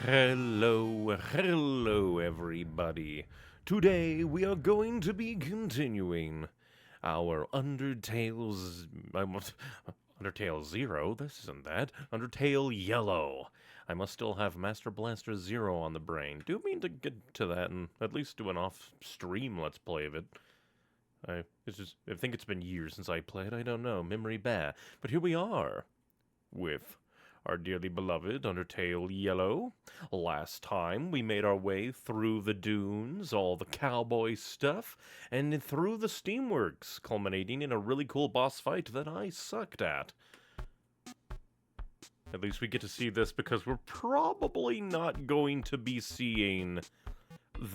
Hello everybody. Today we are going to be continuing our Undertale Zero, this isn't that, Undertale Yellow. I must still have Master Blaster Zero on the brain. Do mean to get to that and at least do an off-stream Let's Play of it. I think it's been years since I played, I don't know, memory bad. But here we are, with our dearly beloved Undertale Yellow. Last time, we made our way through the dunes, all the cowboy stuff, and through the steamworks, culminating in a really cool boss fight that I sucked at. At least we get to see this because we're probably not going to be seeing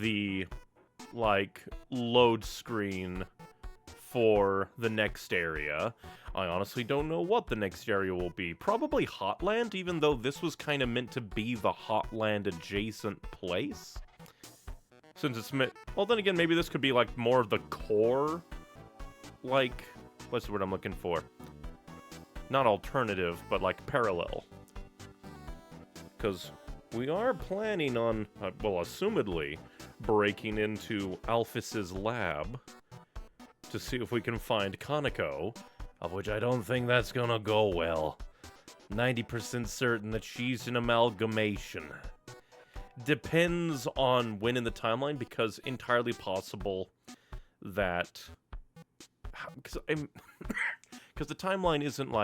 the, load screen for the next area. I honestly don't know what the next area will be. Probably Hotland, even though this was kind of meant to be the Hotland adjacent place. Since it's meant... Well, then again, maybe this could be, more of the core, what's the word I'm looking for? Not alternative, but, parallel. Because we are planning on, assumedly, breaking into Alphys's lab to see if we can find Kaneko, of which I don't think that's gonna go well. 90% certain that she's an amalgamation. Depends on when in the timeline, because entirely possible that... Because the timeline isn't,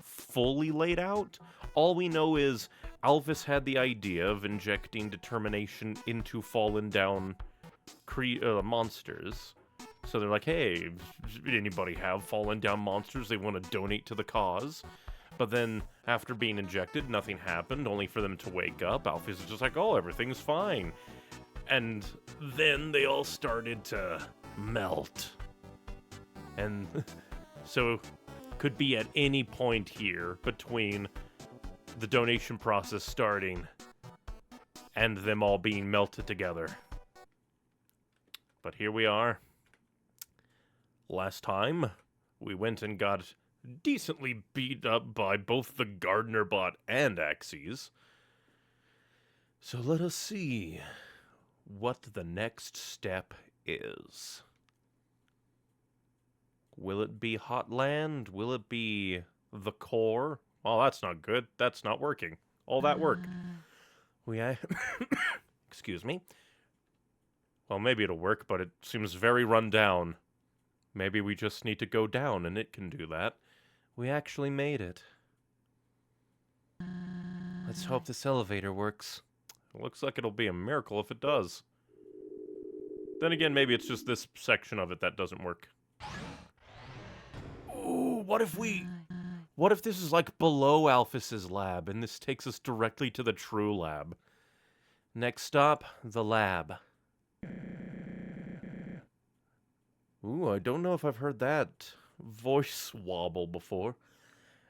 fully laid out. All we know is Alphys had the idea of injecting determination into fallen down monsters. So they're like, hey, anybody have fallen down monsters they want to donate to the cause? But then, after being injected, nothing happened, only for them to wake up. Alphys is just like, oh, everything's fine. And then they all started to melt. And so, could be at any point here between the donation process starting and them all being melted together. But here we are. Last time, we went and got decently beat up by both the Gardener bot and Axes. So let us see what the next step is. Will it be Hotland? Will it be the core? Oh, that's not good. That's not working. All that work. Excuse me. Well, maybe it'll work, but it seems very run down. Maybe we just need to go down and it can do that. We actually made it. Let's hope this elevator works. It looks like it'll be a miracle if it does. Then again, maybe it's just this section of it that doesn't work. Ooh, what if this is below Alphys's lab and this takes us directly to the true lab? Next stop, the lab. Ooh, I don't know if I've heard that voice wobble before.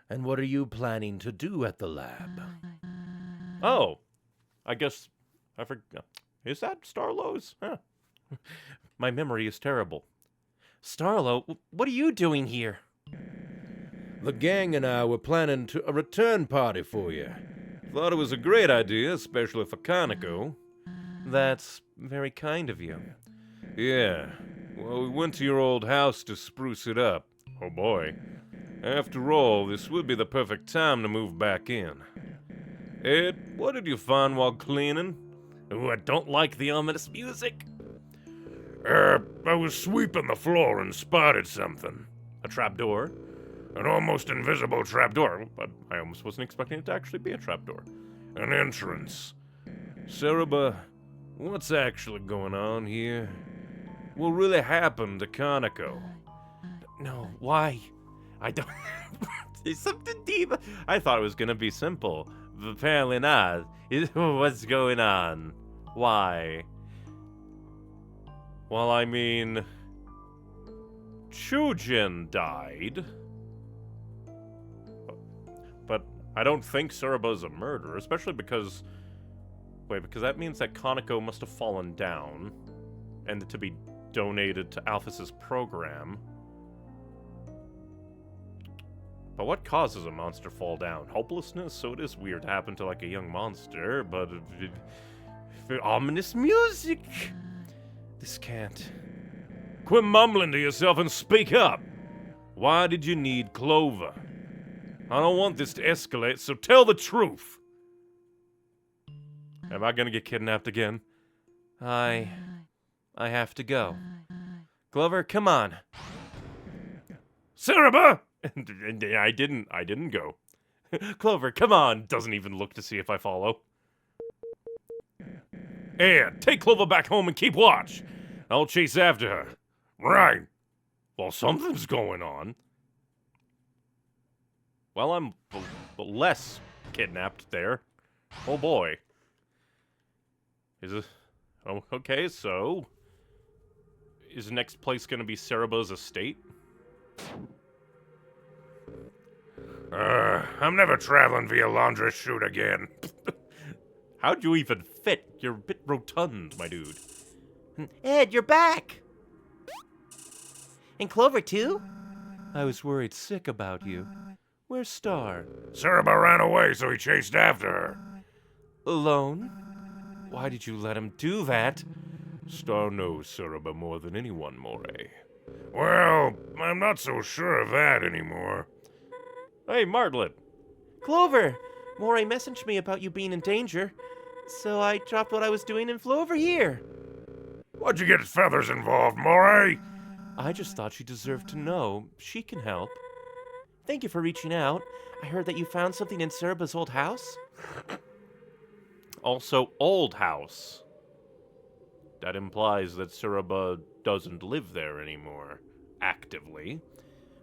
And what are you planning to do at the lab? Oh, I guess I forgot. Is that Starlow's? Huh. My memory is terrible. Starlow, what are you doing here? The gang and I were planning a return party for you. Thought it was a great idea, especially for Kaneko. That's very kind of you. Yeah. Well, we went to your old house to spruce it up. Oh boy. After all, this would be the perfect time to move back in. Ed, what did you find while cleaning? Ooh, I don't like the ominous music. I was sweeping the floor and spotted something. A trapdoor? An almost invisible trapdoor. But I almost wasn't expecting it to actually be a trapdoor. An entrance. Cerebra, what's actually going on here? What really happened to Kaneko? No, why? I don't... It's something deep. I thought it was gonna be simple. But apparently not. What's going on? Why? Well, I mean... Chujin died. But I don't think Cerebra's a murderer, especially because... Wait, because that means that Kaneko must have fallen down. And to be donated to Alphys's program. But what causes a monster fall down? Hopelessness? So it is weird to happen to like a young monster, but ominous music. This can't. Quit mumbling to yourself and speak up. Why did you need Clover? I don't want this to escalate, so tell the truth. Am I gonna get kidnapped again? I have to go. Clover, come on. Cerebra! I didn't go. Clover, come on. Doesn't even look to see if I follow. Ed, take Clover back home and keep watch. I'll chase after her. Right. Well, something's going on. Well, I'm less kidnapped there. Oh boy. Is it? Oh, okay, so is the next place gonna be Cerebra's estate? I'm never traveling via laundry chute again. How'd you even fit? You're a bit rotund, my dude. Ed, you're back! And Clover, too? I was worried sick about you. Where's Star? Cerebra ran away, so he chased after her. Alone? Why did you let him do that? Star knows Cerebra more than anyone, Moray. Well, I'm not so sure of that anymore. Hey, Martlet. Clover! Moray messaged me about you being in danger, so I dropped what I was doing and flew over here. Why'd you get feathers involved, Moray? I just thought she deserved to know. She can help. Thank you for reaching out. I heard that you found something in Cerebra's old house. Also, old house. That implies that Cerebra doesn't live there anymore. Actively.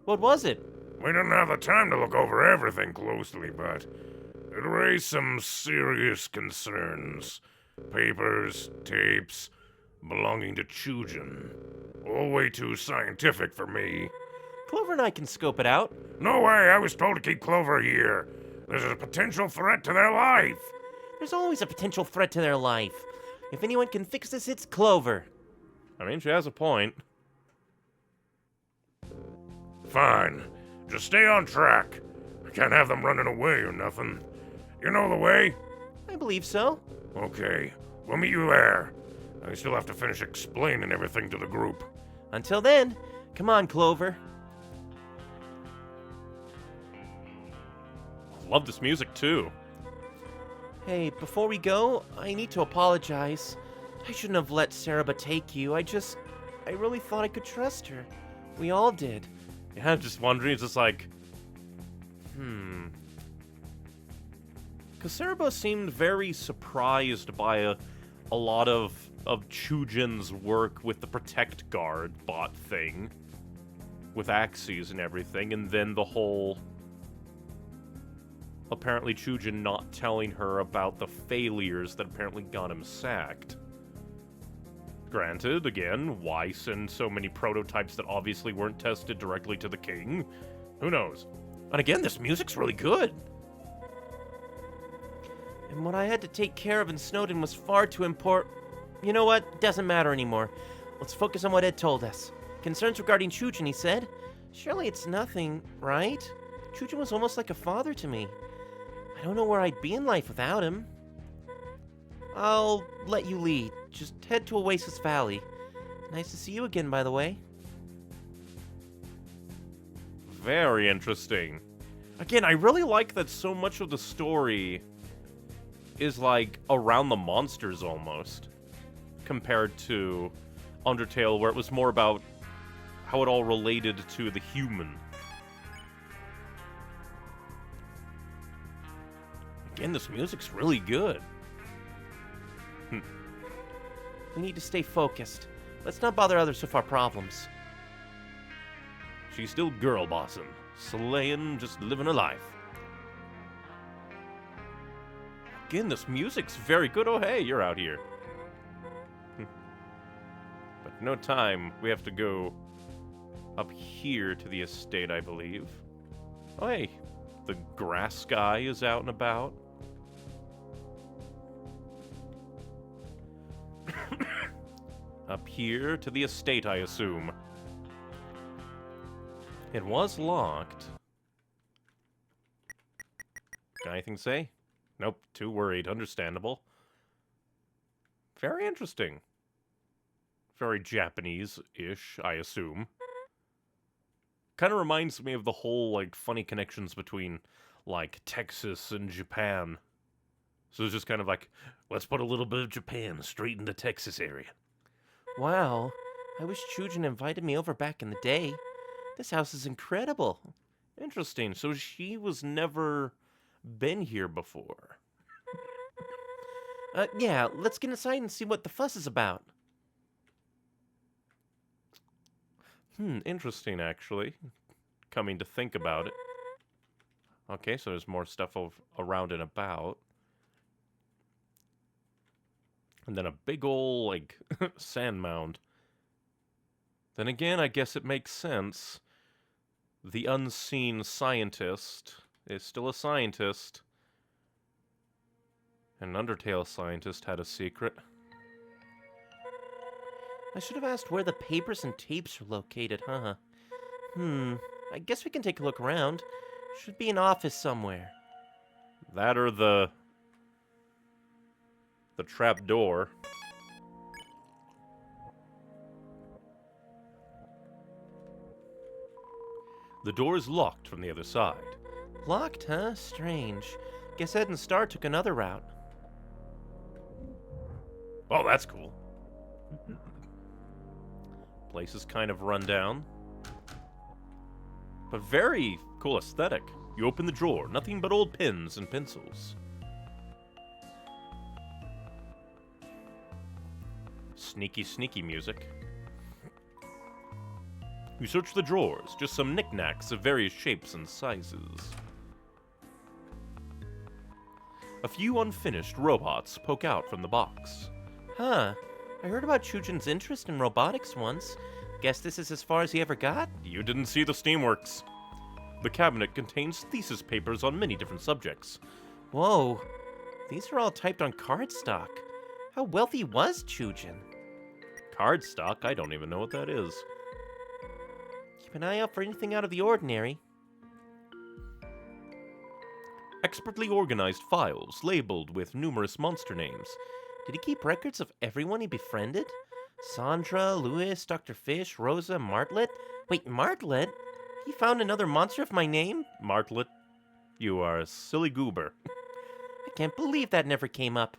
What was it? We didn't have the time to look over everything closely, but it raised some serious concerns. Papers, tapes, belonging to Chujin. All way too scientific for me. Clover and I can scope it out. No way, I was told to keep Clover here. There's a potential threat to their life. There's always a potential threat to their life. If anyone can fix this, it's Clover. I mean, she has a point. Fine. Just stay on track. I can't have them running away or nothing. You know the way? I believe so. Okay, we'll meet you there. I still have to finish explaining everything to the group. Until then, come on, Clover. Love this music, too. Hey, before we go, I need to apologize. I shouldn't have let Cerebra take you. I really thought I could trust her. We all did. Yeah, I'm just wondering, it's just like, Because Cerebra seemed very surprised by a lot of Chujin's work with the Protect Guard bot thing. With Axes and everything, and then the whole... Apparently Chujin not telling her about the failures that apparently got him sacked. Granted, again, why send so many prototypes that obviously weren't tested directly to the king? Who knows? And again, this music's really good. And what I had to take care of in Snowden was far too important. You know what? Doesn't matter anymore. Let's focus on what Ed told us. Concerns regarding Chujin, he said. Surely it's nothing, right? Chujin was almost like a father to me. I don't know where I'd be in life without him. I'll let you lead. Just head to Oasis Valley. Nice to see you again, by the way. Very interesting. Again, I really like that so much of the story is, like, around the monsters, almost. Compared to Undertale, where it was more about how it all related to the human. Again, this music's really good. We need to stay focused. Let's not bother others with our problems. She's still girl bossing, slaying, just living her life. Again, this music's very good. Oh, hey, you're out here. But no time. We have to go up here to the estate, I believe. Oh, hey, the grass guy is out and about. Up here to the estate, I assume. It was locked. Got anything to say? Nope, too worried. Understandable. Very interesting. Very Japanese-ish, I assume. Kind of reminds me of the whole, like, funny connections between, like, Texas and Japan. So it's just kind of like, let's put a little bit of Japan straight in the Texas area. Wow, I wish Chujin invited me over back in the day. This house is incredible. Interesting. So she was never been here before. Yeah, let's get inside and see what the fuss is about. Interesting, actually. Coming to think about it. Okay, so there's more stuff around and about. And then a big ol', like, sand mound. Then again, I guess it makes sense. The unseen scientist is still a scientist. An Undertale scientist had a secret. I should have asked where the papers and tapes are located, huh? I guess we can take a look around. Should be an office somewhere. That or the trap door. The door is locked from the other side. Locked, huh? Strange. Guess Ed and Star took another route. Oh, that's cool. Place is kind of run down. But very cool aesthetic. You open the drawer, nothing but old pens and pencils. Sneaky, sneaky music. You search the drawers, just some knickknacks of various shapes and sizes. A few unfinished robots poke out from the box. Huh. I heard about Chujin's interest in robotics once. Guess this is as far as he ever got? You didn't see the steamworks. The cabinet contains thesis papers on many different subjects. Whoa. These are all typed on cardstock. How wealthy was Chujin? Cardstock? I don't even know what that is. Keep an eye out for anything out of the ordinary. Expertly organized files labeled with numerous monster names. Did he keep records of everyone he befriended? Sandra, Louis, Dr. Fish, Rosa, Martlet? Wait, Martlet? He found another monster of my name? Martlet, you are a silly goober. I can't believe that never came up.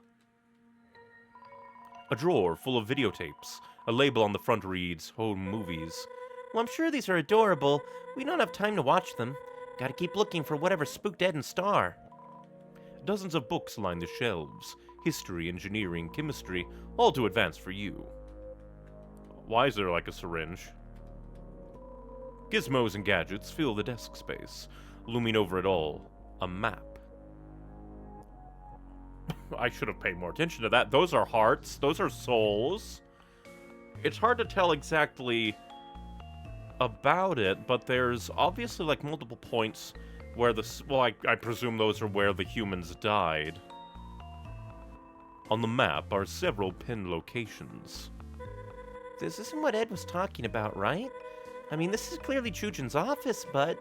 A drawer full of videotapes. A label on the front reads, Home Movies. Well, I'm sure these are adorable. We don't have time to watch them. Gotta keep looking for whatever spooked Ed and Star. Dozens of books line the shelves. History, engineering, chemistry, all too advanced for you. Why is there like a syringe? Gizmos and gadgets fill the desk space. Looming over it all, a map. I should have paid more attention to that. Those are hearts. Those are souls. It's hard to tell exactly about it, but there's obviously like multiple points where I presume those are where the humans died. On the map are several pin locations. This isn't what Ed was talking about, right? I mean, this is clearly Chujin's office, but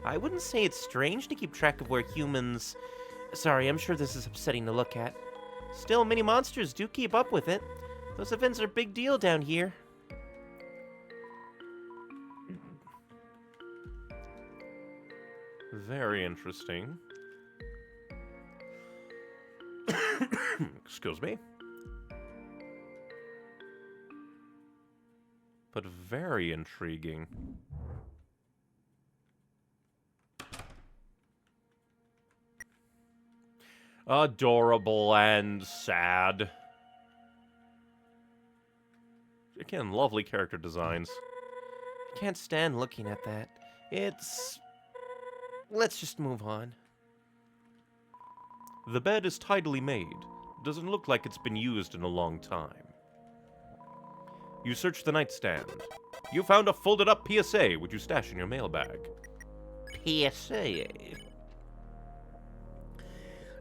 I wouldn't say it's strange to keep track of where humans... Sorry, I'm sure this is upsetting to look at. Still, many monsters do keep up with it. Those events are a big deal down here. Very interesting. Excuse me. But very intriguing. Adorable and sad. Again, lovely character designs. I can't stand looking at that. It's... Let's just move on. The bed is tidily made. Doesn't look like it's been used in a long time. You search the nightstand. You found a folded up PSA, which you stash in your mailbag. PSA.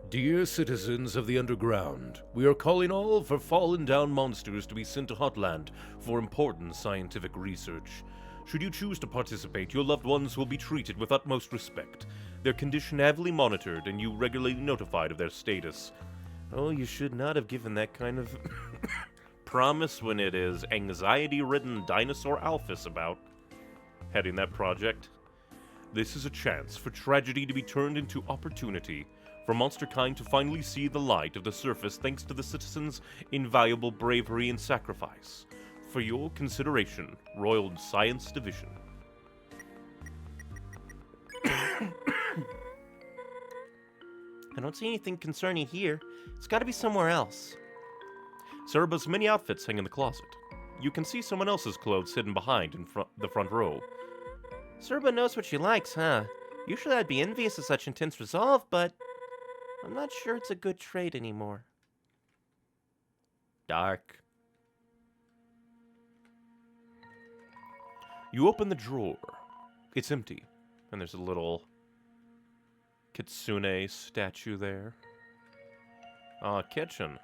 Dear citizens of the underground, we are calling all for fallen down monsters to be sent to Hotland for important scientific research. Should you choose to participate, your loved ones will be treated with utmost respect. Their condition heavily monitored, and you regularly notified of their status. Oh, you should not have given that kind of promise when it is anxiety-ridden dinosaur Alphys about heading that project. This is a chance for tragedy to be turned into opportunity, for monsterkind to finally see the light of the surface thanks to the citizens' invaluable bravery and sacrifice. For your consideration, Royal Science Division. I don't see anything concerning here. It's gotta be somewhere else. Cereba's many outfits hang in the closet. You can see someone else's clothes hidden behind in the front row. Cerba knows what she likes, huh? Usually I'd be envious of such intense resolve, but I'm not sure it's a good trait anymore. Dark. You open the drawer. It's empty, and there's a little Ketsune statue there. Kitchen.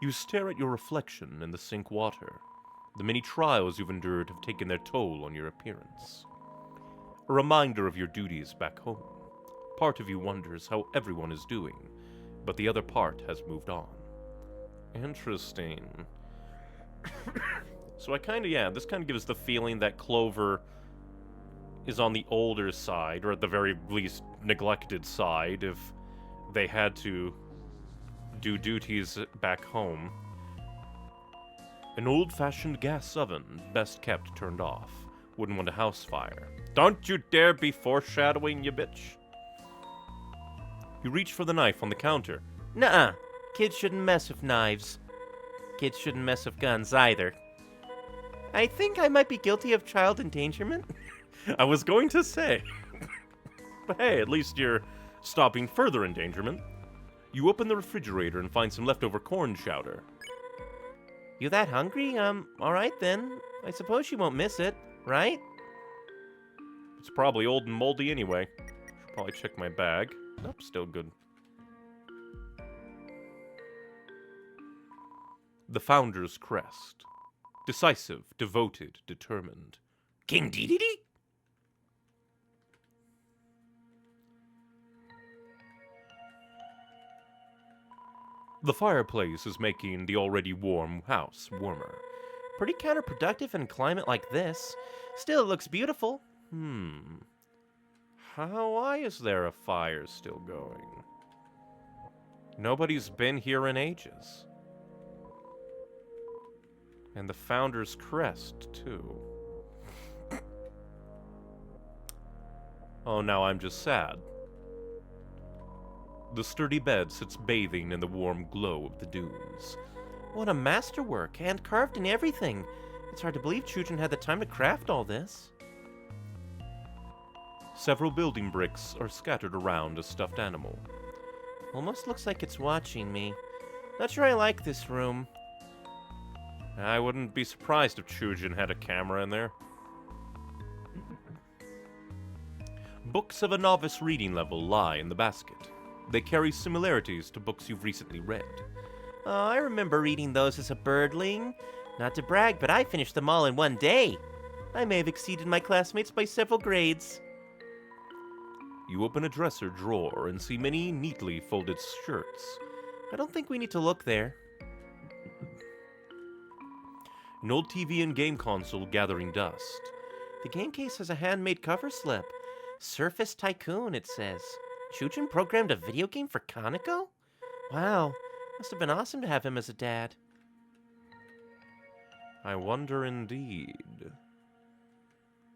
You stare at your reflection in the sink water. The many trials you've endured have taken their toll on your appearance. A reminder of your duties back home. Part of you wonders how everyone is doing, but the other part has moved on. Interesting. So this kind of gives the feeling that Clover is on the older side, or at the very least neglected side, if they had to do duties back home. An old-fashioned gas oven, best kept turned off. Wouldn't want a house fire. Don't you dare be foreshadowing, you bitch. You reach for the knife on the counter. Nuh-uh. Kids shouldn't mess with knives. Kids shouldn't mess with guns either. I think I might be guilty of child endangerment. I was going to say. But hey, at least you're stopping further endangerment. You open the refrigerator and find some leftover corn chowder. You that hungry? Alright then. I suppose you won't miss it, right? It's probably old and moldy anyway. Should probably check my bag. Nope, still good. The Founder's Crest. Decisive, devoted, determined. King Dedede? The fireplace is making the already warm house warmer. Pretty counterproductive in a climate like this. Still, it looks beautiful. Why is there a fire still going? Nobody's been here in ages. And the Founder's Crest, too. Oh, now I'm just sad. The sturdy bed sits bathing in the warm glow of the dunes. What a masterwork, hand carved and everything. It's hard to believe Chujin had the time to craft all this. Several building bricks are scattered around a stuffed animal. Almost looks like it's watching me. Not sure I like this room. I wouldn't be surprised if Chujin had a camera in there. Books of a novice reading level lie in the basket. They carry similarities to books you've recently read. Oh, I remember reading those as a birdling. Not to brag, but I finished them all in one day. I may have exceeded my classmates by several grades. You open a dresser drawer and see many neatly folded shirts. I don't think we need to look there. An old TV and game console gathering dust. The game case has a handmade cover slip. Surface Tycoon, it says. Chujin programmed a video game for Kaneko? Wow, must have been awesome to have him as a dad. I wonder indeed.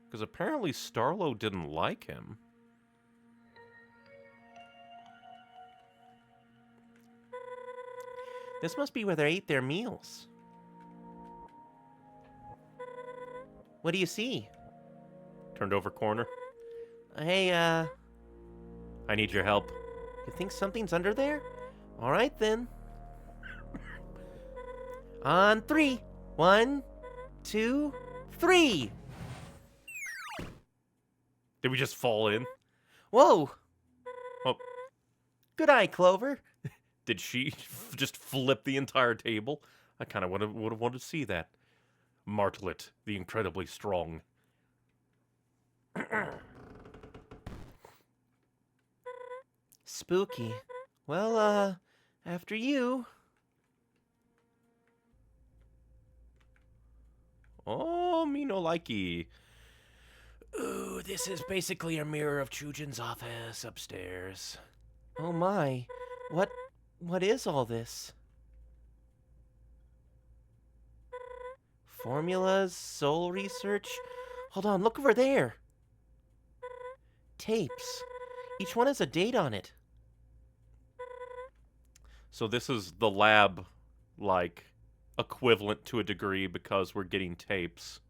Because apparently Starlo didn't like him. This must be where they ate their meals. What do you see? Turned over corner. Hey, I need your help. You think something's under there? Alright then. On 3. 1, 2, 3! Did we just fall in? Whoa! Oh. Good eye, Clover. Did she just flip the entire table? I kind of would have wanted to see that. Martlet, the incredibly strong. Spooky. Well, after you. Oh, me no likey. Ooh, this is basically a mirror of Chujin's office upstairs. Oh my. What is all this? Formulas, soul research? Hold on, look over there. Tapes. Each one has a date on it. So this is the lab, like, equivalent to a degree because we're getting tapes.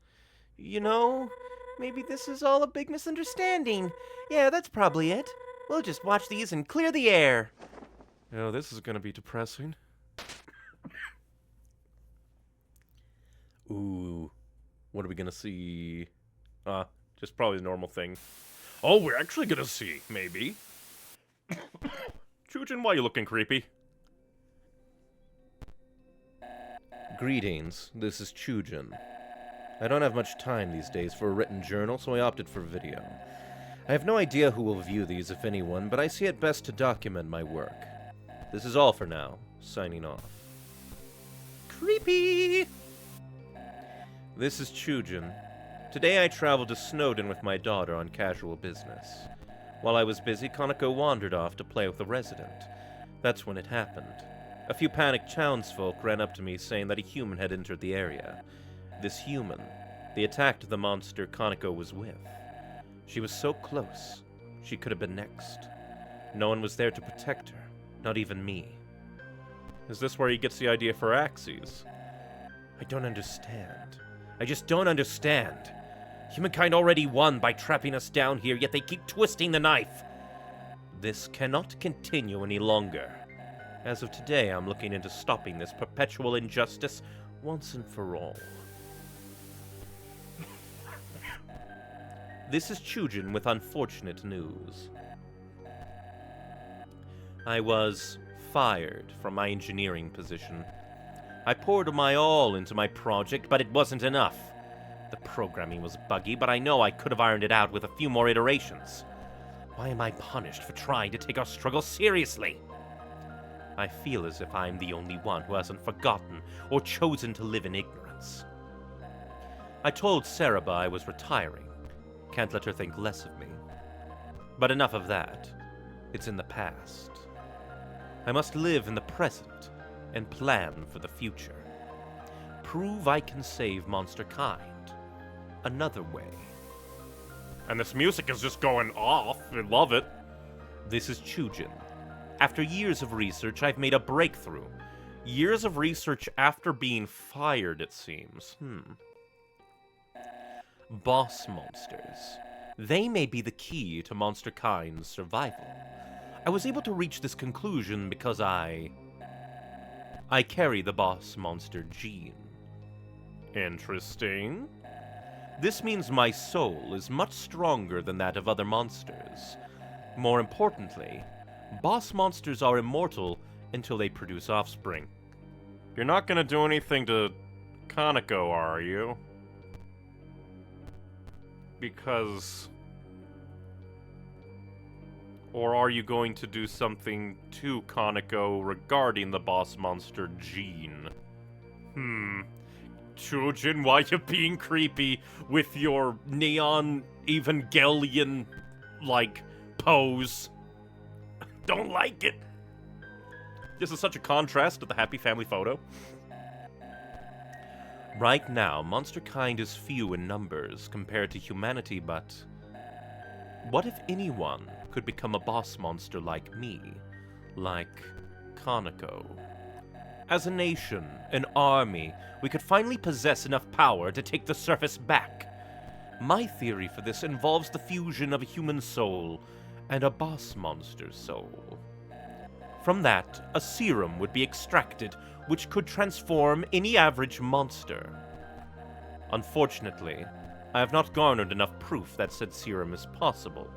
You know, maybe this is all a big misunderstanding. Yeah, that's probably it. We'll just watch these and clear the air. Oh, this is gonna be depressing. Ooh, what are we gonna see? Just probably the normal thing. Oh, we're actually gonna see, maybe. Chujin, why are you looking creepy? Greetings, this is Chujin. I don't have much time these days for a written journal, so I opted for video. I have no idea who will view these, if anyone, but I see it best to document my work. This is all for now. Signing off. Creepy! This is Chujin. Today I traveled to Snowdon with my daughter on casual business. While I was busy, Kaneko wandered off to play with a resident. That's when it happened. A few panicked townsfolk ran up to me saying that a human had entered the area. This human, they attacked the monster Kaneko was with. She was so close, she could have been next. No one was there to protect her, not even me. Is this where he gets the idea for axes? I don't understand. I just don't understand. Humankind already won by trapping us down here, yet they keep twisting the knife. This cannot continue any longer. As of today, I'm looking into stopping this perpetual injustice once and for all. This is Chujin with unfortunate news. I was fired from my engineering position. I poured my all into my project, but it wasn't enough. The programming was buggy, but I know I could have ironed it out with a few more iterations. Why am I punished for trying to take our struggle seriously? I feel as if I'm the only one who hasn't forgotten or chosen to live in ignorance. I told Saraba I was retiring. Can't let her think less of me. But enough of that. It's in the past. I must live in the present and plan for the future. Prove I can save monster kind. Another way. And this music is just going off. I love it. This is Chujin. After years of research, I've made a breakthrough. Years of research after being fired, it seems. Boss monsters. They may be the key to monster kind's survival. I was able to reach this conclusion because I carry the boss monster gene. Interesting. This means my soul is much stronger than that of other monsters. More importantly, boss monsters are immortal until they produce offspring. You're not gonna do anything to Kaneko, are you? Because... Or are you going to do something to Kaneko regarding the boss monster gene? Chujin, why you being creepy with your neon Evangelion-like pose? Don't like it. This is such a contrast to the happy family photo. Right now, monster kind is few in numbers compared to humanity, but... what if anyone could become a boss monster like me? Like Kaneko? As a nation, an army, we could finally possess enough power to take the surface back. My theory for this involves the fusion of a human soul and a boss monster's soul. From that, a serum would be extracted, which could transform any average monster. Unfortunately, I have not garnered enough proof that said serum is possible.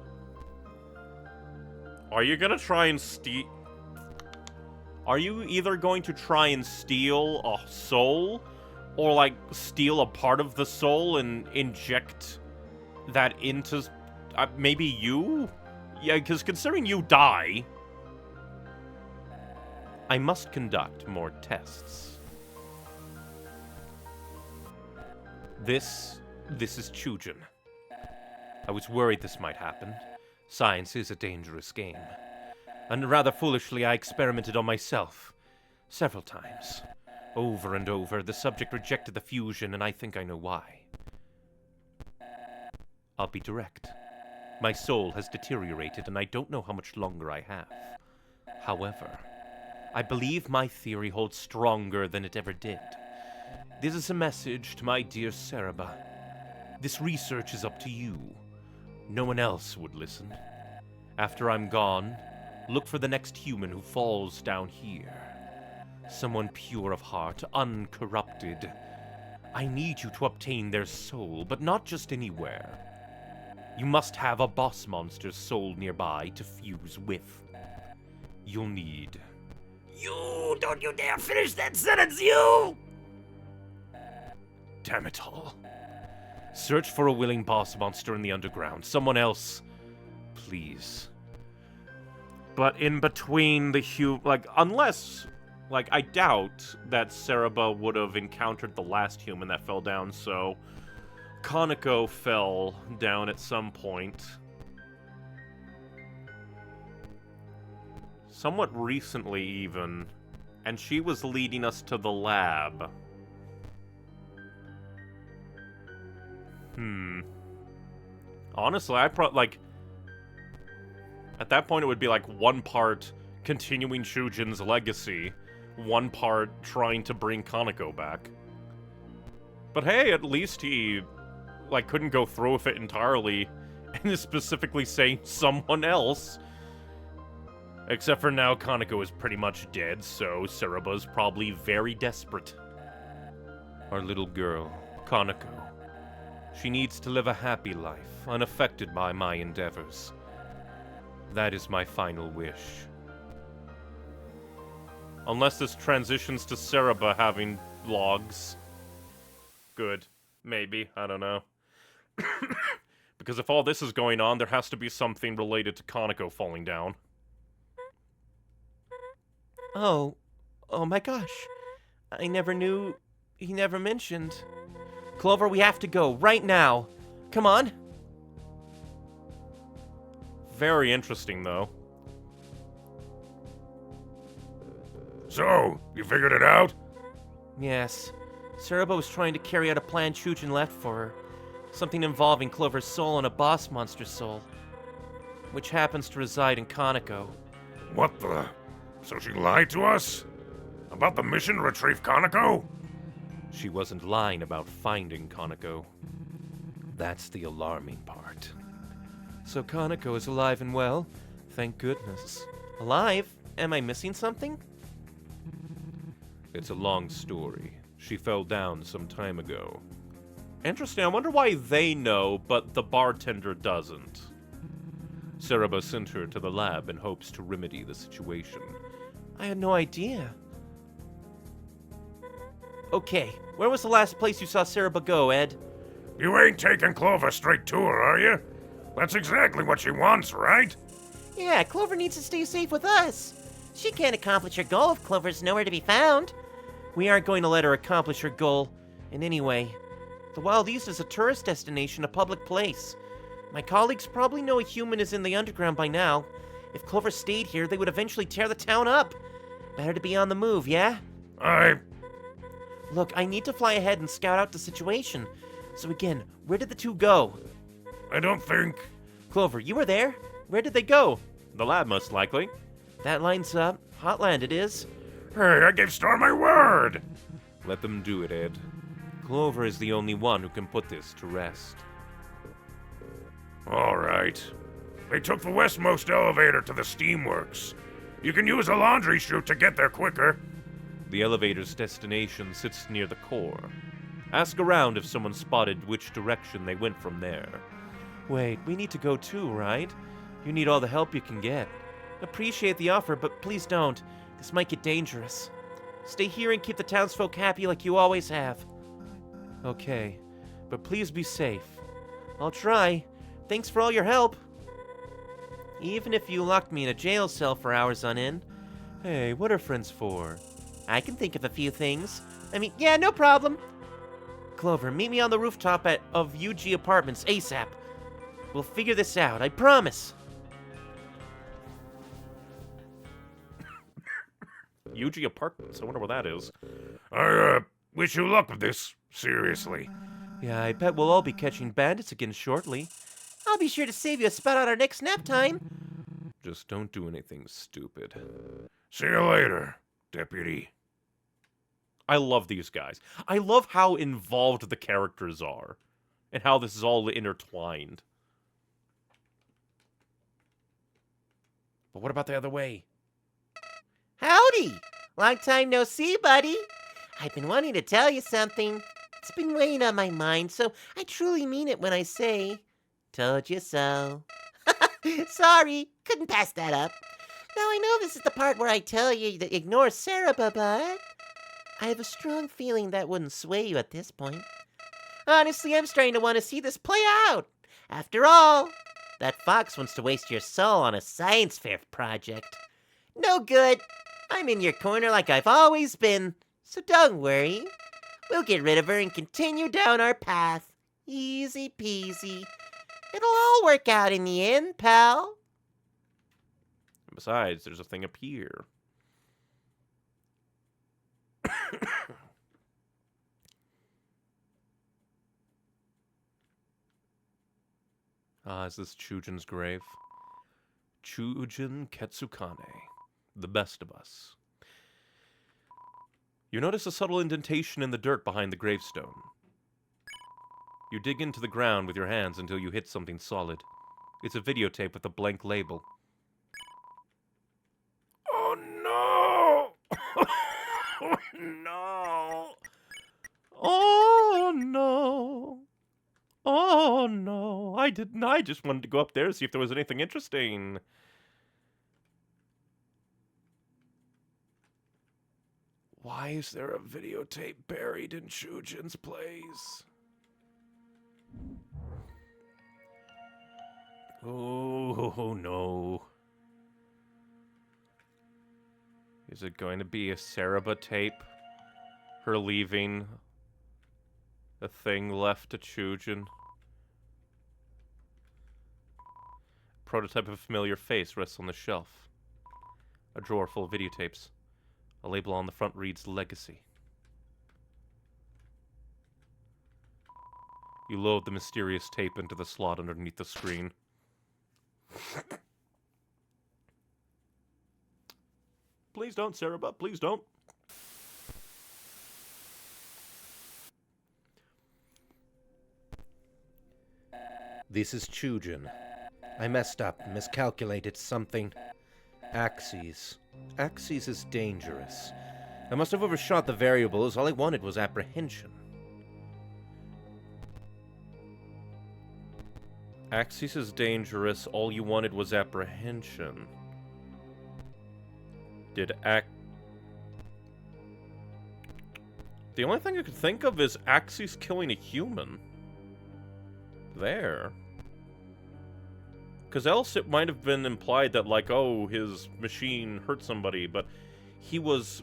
Are you gonna try and steal... Are you either going to try and steal a soul, or, like, steal a part of the soul and inject that into... maybe you? Yeah, because considering you die, I must conduct more tests. This is Chujin. I was worried this might happen. Science is a dangerous game. And rather foolishly, I experimented on myself. Several times. Over and over, the subject rejected the fusion, and I think I know why. I'll be direct. My soul has deteriorated, and I don't know how much longer I have. However, I believe my theory holds stronger than it ever did. This is a message to my dear Cereba. This research is up to you. No one else would listen. After I'm gone, look for the next human who falls down here. Someone pure of heart, uncorrupted. I need you to obtain their soul, but not just anywhere. You must have a boss monster's soul nearby to fuse with. You'll need... You! Don't you dare finish that sentence, you! Damn it all. Search for a willing boss monster in the underground. Someone else. Please. But in between the unless... I doubt that Cereba would have encountered the last human that fell down, so... Kaneko fell down at some point. Somewhat recently, even. And she was leading us to the lab. Honestly, at that point, it would be one part continuing Shujin's legacy, one part trying to bring Kaneko back. But hey, at least he, couldn't go through with it entirely, and is specifically saying someone else. Except for now, Kaneko is pretty much dead, so Cereba's probably very desperate. Our little girl, Kaneko. She needs to live a happy life, unaffected by my endeavors. That is my final wish. Unless this transitions to Cereba having logs. Good. Maybe. I don't know. Because if all this is going on, there has to be something related to Kaneko falling down. Oh my gosh. I never knew. He never mentioned. Clover, we have to go right now. Come on. Very interesting, though. So, you figured it out? Yes. Cereba was trying to carry out a plan Chujin left for her. Something involving Clover's soul and a boss monster's soul. Which happens to reside in Kaneko. What the? So she lied to us? About the mission to retrieve Kaneko? She wasn't lying about finding Kaneko. That's the alarming part. So Kaneko is alive and well? Thank goodness. Alive? Am I missing something? It's a long story. She fell down some time ago. Interesting, I wonder why they know, but the bartender doesn't. Cereba sent her to the lab in hopes to remedy the situation. I had no idea. Okay, where was the last place you saw Cereba go, Ed? You ain't taking Clover straight to her, are you? That's exactly what she wants, right? Yeah, Clover needs to stay safe with us. She can't accomplish her goal if Clover's nowhere to be found. We aren't going to let her accomplish her goal in any way. The Wild East is a tourist destination, a public place. My colleagues probably know a human is in the underground by now. If Clover stayed here, they would eventually tear the town up. Better to be on the move, yeah? Look, I need to fly ahead and scout out the situation. So again, where did the two go? I don't think... Clover, you were there? Where did they go? The lab, most likely. That lines up. Hotland it is. Hey, I gave Star my word! Let them do it, Ed. Clover is the only one who can put this to rest. All right. They took the westmost elevator to the steamworks. You can use a laundry chute to get there quicker. The elevator's destination sits near the core. Ask around if someone spotted which direction they went from there. Wait, we need to go too, right? You need all the help you can get. Appreciate the offer, but please don't. This might get dangerous. Stay here and keep the townsfolk happy like you always have. Okay, but please be safe. I'll try. Thanks for all your help. Even if you locked me in a jail cell for hours on end, Hey, what are friends for? I can think of a few things. Yeah, no problem. Clover, meet me on the rooftop of UG Apartments ASAP. We'll figure this out, I promise. UG Apartments, I wonder where that is. I wish you luck with this. Seriously. Yeah, I bet we'll all be catching bandits again shortly. I'll be sure to save you a spot on our next nap time. Just don't do anything stupid. See you later, Deputy. I love these guys. I love how involved the characters are. And how this is all intertwined. But what about the other way? Howdy! Long time no see, buddy. I've been wanting to tell you something. It's been weighing on my mind, so I truly mean it when I say, told you so. Sorry, couldn't pass that up. Now I know this is the part where I tell you to ignore Sarah, but I have a strong feeling that wouldn't sway you at this point. Honestly, I'm starting to want to see this play out. After all, that fox wants to waste your soul on a science fair project. No good. I'm in your corner like I've always been, so don't worry. We'll get rid of her and continue down our path. Easy peasy. It'll all work out in the end, pal. Besides, there's a thing up here. Is this Chujin's grave? Chujin Ketsukane, the best of us. You notice a subtle indentation in the dirt behind the gravestone. You dig into the ground with your hands until you hit something solid. It's a videotape with a blank label. Oh no! Oh no! Oh no! Oh no! I didn't. I just wanted to go up there and see if there was anything interesting. Why is there a videotape buried in Chujin's place? Oh no. Is it going to be a Saraba tape? Her leaving a thing left to Chujin? Prototype of a familiar face rests on the shelf. A drawer full of videotapes. A label on the front reads Legacy. You load the mysterious tape into the slot underneath the screen. Please don't, Saraba. Please don't. This is Chujin. I messed up, miscalculated something. Axes. Axes is dangerous. I must have overshot the variables. All I wanted was apprehension. Axis is dangerous. All you wanted was apprehension. The only thing I could think of is Axis killing a human. There. Because else it might have been implied that, like, oh, his machine hurt somebody, but he was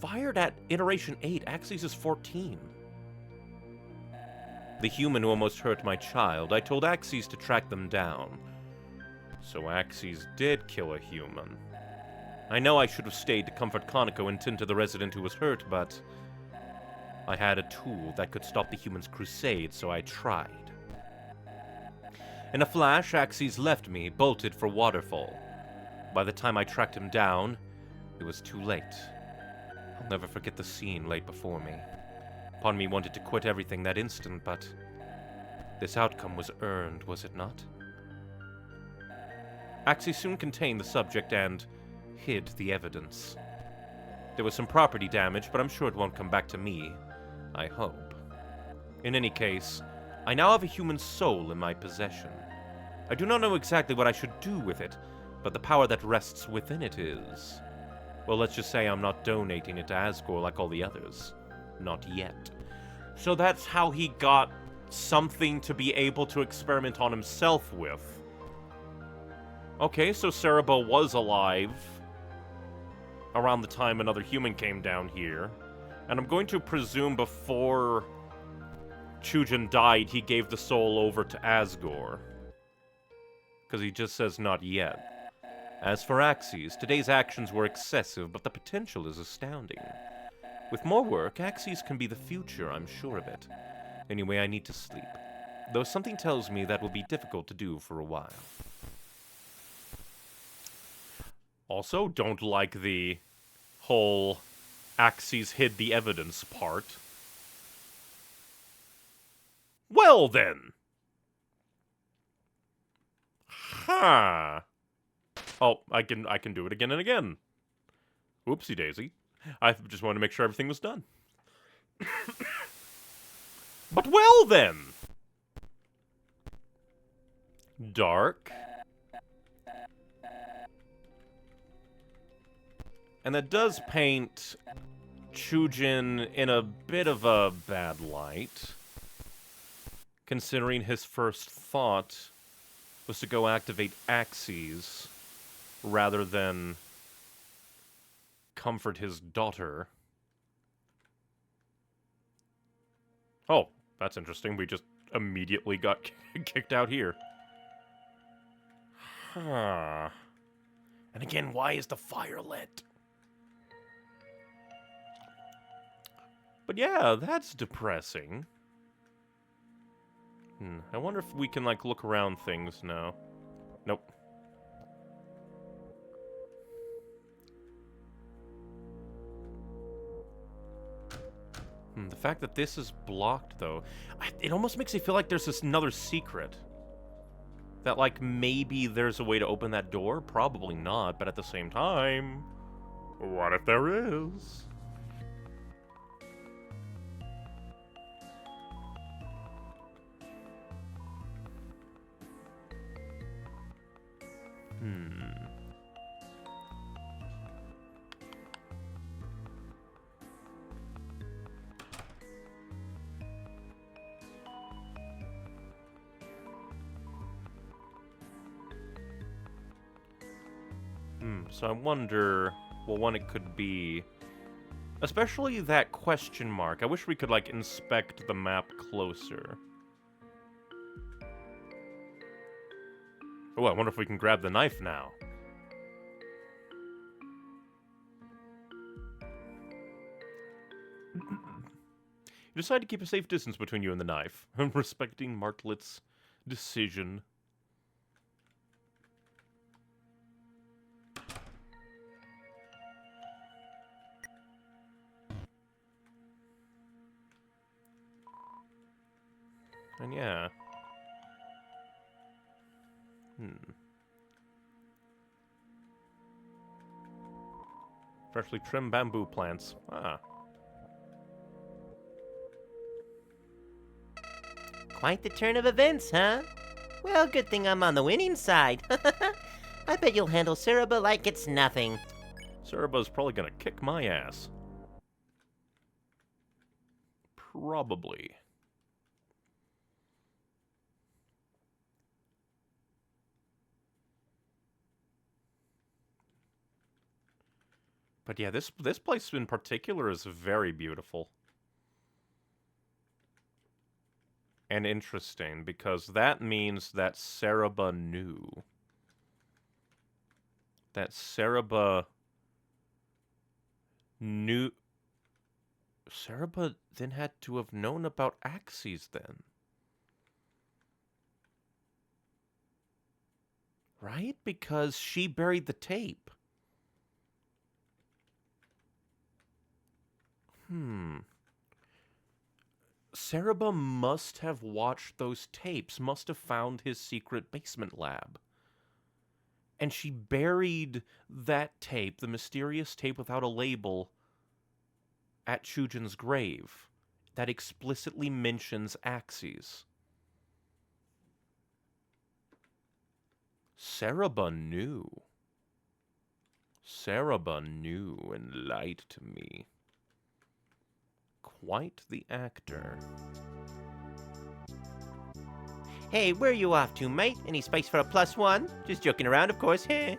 fired at Iteration 8. Axis is 14. The human who almost hurt my child, I told Axis to track them down. So Axis did kill a human. I know I should have stayed to comfort Kaneko and tend to the resident who was hurt, but I had a tool that could stop the human's crusade, so I tried. In a flash, Axis left me, bolted for Waterfall. By the time I tracked him down, it was too late. I'll never forget the scene laid before me. Part of me wanted to quit everything that instant, but this outcome was earned, was it not? Axis soon contained the subject and hid the evidence. There was some property damage, but I'm sure it won't come back to me. I hope. In any case, I now have a human soul in my possession. I do not know exactly what I should do with it, but the power that rests within it is... Well, let's just say I'm not donating it to Asgore like all the others. Not yet. So that's how he got something to be able to experiment on himself with. Okay, so Cerebro was alive. around the time another human came down here. And I'm going to presume before Chujin died, he gave the soul over to Asgore. Because he just says not yet. As for Axes, today's actions were excessive, but the potential is astounding. With more work, Axes can be the future, I'm sure of it. Anyway, I need to sleep. Though something tells me that will be difficult to do for a while. Also, don't like the whole Axes hid the evidence part. Well then! Huh. Oh, I can do it again and again. Oopsie daisy. I just wanted to make sure everything was done. But well then! Dark. And that does paint Chujin in a bit of a bad light, considering his first thought was to go activate Axes rather than comfort his daughter. Oh, that's interesting. We just immediately got kicked out here. Huh. And again, why is the fire lit? But yeah, that's depressing. I wonder if we can, like, look around things now. Nope. The fact that this is blocked, though, it almost makes me feel like there's another secret. That, like, maybe there's a way to open that door? Probably not, but at the same time, what if there is? So I wonder, well, one, it could be, especially that question mark. I wish we could, like, inspect the map closer. Oh, I wonder if we can grab the knife now. You decide to keep a safe distance between you and the knife, respecting Martlet's decision. And yeah. Freshly trimmed bamboo plants. Ah. Quite the turn of events, huh? Well, good thing I'm on the winning side. I bet you'll handle Cerebra like it's nothing. Cerebra's probably gonna kick my ass. Probably. But yeah, this place in particular is very beautiful. And interesting, because that means that Cerebra knew. That Cerebra knew... Cerebra then had to have known about Axes then. Right? Because she buried the tape. Cerebra must have watched those tapes, must have found his secret basement lab. And she buried that tape, the mysterious tape without a label, at Chujin's grave that explicitly mentions Axes. Cerebra knew. Cerebra knew and lied to me. Quite the actor. Hey, where are you off to, mate? Any space for a +1? Just joking around, of course, heh?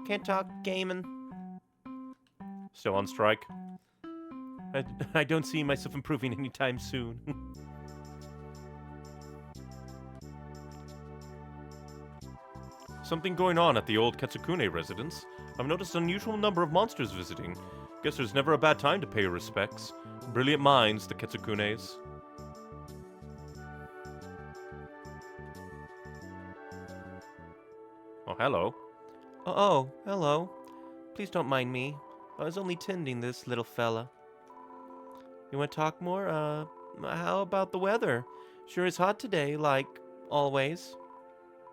Can't talk gaming. Still on strike? I don't see myself improving anytime soon. Something going on at the old Ketsukane residence. I've noticed an unusual number of monsters visiting. Guess there's never a bad time to pay your respects. Brilliant minds, the Ketsukanes. Oh, hello. Oh, hello. Please don't mind me. I was only tending this little fella. You want to talk more? How about the weather? Sure is hot today, like always.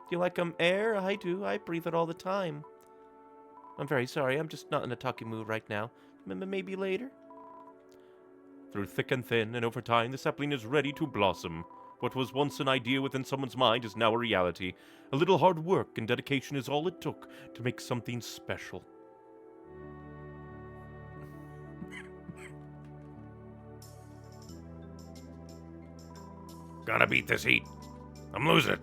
Do you like air? I do. I breathe it all the time. I'm very sorry. I'm just not in a talking mood right now. Maybe later? Through thick and thin, and over time, the sapling is ready to blossom. What was once an idea within someone's mind is now a reality. A little hard work and dedication is all it took to make something special. Gotta beat this heat. I'm losing it.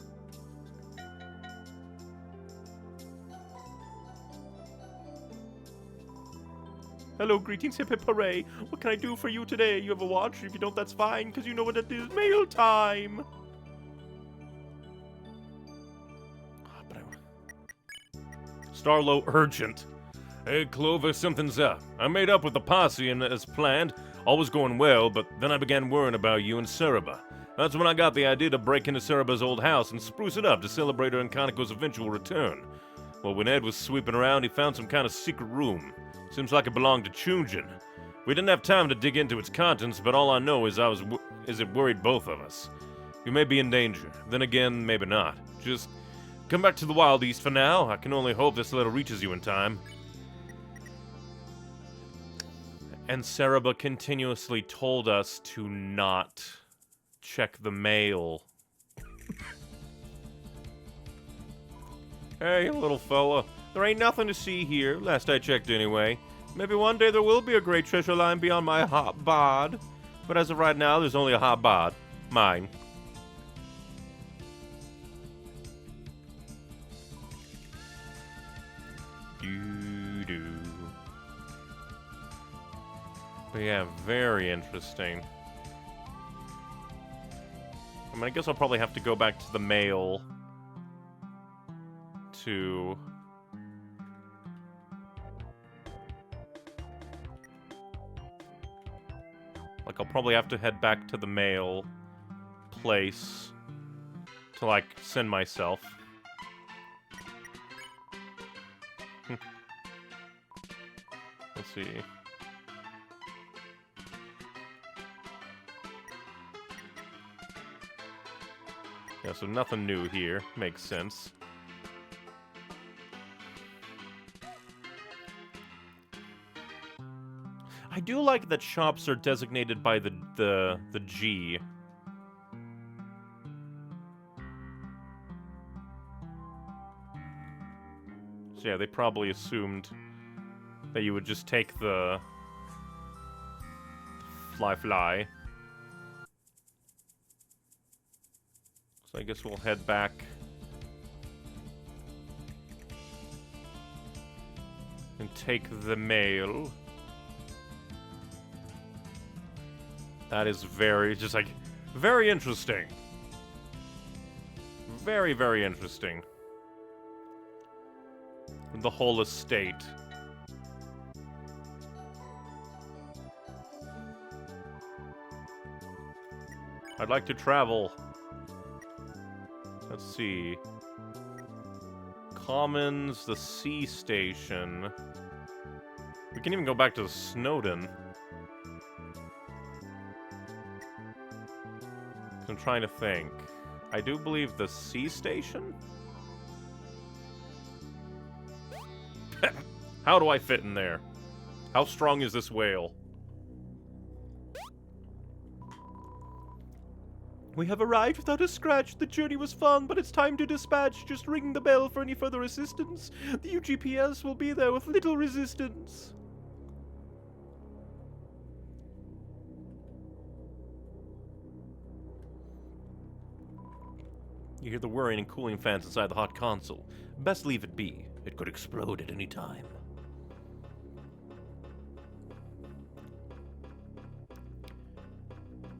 Hello, greetings, hip hip hooray. What can I do for you today? You have a watch? If you don't, that's fine, because you know what it is. Mail time! Starlo urgent. Hey, Clover, something's up. I made up with the posse and as planned. All was going well, but then I began worrying about you and Cerebra. That's when I got the idea to break into Cerebra's old house and spruce it up to celebrate her and Kaneko's eventual return. Well, when Ed was sweeping around, he found some kind of secret room. Seems like it belonged to Chunjin. We didn't have time to dig into its contents, but all I know is it worried both of us. You may be in danger. Then again, maybe not. Just come back to the Wild East for now. I can only hope this letter reaches you in time. And Cerebra continuously told us to not check the mail. Hey, little fella. There ain't nothing to see here, last I checked anyway. Maybe one day there will be a great treasure lying beyond my hot bod. But as of right now, there's only a hot bod. Mine. Doo-doo. But yeah, very interesting. I mean, I guess I'll probably have to go back to the mail to... Like, I'll probably have to head back to the mail place to, like, send myself. Let's see. Yeah, so nothing new here. Makes sense. I do like that shops are designated by the G. So yeah, they probably assumed that you would just take the fly. So I guess we'll head back. And take the mail. That is very interesting. Very, very interesting. The whole estate. I'd like to travel. Let's see. Commons, the sea station. We can even go back to Snowden. I'm trying to think. I do believe the sea station? How do I fit in there? How strong is this whale? We have arrived without a scratch. The journey was fun, but it's time to dispatch. Just ring the bell for any further assistance. The UGPS will be there with little resistance. You hear the whirring and cooling fans inside the hot console. Best leave it be. It could explode at any time.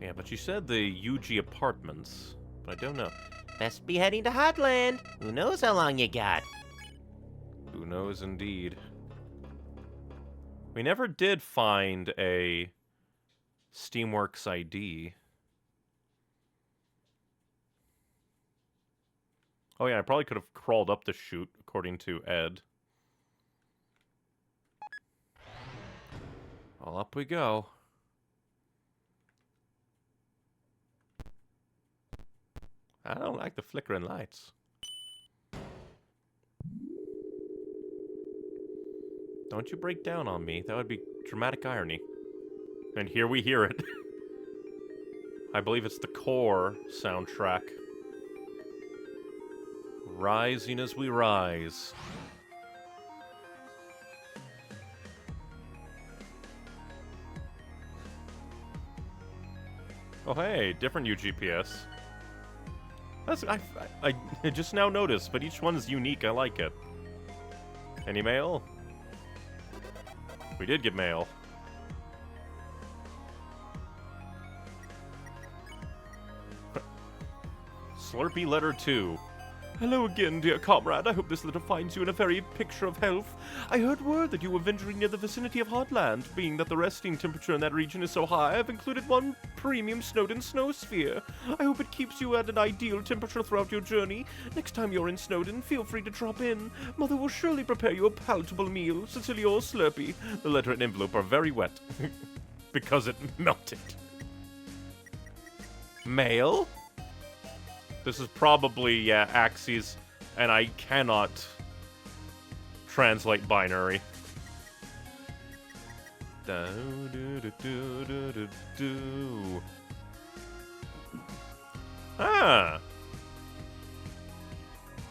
Yeah, but you said the UG apartments, but I don't know. Best be heading to Hotland. Who knows how long you got? Who knows indeed. We never did find a Steamworks ID. Oh yeah, I probably could have crawled up the chute, according to Ed. Well, up we go. I don't like the flickering lights. Don't you break down on me. That would be dramatic irony. And here we hear it. I believe it's the Core soundtrack. Rising as we rise. Oh hey, different UGPS. That's I just now noticed, but each one is unique. I like it. Any mail? We did get mail. Slurpee letter 2. Hello again, dear comrade. I hope this letter finds you in a very picture of health. I heard word that you were venturing near the vicinity of Hotland. Being that the resting temperature in that region is so high, I've included one premium Snowdon snow sphere. I hope it keeps you at an ideal temperature throughout your journey. Next time you're in Snowdon, feel free to drop in. Mother will surely prepare you a palatable meal. Sincerely yours, Slurpee. The letter and envelope are very wet. Because it melted. Mail? This is probably, yeah, Axes, and I cannot translate binary. Ah!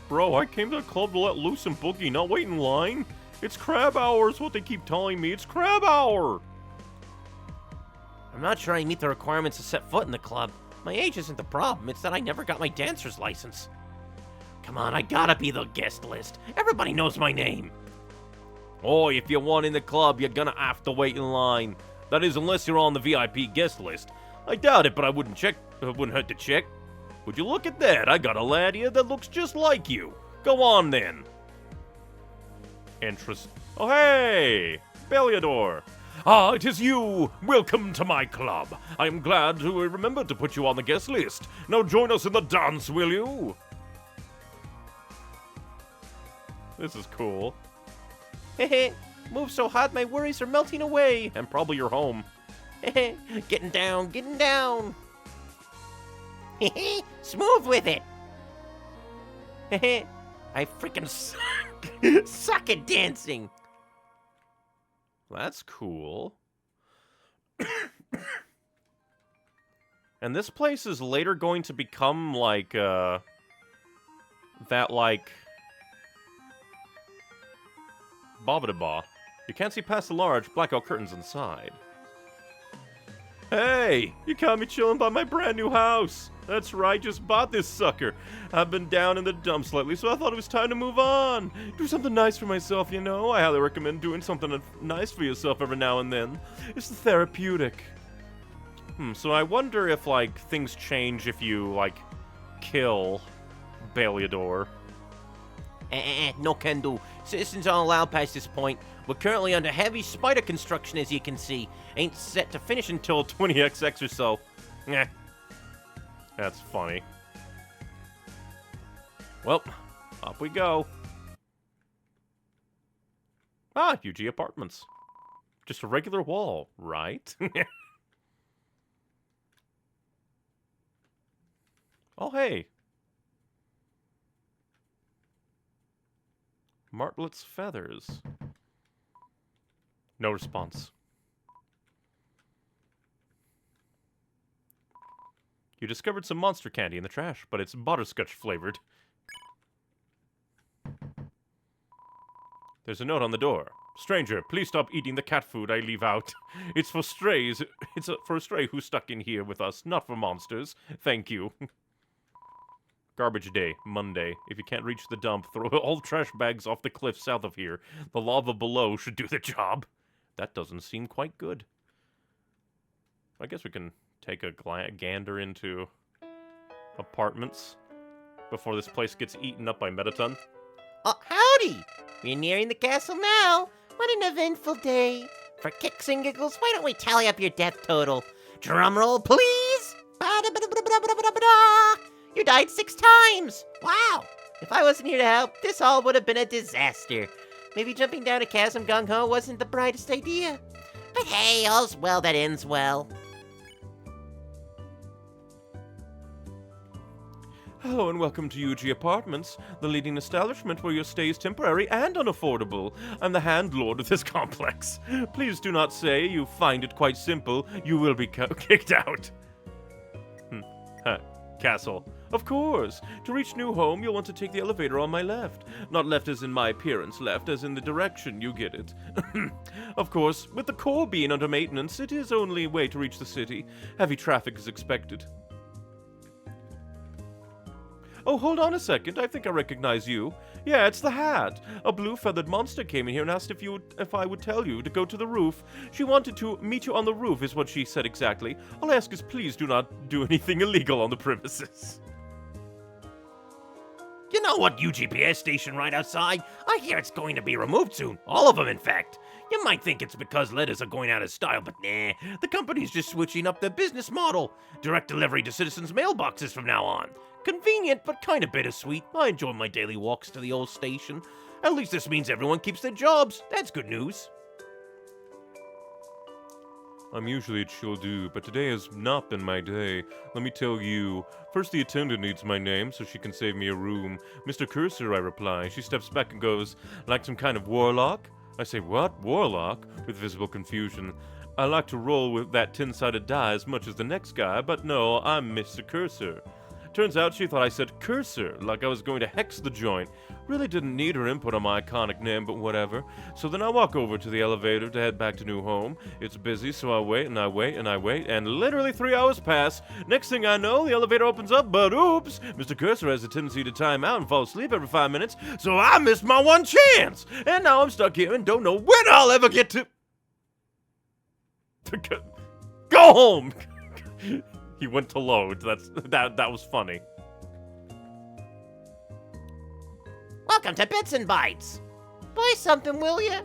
Bro, I came to the club to let loose and boogie, not wait in line. It's crab hour is what they keep telling me. It's crab hour! I'm not sure I meet the requirements to set foot in the club. My age isn't the problem, it's that I never got my dancer's license. Come on, I gotta be the guest list. Everybody knows my name. Oh, if you want in the club, you're gonna have to wait in line. That is, unless you're on the VIP guest list. I doubt it, but I wouldn't check. It wouldn't hurt to check. Would you look at that? I got a lad here that looks just like you. Go on, then. Interest. Oh, hey! Belliador. Ah, it is you! Welcome to my club. I am glad to remember to put you on the guest list. Now join us in the dance, will you? This is cool. Hehe, move so hot my worries are melting away. And probably your home. Hehe, getting down, getting down. Hehe, smooth with it. Hehe, I freaking suck at dancing. That's cool. And this place is later going to become like, that, like... Bobbidi-ba. You can't see past the large blackout curtains inside. Hey! You caught me chilling by my brand new house! That's right, just bought this sucker. I've been down in the dumps lately, so I thought it was time to move on. Do something nice for myself, you know? I highly recommend doing something nice for yourself every now and then. It's therapeutic. So I wonder if, like, things change if you, like, kill Belliador. No can do. Citizens aren't allowed past this point. We're currently under heavy spider construction, as you can see. Ain't set to finish until 20XX or so. Nah. That's funny. Well, up we go. Ah, UG Apartments. Just a regular wall, right? Oh, hey. Martlet's feathers. No response. You discovered some monster candy in the trash, but it's butterscotch flavored. There's a note on the door. Stranger, please stop eating the cat food I leave out. It's for strays. It's for a stray who's stuck in here with us, not for monsters. Thank you. Garbage day, Monday. If you can't reach the dump, throw all trash bags off the cliff south of here. The lava below should do the job. That doesn't seem quite good. I guess we can take a gander into apartments before this place gets eaten up by Metaton. Oh, howdy! We're nearing the castle now. What an eventful day. For kicks and giggles, why don't we tally up your death total? Drum roll, please! Ba-da-ba-da-ba-da-ba-da-ba-da! You died 6 times! Wow! If I wasn't here to help, this all would have been a disaster. Maybe jumping down a chasm gung-ho wasn't the brightest idea. But hey, all's well that ends well. Hello and welcome to UG Apartments, the leading establishment where your stay is temporary and unaffordable. I'm the handlord of this complex. Please do not say you find it quite simple. You will be kicked out. Castle. Of course. To reach new home, you'll want to take the elevator on my left. Not left as in my appearance, left as in the direction, you get it. Of course, with the core being under maintenance, it is only way to reach the city. Heavy traffic is expected. Oh, hold on a second. I think I recognize you. Yeah, it's the Hat. A blue-feathered monster came in here and asked if I would tell you to go to the roof. She wanted to meet you on the roof, is what she said exactly. All I ask is please do not do anything illegal on the premises. You know what UGPS station right outside? I hear it's going to be removed soon. All of them, in fact. You might think it's because letters are going out of style, but nah. The company's just switching up their business model. Direct delivery to citizens' mailboxes from now on. Convenient, but kind of bittersweet. I enjoy my daily walks to the old station. At least this means everyone keeps their jobs. That's good news. I'm usually a chill dude, but today has not been my day. Let me tell you. First, the attendant needs my name so she can save me a room. Mr. Cursor, I reply. She steps back and goes, like some kind of warlock? I say, what? Warlock? With visible confusion. I like to roll with that 10-sided die as much as the next guy, but no, I'm Mr. Cursor. Turns out she thought I said cursor, like I was going to hex the joint. Really didn't need her input on my iconic name, but whatever. So then I walk over to the elevator to head back to new home. It's busy, so I wait and I wait and I wait, and literally 3 hours pass. Next thing I know, the elevator opens up, but oops! Mr. Cursor has a tendency to time out and fall asleep every 5 minutes, so I missed my one chance! And now I'm stuck here and don't know when I'll ever get to... Go home! He went to load. That was funny. Welcome to Bits and Bytes. Buy something, will ya?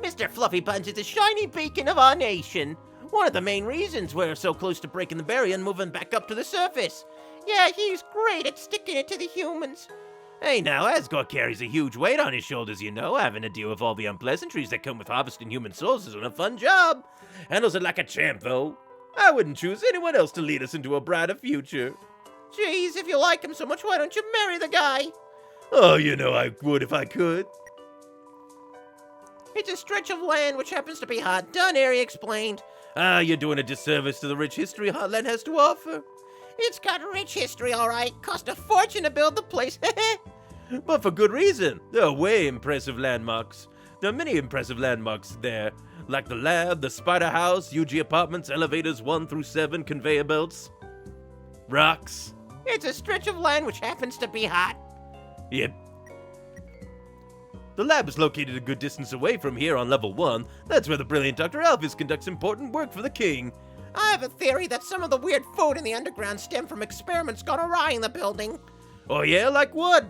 Mr. Fluffy Buns is the shiny beacon of our nation. One of the main reasons we're so close to breaking the barrier and moving back up to the surface. Yeah, he's great at sticking it to the humans. Hey now, Asgore carries a huge weight on his shoulders, you know. Having to deal with all the unpleasantries that come with harvesting human souls isn't a fun job. Handles it like a champ, though. I wouldn't choose anyone else to lead us into a brighter future. Geez, if you like him so much, why don't you marry the guy? Oh, you know I would if I could. It's a stretch of land which happens to be hot. Done, Harry explained. Ah, you're doing a disservice to the rich history Heartland has to offer. It's got rich history, all right. Cost a fortune to build the place. But for good reason. There are way impressive landmarks. There are many impressive landmarks there. Like the lab, the spider house, UG apartments, elevators 1 through 7, conveyor belts. Rocks. It's a stretch of land which happens to be hot. Yep. The lab is located a good distance away from here on level 1. That's where the brilliant Dr. Alphys conducts important work for the king. I have a theory that some of the weird food in the underground stem from experiments gone awry in the building. Oh yeah, like what?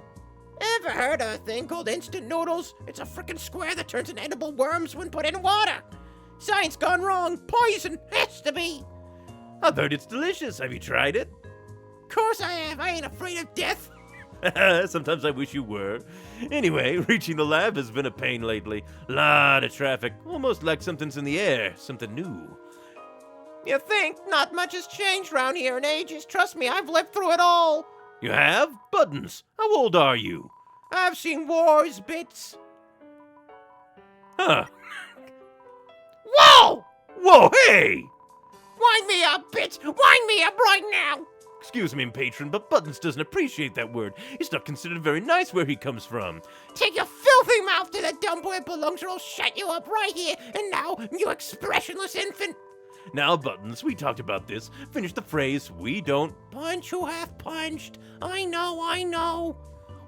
Ever heard of a thing called instant noodles? It's a frickin' square that turns into edible worms when put in water. Science gone wrong. Poison has to be. I've heard it's delicious. Have you tried it? Course I have. I ain't afraid of death. Sometimes I wish you were. Anyway, reaching the lab has been a pain lately. Lot of traffic. Almost like something's in the air. Something new. You think? Not much has changed around here in ages. Trust me, I've lived through it all. You have? Buttons. How old are you? I've seen wars, bits. Huh. Whoa! Whoa, hey! Wind me up, bits! Wind me up right now! Excuse me, patron, but Buttons doesn't appreciate that word. It's not considered very nice where he comes from. Take your filthy mouth to the dump where it belongs or I'll shut you up right here and now, you expressionless infant. Now, Buttons, we talked about this. Finish the phrase, we don't Punch who hath punched. I know.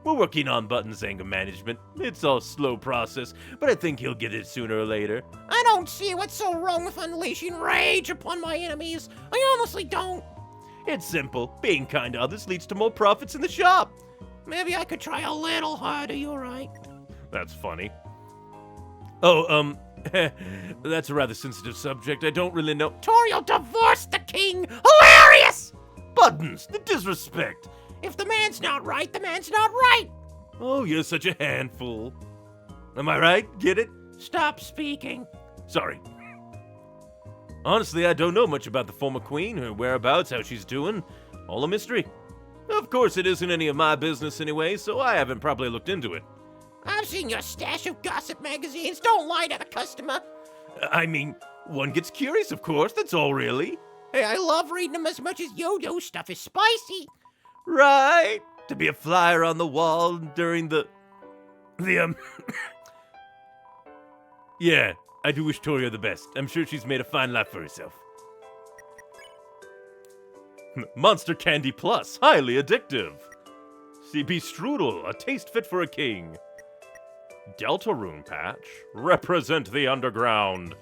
We're working on Buttons' anger management. It's a slow process, but I think he'll get it sooner or later. I don't see what's so wrong with unleashing rage upon my enemies. I honestly don't. It's simple. Being kind to others leads to more profits in the shop. Maybe I could try a little harder, you're right. That's funny. Oh, that's a rather sensitive subject. I don't really know. Toriel divorced the king. Hilarious! Buttons, the disrespect. If the man's not right, the man's not right. Oh, you're such a handful. Am I right? Get it? Stop speaking. Sorry. Honestly, I don't know much about the former queen, her whereabouts, how she's doing. All a mystery. Of course, it isn't any of my business anyway, so I haven't probably looked into it. I've seen your stash of gossip magazines. Don't lie to the customer. I mean, one gets curious, of course, that's all really. Hey, I love reading them as much as you do. Stuff is spicy. Right? To be a flyer on the wall during the Yeah, I do wish Toria the best. I'm sure she's made a fine life for herself. Monster Candy Plus, highly addictive. CB Strudel, a taste fit for a king. Deltarune Patch, represent the underground.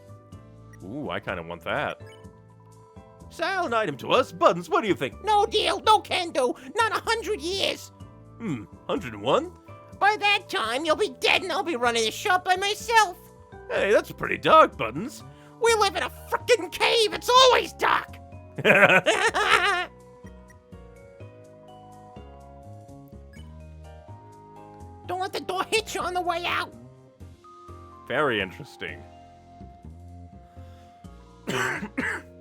Ooh, I kind of want that. Sell an item to us. Buttons, what do you think? No deal. No can do. Not 100 years. 101? By that time, you'll be dead and I'll be running the shop by myself. Hey, that's pretty dark, Buttons. We live in a frickin' cave. It's always dark. Don't let the door hit you on the way out. Very interesting.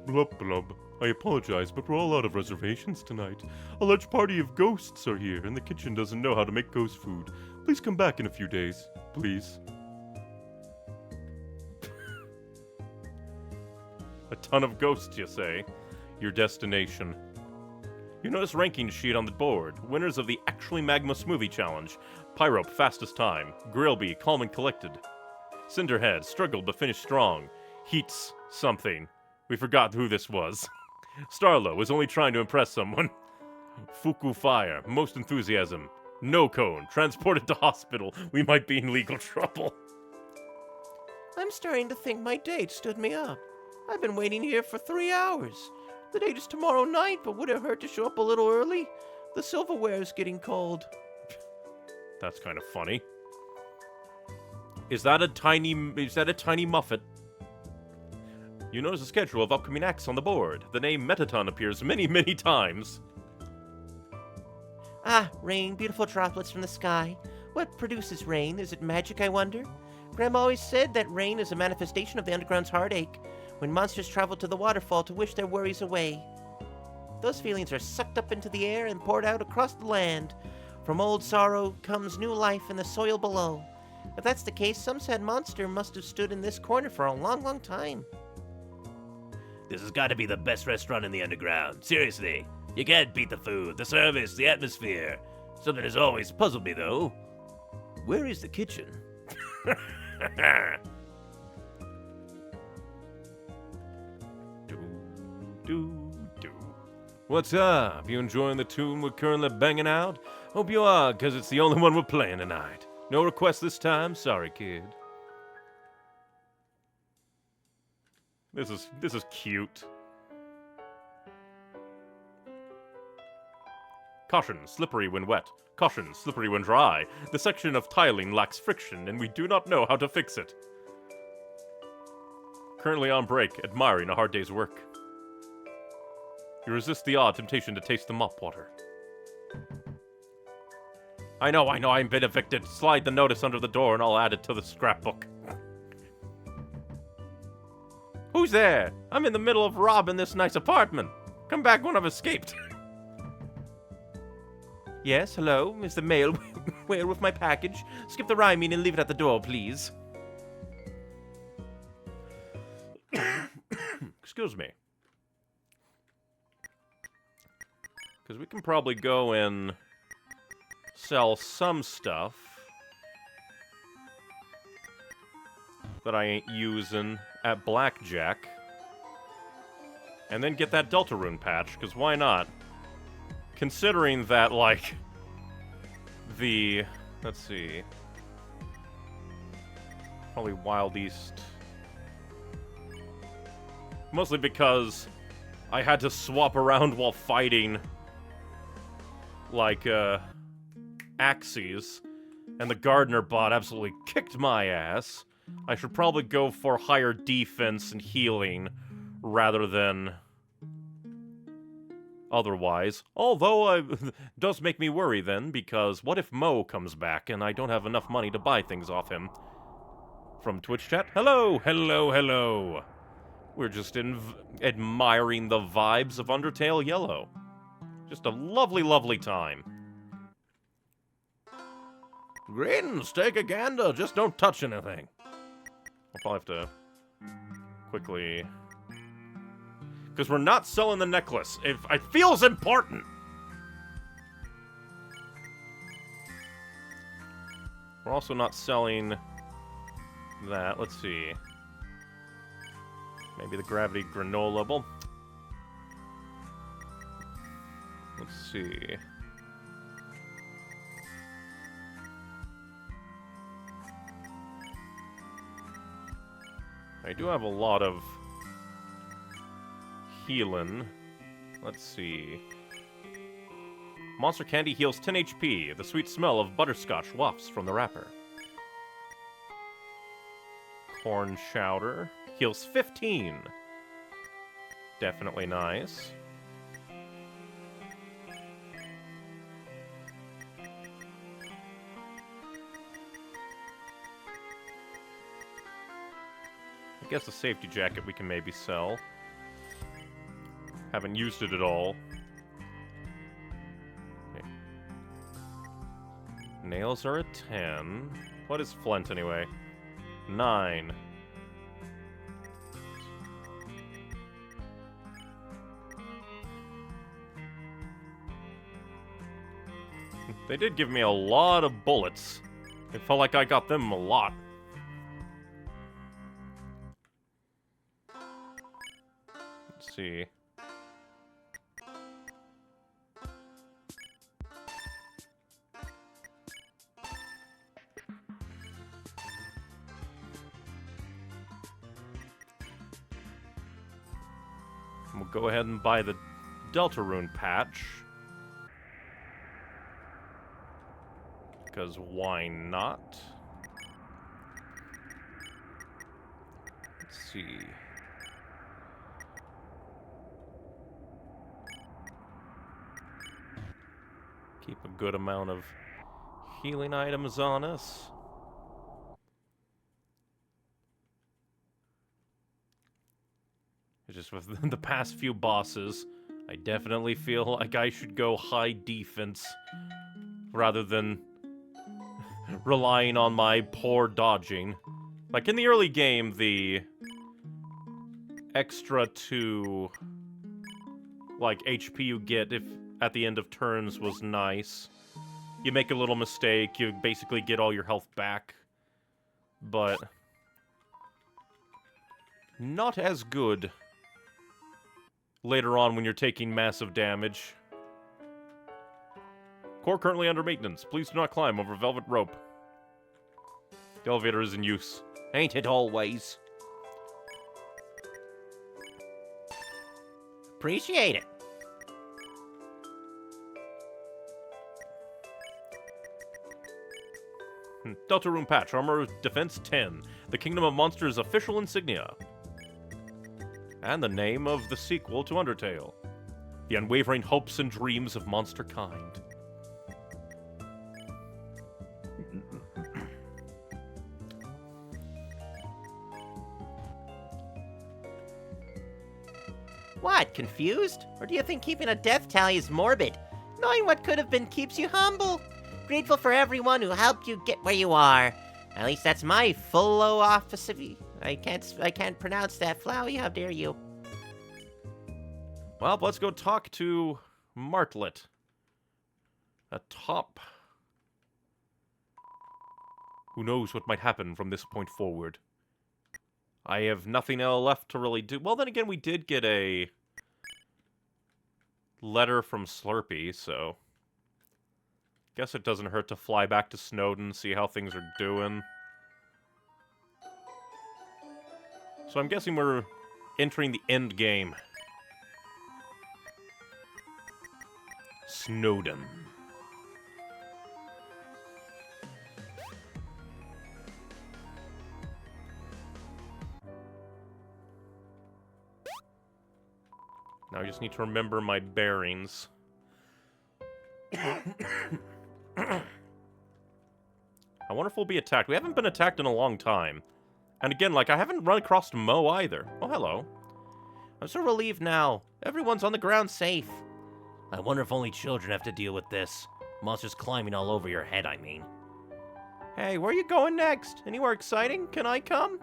Blub blub. I apologize, but we're all out of reservations tonight. A large party of ghosts are here, and the kitchen doesn't know how to make ghost food. Please come back in a few days. Please. A ton of ghosts, you say? Your destination. You notice ranking sheet on the board. Winners of the Actually Magma Smoothie Challenge. Pyrope, fastest time. Grillbee, calm and collected. Cinderhead, struggled but finished strong. Heats, something. We forgot who this was. Starlo was only trying to impress someone. Fuku Fire, most enthusiasm. No Cone, transported to hospital. We might be in legal trouble. I'm starting to think my date stood me up. I've been waiting here for 3 hours. The date is tomorrow night, but would it hurt to show up a little early? The silverware is getting cold. That's kind of funny. Is that a tiny Muffet? You notice a schedule of upcoming acts on the board. The name Metaton appears many, many times. Ah, rain, beautiful droplets from the sky. What produces rain? Is it magic, I wonder? Grandma always said that rain is a manifestation of the underground's heartache, when monsters travel to the waterfall to wish their worries away. Those feelings are sucked up into the air and poured out across the land. From old sorrow comes new life in the soil below. If that's the case, some sad monster must have stood in this corner for a long, long time. This has got to be the best restaurant in the underground. Seriously. You can't beat the food, the service, the atmosphere. Something has always puzzled me, though. Where is the kitchen? What's up? You enjoying the tune we're currently banging out? Hope you are, because it's the only one we're playing tonight. No requests this time? Sorry, kid. This is cute. Caution, slippery when wet. Caution, slippery when dry. The section of tiling lacks friction, and we do not know how to fix it. Currently on break, admiring a hard day's work. You resist the odd temptation to taste the mop water. I know, I'm been evicted. Slide the notice under the door and I'll add it to the scrapbook. Who's there? I'm in the middle of robbing this nice apartment. Come back when I've escaped. Yes, hello? Is the mail where with my package? Skip the rhyming and leave it at the door, please. Excuse me. Because we can probably go and sell some stuff that I ain't using at Blackjack. and then get that Deltarune patch, because why not? Considering that, like, let's see, probably Wild East, mostly because I had to swap around while fighting, like, Axes, and the Gardener bot absolutely kicked my ass. I should probably go for higher defense and healing rather than otherwise. Although, it does make me worry then, because what if Mo comes back and I don't have enough money to buy things off him? From Twitch chat, hello, hello, hello. We're just admiring the vibes of Undertale Yellow. Just a lovely, lovely time. Greetings, take a gander, just don't touch anything. I'll probably have to quickly... because we're not selling the necklace. It feels important! We're also not selling that. Let's see. Maybe the gravity granola ball. Let's see. I do have a lot of healing. Let's see. Monster candy heals 10 HP. The sweet smell of butterscotch wafts from the wrapper. Corn chowder heals 15. Definitely nice. I guess a safety jacket we can maybe sell. Haven't used it at all. Okay. Nails are a 10. What is flint anyway? 9. They did give me a lot of bullets. It felt like I got them a lot. Let's see. We'll go ahead and buy the Deltarune patch. Because why not? Let's see. Keep a good amount of healing items on us. It's just with the past few bosses, I definitely feel like I should go high defense rather than relying on my poor dodging. Like, in the early game, the extra 2, like, HP you get if at the end of turns was nice. You make a little mistake, you basically get all your health back. But not as good later on when you're taking massive damage. Core currently under maintenance. Please do not climb over velvet rope. The elevator is in use. Ain't it always? Appreciate it. Deltarune patch, armor defense 10. The Kingdom of Monsters official insignia. And the name of the sequel to Undertale. The unwavering hopes and dreams of monster kind. What, confused? Or do you think keeping a death tally is morbid? Knowing what could have been keeps you humble. Grateful for everyone who helped you get where you are. At least that's my philosophy. I can't pronounce that, Flowey. How dare you? Well, let's go talk to Martlet. Atop. Who knows what might happen from this point forward. I have nothing else left to really do. Well, then again, we did get a letter from Slurpee, so... Guess it doesn't hurt to fly back to Snowden, see how things are doing. So I'm guessing we're entering the end game. Snowden. Now I just need to remember my bearings. I wonder if we'll be attacked. We haven't been attacked in a long time. And again, like, I haven't run across Mo either. Oh, hello. I'm so relieved now. Everyone's on the ground safe. I wonder if only children have to deal with this. Monsters climbing all over your head, I mean. Hey, where are you going next? Anywhere exciting? Can I come?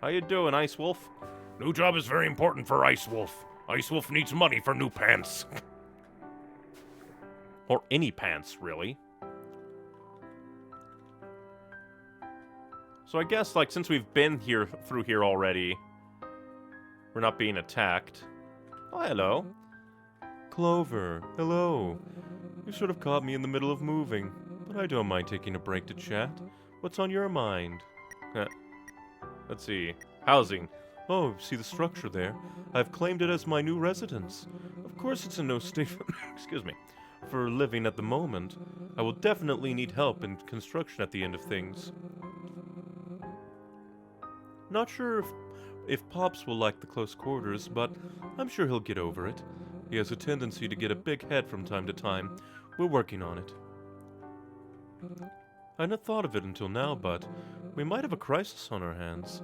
How you doing, Ice Wolf? New job is very important for Ice Wolf. Ice Wolf needs money for new pants. Or any pants, really. So I guess, like, since we've been through here already, we're not being attacked. Oh, hello. Clover, hello. You sort of caught me in the middle of moving, but I don't mind taking a break to chat. What's on your mind? Let's see. Housing. Oh, see the structure there? I've claimed it as my new residence. Of course it's in no state for, excuse me, for living at the moment. I will definitely need help in construction at the end of things. Not sure if Pops will like the close quarters, but I'm sure he'll get over it. He has a tendency to get a big head from time to time. We're working on it. I hadn't thought of it until now, but we might have a crisis on our hands.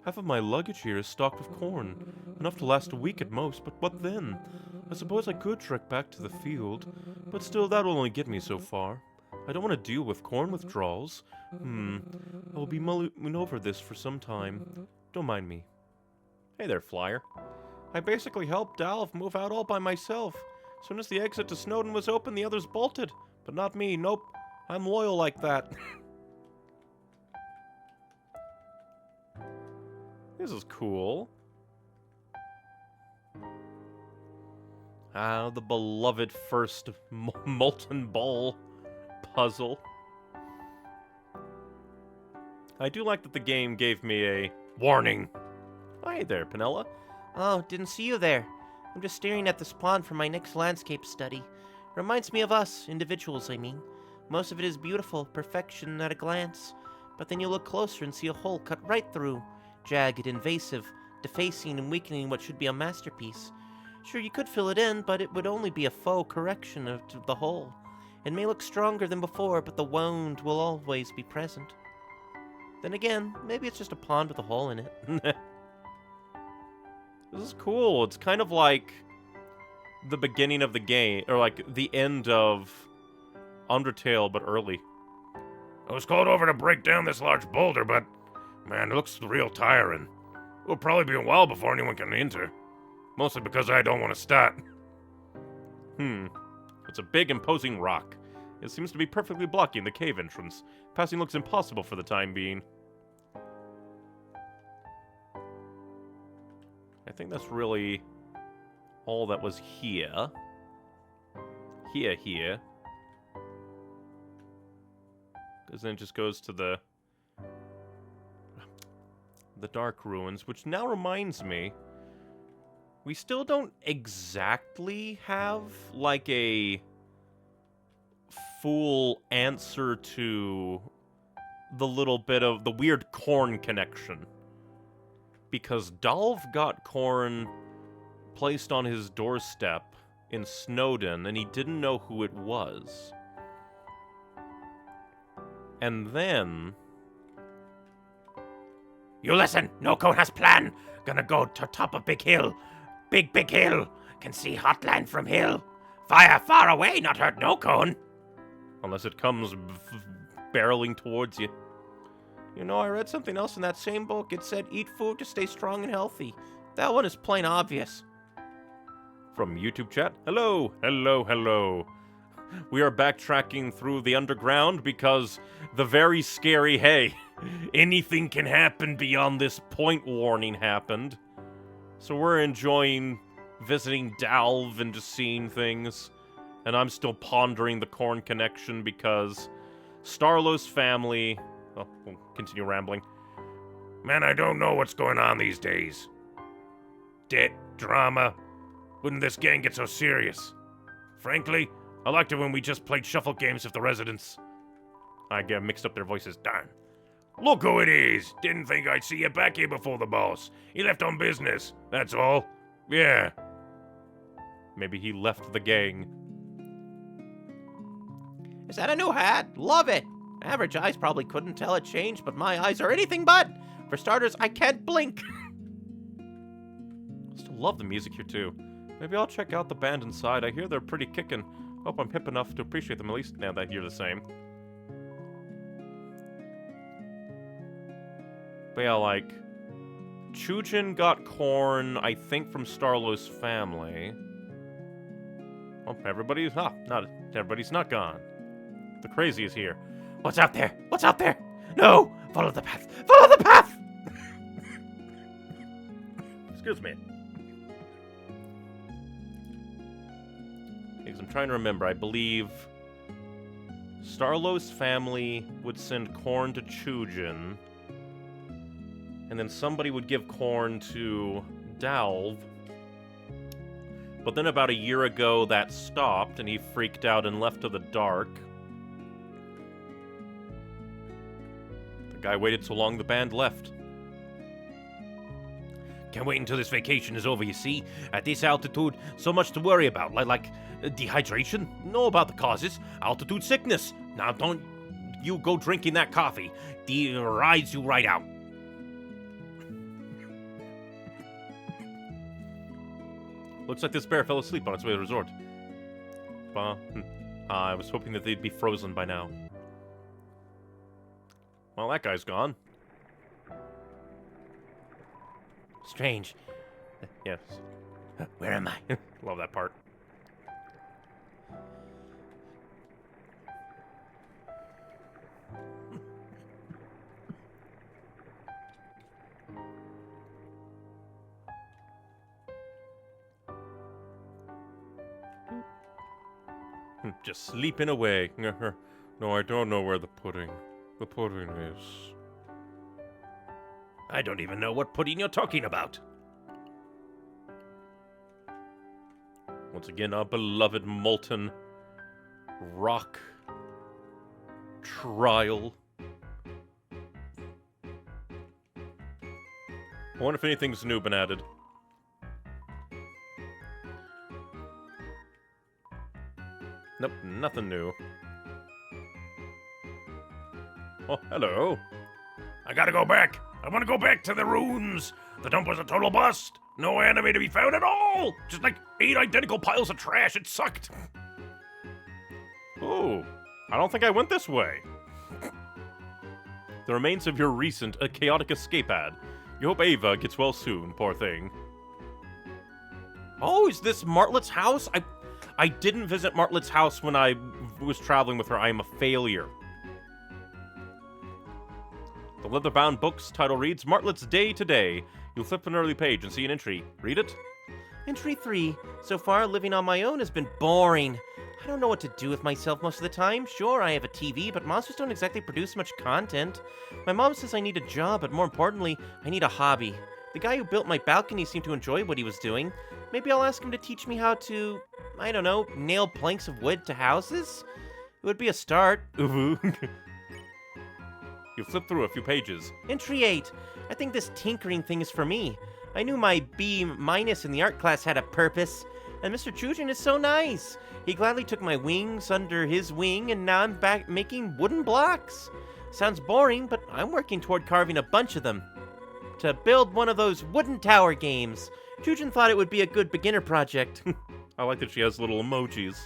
Half of my luggage here is stocked with corn, enough to last a week at most, but what then? I suppose I could trek back to the field, but still that'll only get me so far. I don't want to deal with corn withdrawals. I will be mulling over this for some time. Don't mind me. Hey there, Flyer. I basically helped Alf move out all by myself. As soon as the exit to Snowden was open, the others bolted. But not me, nope. I'm loyal like that. This is cool. Ah, the beloved first molten ball puzzle. I do like that the game gave me a warning. Hi there, Penella. Oh, didn't see you there. I'm just staring at this pond for my next landscape study. Reminds me of us, individuals, I mean. Most of it is beautiful, perfection at a glance. But then you look closer and see a hole cut right through. Jagged, invasive, defacing and weakening what should be a masterpiece. Sure, you could fill it in, but it would only be a faux correction of the hole. It may look stronger than before, but the wound will always be present. Then again, maybe it's just a pond with a hole in it. This is cool. It's kind of like the beginning of the game, or like the end of Undertale, but early. I was called over to break down this large boulder, but man, it looks real tiring. It'll probably be a while before anyone can enter. Mostly because I don't want to start. It's a big, imposing rock. It seems to be perfectly blocking the cave entrance. Passing looks impossible for the time being. I think that's really all that was here. Here. Because then it just goes to the Dark Ruins, which now reminds me, we still don't exactly have, like, a full answer to the little bit of the weird corn connection. Because Dolph got corn placed on his doorstep in Snowden, and he didn't know who it was. And then... You listen, no cone has plan. Gonna go to top of big hill. Big hill. Can see hotland from hill. Fire far away, not hurt no cone. Unless it comes barreling towards you. You know, I read something else in that same book. It said, eat food to stay strong and healthy. That one is plain obvious. From YouTube chat, hello. We are backtracking through the underground because the very scary, hey, anything can happen beyond this point warning happened. So we're enjoying visiting Dalv and just seeing things. And I'm still pondering the Korn connection because Starlow's family... Oh, we'll continue rambling. Man, I don't know what's going on these days. Debt, drama. When did this gang get so serious? Frankly, I liked it when we just played shuffle games with the residents. I get mixed up their voices. Darn. Look who it is! Didn't think I'd see you back here before the boss. He left on business, that's all. Yeah. Maybe he left the gang. Is that a new hat? Love it! Average eyes probably couldn't tell it changed, but my eyes are anything but! For starters, I can't blink! I still love the music here, too. Maybe I'll check out the band inside. I hear they're pretty kickin'. Hope I'm hip enough to appreciate them, at least now that you're the same. But yeah, like... Chujin got Korn, I think, from Starlow's family. Well, everybody's not gone. The crazy is here. What's out there? What's out there? No! Follow the path! Follow the path! Excuse me. Because I'm trying to remember, I believe Starlow's family would send Korn to Chujin, and then somebody would give Korn to Dalv. But then about a year ago, that stopped, and he freaked out and left to the dark. The guy waited so long, the band left. Can't wait until this vacation is over, you see? At this altitude, so much to worry about, like dehydration. Know about the causes. Altitude sickness. Now don't you go drinking that coffee. Rides you right out. Looks like this bear fell asleep on its way to the resort. I was hoping that they'd be frozen by now. Well, that guy's gone. Strange. Yes. Where am I? Love that part. Just sleeping away. No, I don't know where the pudding is. I don't even know what pudding you're talking about. Once again, our beloved molten rock trial. I wonder if anything's new been added. Nope, nothing new. Oh, hello. I gotta go back. I want to go back to the ruins. The dump was a total bust. No anime to be found at all. Just like 8 identical piles of trash. It sucked. Oh, I don't think I went this way. The remains of your recent chaotic escape ad. You hope Ava gets well soon, poor thing. Oh, is this Martlet's house? I didn't visit Martlet's house when I was traveling with her. I am a failure. The leather-bound book's title reads, Martlet's Day Today. You'll flip an early page and see an entry. Read it? Entry 3. So far, living on my own has been boring. I don't know what to do with myself most of the time. Sure, I have a TV, but monsters don't exactly produce much content. My mom says I need a job, but more importantly, I need a hobby. The guy who built my balcony seemed to enjoy what he was doing. Maybe I'll ask him to teach me how to, I don't know, nail planks of wood to houses? It would be a start. You flip through a few pages. Entry 8. I think this tinkering thing is for me. I knew my B- in the art class had a purpose. And Mr. Chujin is so nice. He gladly took my wings under his wing, and now I'm back making wooden blocks. Sounds boring, but I'm working toward carving a bunch of them. To build one of those wooden tower games. Chujin thought it would be a good beginner project. I like that she has little emojis.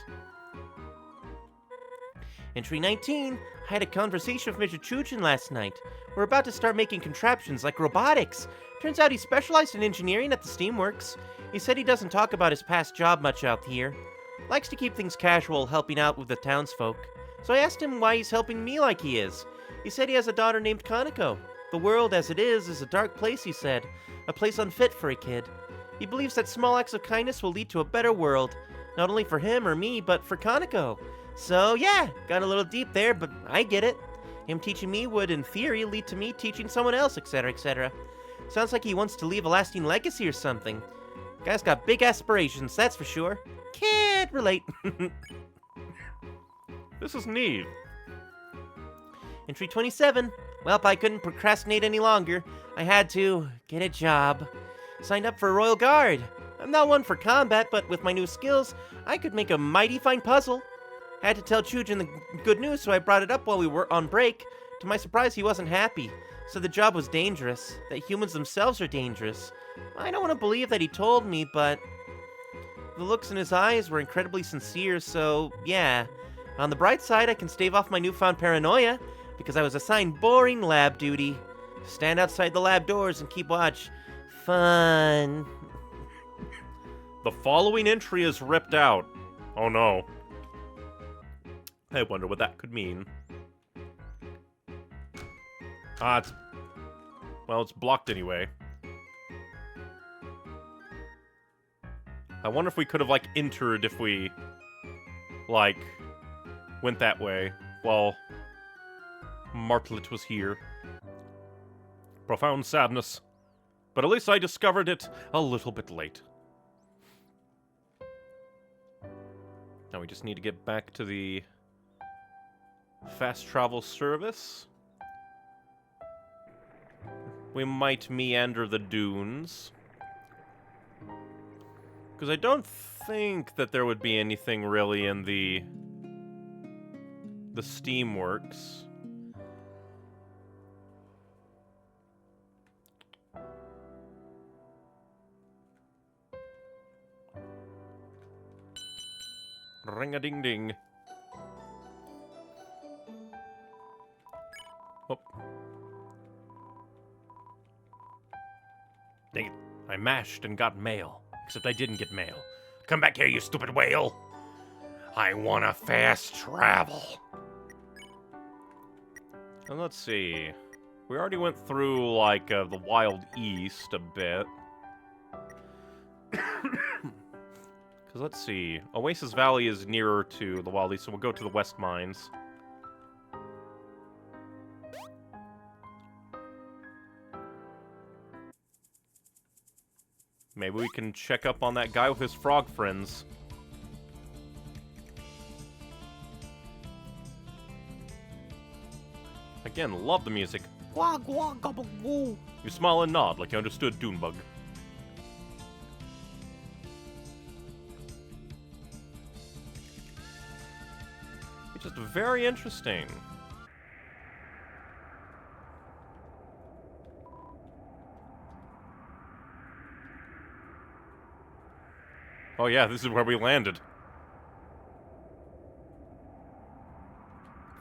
Entry 19. I had a conversation with Mr. Chujin last night. We're about to start making contraptions like robotics. Turns out he specialized in engineering at the Steamworks. He said he doesn't talk about his past job much out here. Likes to keep things casual, helping out with the townsfolk. So I asked him why he's helping me like he is. He said he has a daughter named Kaneko. The world as it is a dark place, he said. A place unfit for a kid. He believes that small acts of kindness will lead to a better world, not only for him or me, but for Kaneko. So yeah, got a little deep there, but I get it. Him teaching me would, in theory, lead to me teaching someone else, etc., etc. Sounds like he wants to leave a lasting legacy or something. Guy's got big aspirations, that's for sure. Can't relate. This is neat. Entry 27. Well, I couldn't procrastinate any longer. I had to get a job. Signed up for a Royal Guard. I'm not one for combat, but with my new skills, I could make a mighty fine puzzle. Had to tell Chujin the good news, so I brought it up while we were on break. To my surprise, he wasn't happy. Said the job was dangerous, that humans themselves are dangerous. I don't want to believe that he told me, but the looks in his eyes were incredibly sincere, so yeah. On the bright side, I can stave off my newfound paranoia, because I was assigned boring lab duty. Stand outside the lab doors and keep watch. Fun. The following entry is ripped out. Oh no. I wonder what that could mean. It's blocked anyway. I wonder if we could have, like, entered if we, like, went that way while Martlet was here. Profound sadness. But at least I discovered it a little bit late. Now we just need to get back to the fast travel service. We might meander the dunes. Because I don't think that there would be anything really in the Steamworks. Ring-a-ding-ding. Oh. Dang it. I mashed and got mail. Except I didn't get mail. Come back here, you stupid whale! I wanna fast travel! And let's see. We already went through, like, the Wild East a bit. Because let's see. Oasis Valley is nearer to the Wild East, so we'll go to the West Mines. Maybe we can check up on that guy with his frog friends. Again, love the music. You smile and nod like you understood Dunebug. It's just very interesting. Oh yeah, this is where we landed.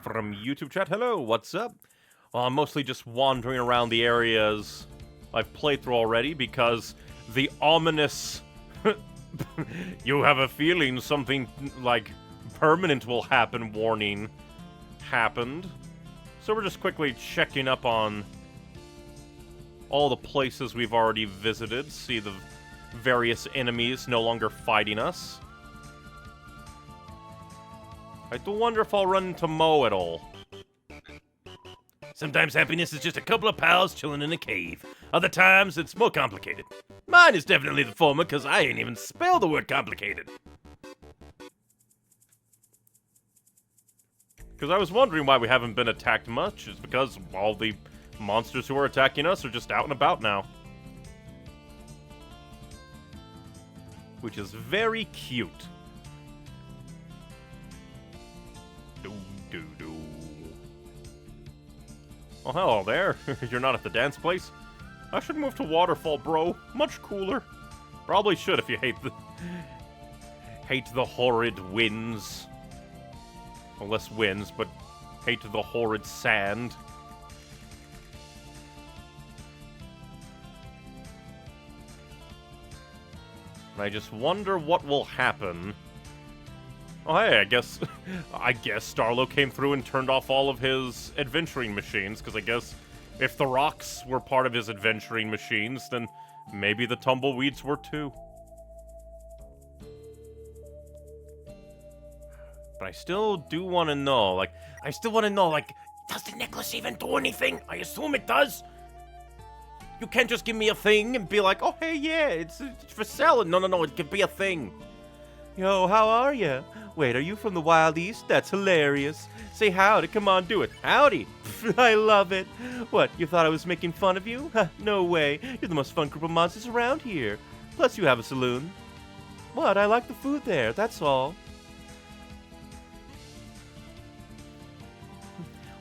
From YouTube chat, hello, what's up? Well, I'm mostly just wandering around the areas I've played through already because the ominous you have a feeling something, like, permanent will happen warning happened. So we're just quickly checking up on all the places we've already visited, see the various enemies no longer fighting us. I do wonder if I'll run into Mo at all. Sometimes happiness is just a couple of pals chilling in a cave. Other times, it's more complicated. Mine is definitely the former, because I ain't even spell the word complicated. Because I was wondering why we haven't been attacked much. It's because all the monsters who are attacking us are just out and about now. Which is very cute. Do-do-do. Oh, hello there. You're not at the dance place? I should move to Waterfall, bro. Much cooler. Probably should if you hate the horrid winds. Well, less winds, but hate the horrid sand. And I just wonder what will happen. Oh, hey, I guess Starlo came through and turned off all of his adventuring machines, because I guess if the rocks were part of his adventuring machines, then maybe the tumbleweeds were too. But I still do want to know, like, does the necklace even do anything? I assume it does. You can't just give me a thing and be like, oh, hey, yeah, it's for sale. No, it could be a thing. Yo, how are you? Wait, are you from the Wild East? That's hilarious. Say howdy, come on, do it. Howdy. I love it. What, you thought I was making fun of you? No way. You're the most fun group of monsters around here. Plus, you have a saloon. What, I like the food there, that's all.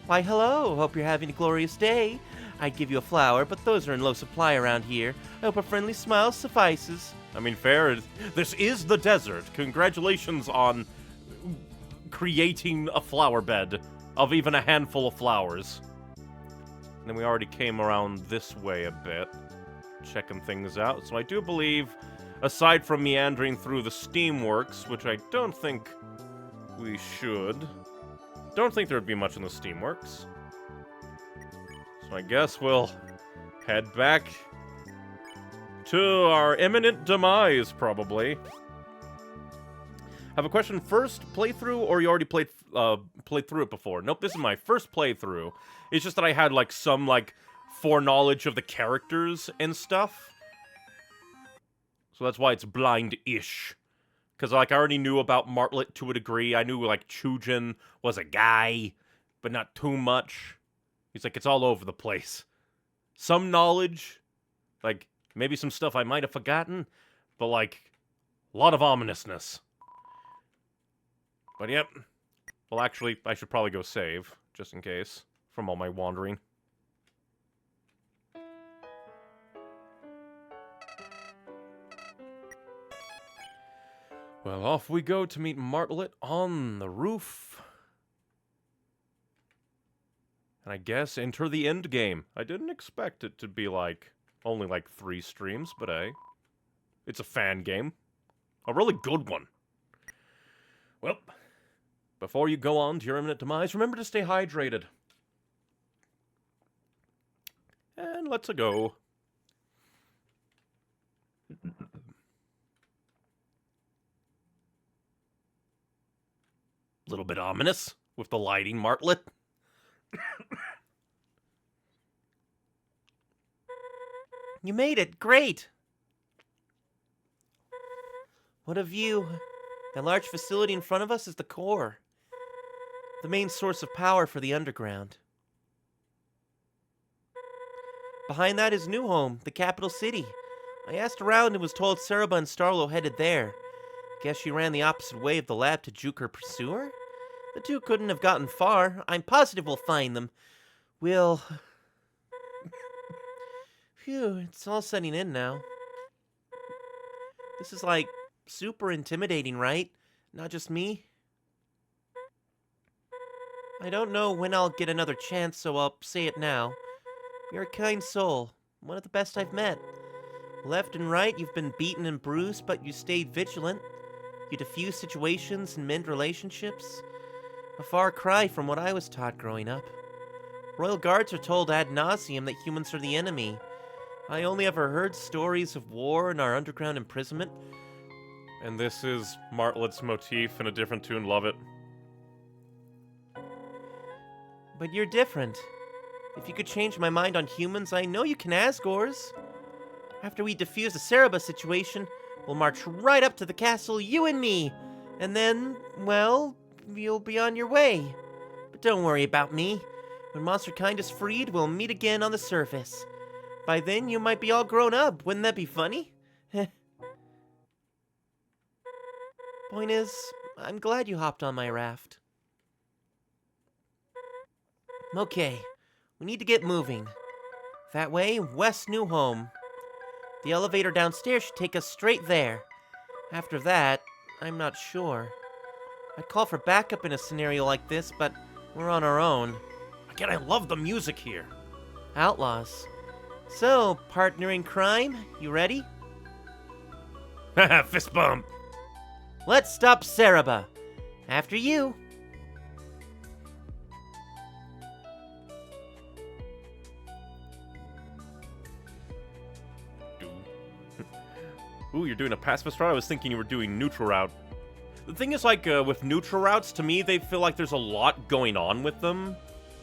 Why, hello. Hope you're having a glorious day. I'd give you a flower, but those are in low supply around here. I hope a friendly smile suffices. I mean, fair. This is the desert. Congratulations on creating a flower bed of even a handful of flowers. And then we already came around this way a bit, checking things out. So I do believe, aside from meandering through the Steamworks, which I don't think we should, don't think there'd be much in the Steamworks. So I guess we'll head back to our imminent demise, probably. Have a question first playthrough, or you already played through it before? Nope, this is my first playthrough. It's just that I had like some like foreknowledge of the characters and stuff, so that's why it's blind-ish. Because like I already knew about Martlet to a degree. I knew like Chujin was a guy, but not too much. He's like, it's all over the place. Some knowledge, like maybe some stuff I might have forgotten, but like a lot of ominousness. But yep. Well, actually, I should probably go save, just in case, from all my wandering. Well, off we go to meet Martlet on the roof. And I guess enter the end game. I didn't expect it to be like, only like 3 streams, but hey. It's a fan game. A really good one. Well, before you go on to your imminent demise, remember to stay hydrated. And let's go. Little bit ominous with the lighting, Martlet. You made it. Great. What a view. That large facility in front of us is the core. The main source of power for the underground. Behind that is New Home, the capital city. I asked around and was told Cerebra and Starlo headed there. Guess she ran the opposite way of the lab to juke her pursuer? The two couldn't have gotten far. I'm positive we'll find them. We'll... Phew, it's all setting in now. This is like super intimidating, right? Not just me. I don't know when I'll get another chance, so I'll say it now. You're a kind soul, one of the best I've met. Left and right, you've been beaten and bruised, but you stayed vigilant. You diffuse situations and mend relationships. A far cry from what I was taught growing up. Royal Guards are told ad nauseum that humans are the enemy. I only ever heard stories of war and our underground imprisonment. And this is Martlet's motif in a different tune. Love it. But you're different. If you could change my mind on humans, I know you can Asgores. After we defuse the Cerebra situation, we'll march right up to the castle, you and me. And then, well, you'll be on your way. But don't worry about me. When monster kind is freed, we'll meet again on the surface. By then, you might be all grown up. Wouldn't that be funny? Point is, I'm glad you hopped on my raft. Okay, we need to get moving. That way, West New Home. The elevator downstairs should take us straight there. After that, I'm not sure. I'd call for backup in a scenario like this, but we're on our own. Again, I love the music here. Outlaws. So, partner in crime, you ready? Haha, fist bump. Let's stop Cerebra. After you. Ooh, you're doing a pacifist route? I was thinking you were doing neutral route. The thing is, like, with neutral routes, to me, they feel like there's a lot going on with them,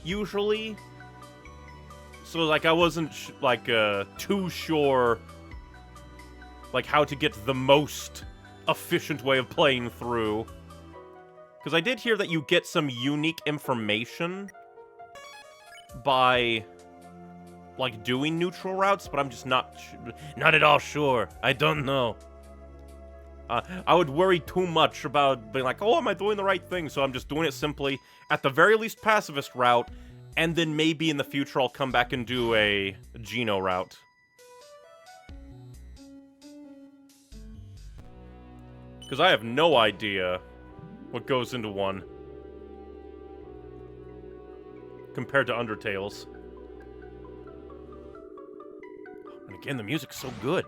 usually. So, like, I wasn't, too sure, like, how to get the most efficient way of playing through. Because I did hear that you get some unique information by, like, doing neutral routes, but I'm just not at all sure. I don't know. I would worry too much about being like, oh, am I doing the right thing? So I'm just doing it simply, at the very least, pacifist route, and then maybe in the future I'll come back and do a Geno route. Because I have no idea what goes into one compared to Undertale's. And again, the music's so good.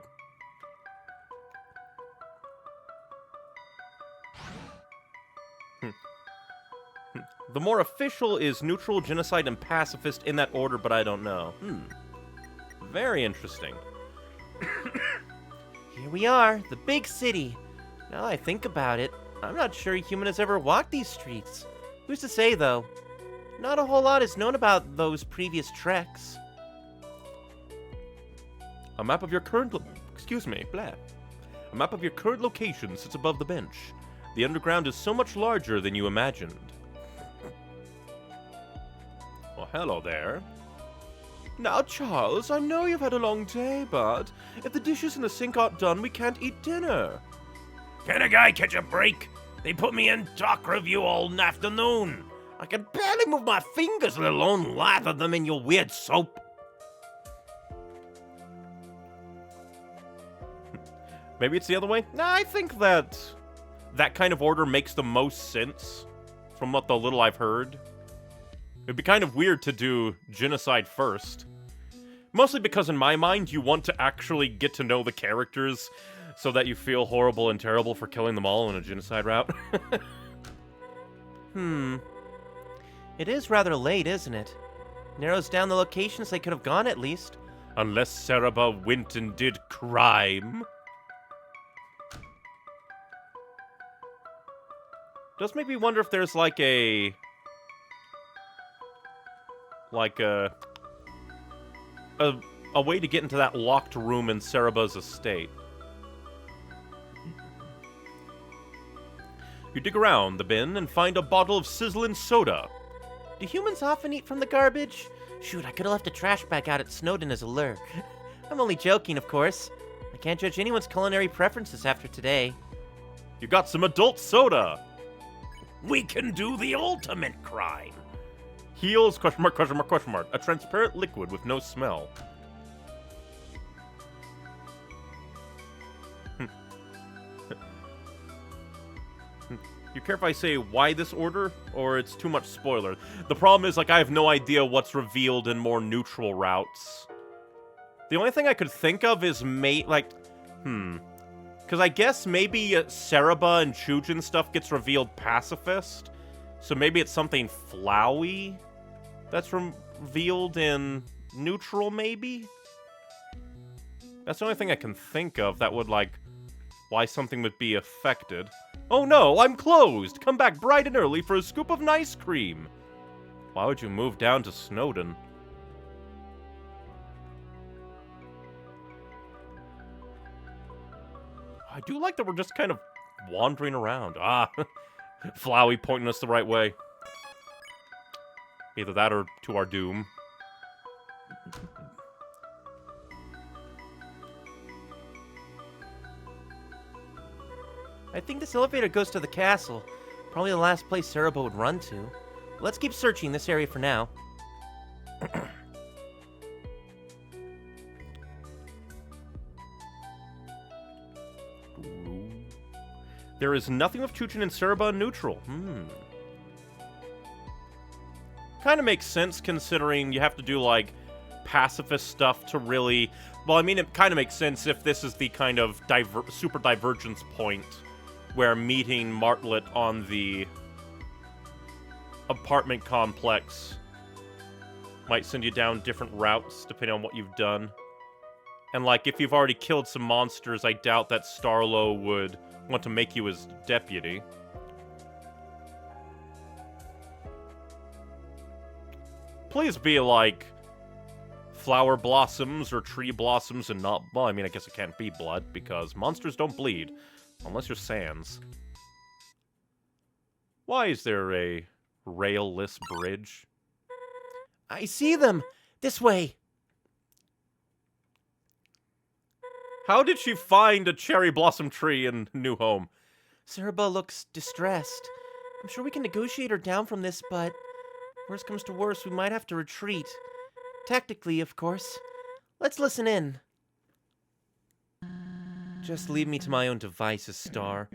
The more official is neutral, genocide, and pacifist in that order, but I don't know. Very interesting. Here we are, the big city. Now I think about it, I'm not sure a human has ever walked these streets. Who's to say, though? Not a whole lot is known about those previous treks. A map of your current A map of your current location sits above the bench. The underground is so much larger than you imagined. Well, hello there. Now, Charles, I know you've had a long day, but if the dishes in the sink aren't done, we can't eat dinner. Can a guy catch a break? They put me in doc review all afternoon. I can barely move my fingers, let alone lather them in your weird soap. Maybe it's the other way? Nah, I think that kind of order makes the most sense from what the little I've heard. It'd be kind of weird to do genocide first. Mostly because in my mind, you want to actually get to know the characters so that you feel horrible and terrible for killing them all in a genocide route. It is rather late, isn't it? Narrows down the locations they could have gone, at least. Unless Saraba went and did crime. Does make me wonder if there's like a way to get into that locked room in Saraba's estate. You dig around the bin and find a bottle of sizzling soda. Do humans often eat from the garbage? Shoot, I could have left a trash bag out at Snowdon as a lure. I'm only joking, of course. I can't judge anyone's culinary preferences after today. You got some adult soda. We can do the ultimate crime. Heals, question mark, question mark, question mark. A transparent liquid with no smell. You care if I say why this order, or it's too much spoiler? The problem is, like, I have no idea what's revealed in more neutral routes. The only thing I could think of is because I guess maybe Saraba and Chujin stuff gets revealed pacifist, so maybe it's something Flowey that's revealed in neutral, maybe? That's the only thing I can think of that would, like, why something would be affected. Oh no, I'm closed! Come back bright and early for a scoop of ice cream! Why would you move down to Snowdon? I do like that we're just kind of wandering around. Ah, Flowey pointing us the right way. Either that or to our doom. I think this elevator goes to the castle. Probably the last place Saraba would run to. Let's keep searching this area for now. There is nothing with Chujin and Saraba in neutral. Kind of makes sense considering you have to do, like, pacifist stuff to really... Well, I mean, it kind of makes sense if this is the kind of super divergence point where meeting Martlet on the apartment complex might send you down different routes depending on what you've done. And, like, if you've already killed some monsters, I doubt that Starlo would want to make you his deputy. Please be, like, flower blossoms or tree blossoms and not... Well, I mean, I guess it can't be blood, because monsters don't bleed. Unless you're Sans. Why is there a rail-less bridge? I see them! This way! How did she find a cherry blossom tree in New Home? Cerebra looks distressed. I'm sure we can negotiate her down from this, but... worst comes to worst, we might have to retreat. Tactically, of course. Let's listen in. Just leave me to my own devices, Star.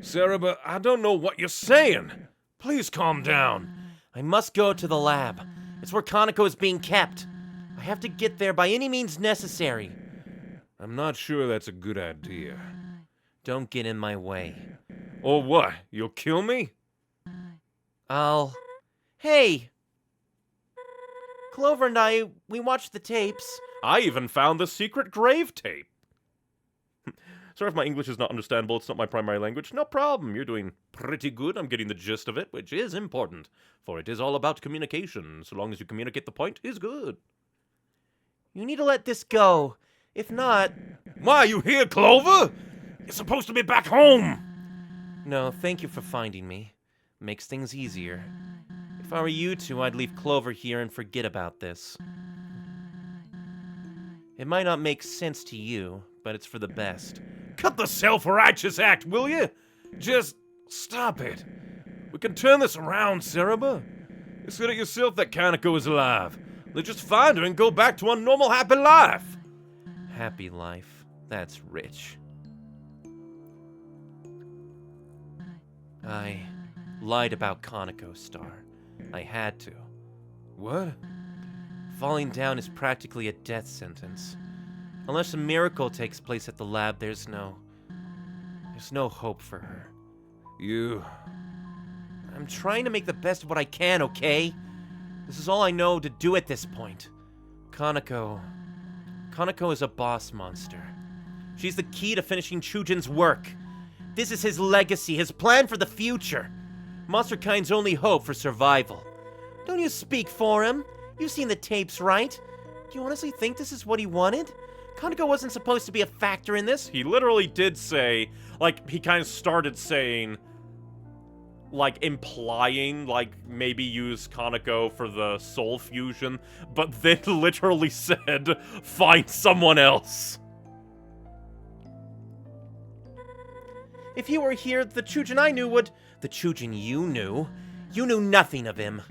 Cerebra, I don't know what you're saying. Please calm down. I must go to the lab. It's where Kaneko is being kept. I have to get there by any means necessary. I'm not sure that's a good idea. Don't get in my way. Or what? You'll kill me? Hey! Clover and I, we watched the tapes. I even found the secret grave tape. Sorry if my English is not understandable, it's not my primary language. No problem, you're doing pretty good. I'm getting the gist of it, which is important. For it is all about communication. So long as you communicate the point, is good. You need to let this go. If not... Why are you here, Clover? You're supposed to be back home. No, thank you for finding me. Makes things easier. If I were you two, I'd leave Clover here and forget about this. It might not make sense to you, but it's for the best. Cut the self-righteous act, will you? Just stop it. We can turn this around, Cerebra. You said it yourself that Kaneko is alive. Let's just find her and go back to our normal happy life. Happy life. That's rich. I lied about Kaneko, Star. I had to. What? Falling down is practically a death sentence. Unless a miracle takes place at the lab, there's no hope for her. I'm trying to make the best of what I can, okay? This is all I know to do at this point. Kaneko is a boss monster. She's the key to finishing Chujin's work. This is his legacy, his plan for the future. Monster kind's only hope for survival. Don't you speak for him. You've seen the tapes, right? Do you honestly think this is what he wanted? Kaneko wasn't supposed to be a factor in this. He literally did say, like, he kind of started saying, like, implying, like, maybe use Kaneko for the soul fusion, but then literally said, find someone else. If he were here, the Chujin I knew would... The Chujin you knew nothing of him.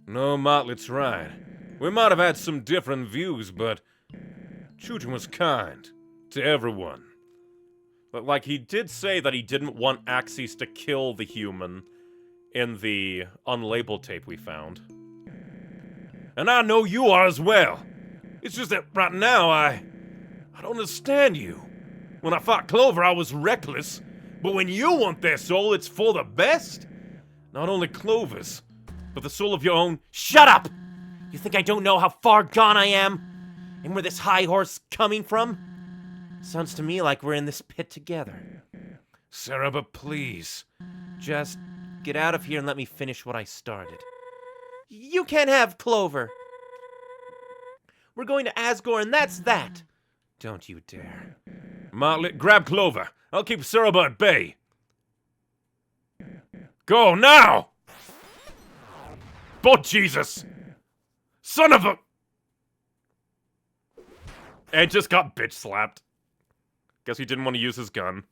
No, Motley's right. We might have had some different views, but Chujin was kind to everyone. But, like, he did say that he didn't want Axis to kill the human in the unlabeled tape we found. And I know you are as well. It's just that right now, I don't understand you. When I fought Clover, I was reckless. But when you want their soul, it's for the best. Not only Clover's, but the soul of your own. Shut up! You think I don't know how far gone I am? And where this high horse coming from? Sounds to me like we're in this pit together. Cerebra, please. Just get out of here and let me finish what I started. You can't have Clover. We're going to Asgore, and that's that. Don't you dare. Motley, grab Clover. I'll keep Cerebra at bay. Go now! Oh, Jesus! Son of a... Ed just got bitch slapped. Guess he didn't want to use his gun.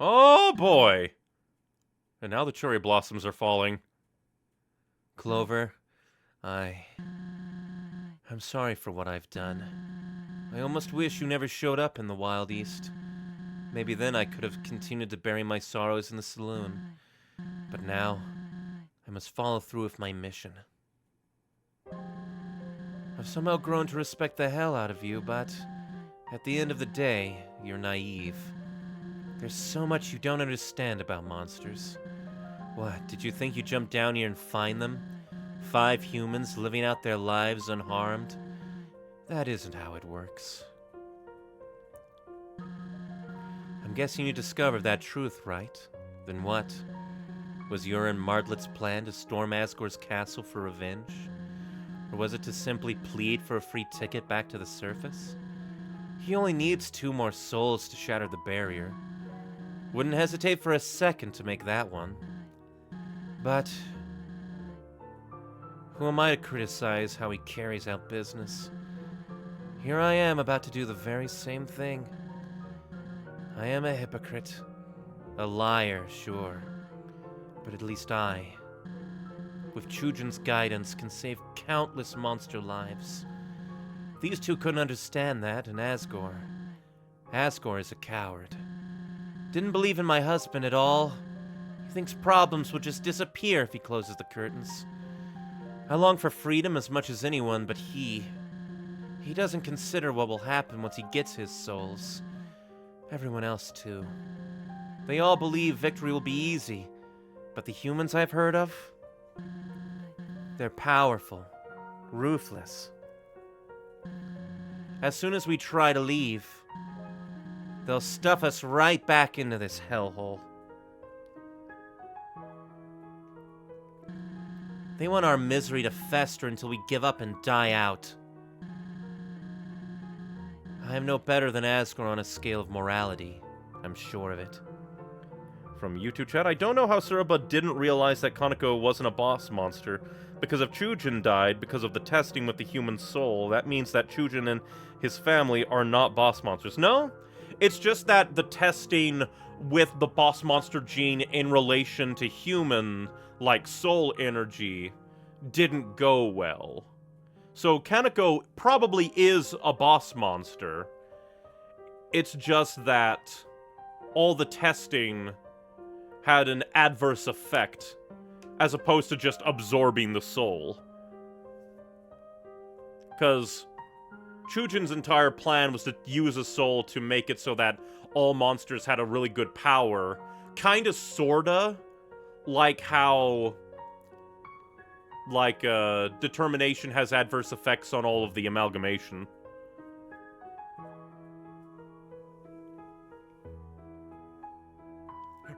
Oh boy! And now the cherry blossoms are falling. Clover, I'm sorry for what I've done. I almost wish you never showed up in the Wild East. Maybe then I could have continued to bury my sorrows in the saloon. But now, I must follow through with my mission. I've somehow grown to respect the hell out of you, but at the end of the day, you're naive. There's so much you don't understand about monsters. What, did you think you'd jump down here and find them? 5 humans living out their lives unharmed. That isn't how it works. I'm guessing you discovered that truth, right? Then what? Was Urin Mardlet's plan to storm Asgore's castle for revenge? Or was it to simply plead for a free ticket back to the surface? He only needs 2 more souls to shatter the barrier. Wouldn't hesitate for a second to make that one. But who am I to criticize how he carries out business? Here I am about to do the very same thing. I am a hypocrite. A liar, sure. But at least I, with Chujin's guidance, can save countless monster lives. These 2 couldn't understand that, and Asgore is a coward. Didn't believe in my husband at all. He thinks problems will just disappear if he closes the curtains. I long for freedom as much as anyone, but he doesn't consider what will happen once he gets his souls. Everyone else, too. They all believe victory will be easy, but the humans I've heard of, they're powerful, ruthless. As soon as we try to leave, they'll stuff us right back into this hellhole. They want our misery to fester until we give up and die out. I am no better than Asgore on a scale of morality. I'm sure of it. From YouTube chat, I don't know how Suruba didn't realize that Kaneko wasn't a boss monster. Because if Chujin died because of the testing with the human soul, that means that Chujin and his family are not boss monsters. No, it's just that the testing with the boss monster gene in relation to human, like soul energy, didn't go well. So Kaneko probably is a boss monster. It's just that all the testing had an adverse effect, as opposed to just absorbing the soul. Because Chujin's entire plan was to use a soul to make it so that all monsters had a really good power. Kinda, sorta, like how determination has adverse effects on all of the amalgamation.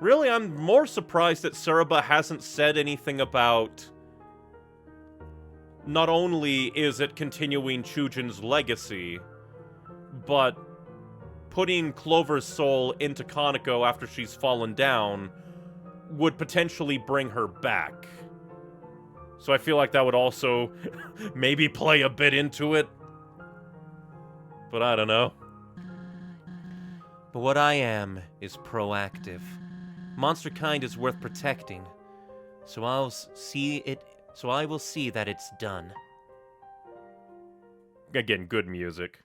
Really, I'm more surprised that Suruba hasn't said anything about... Not only is it continuing Chujin's legacy, but putting Clover's soul into Kaneko after she's fallen down would potentially bring her back. So I feel like that would also maybe play a bit into it. But I don't know. But what I am is proactive. Monster kind is worth protecting, so I will see that it's done. Again, good music.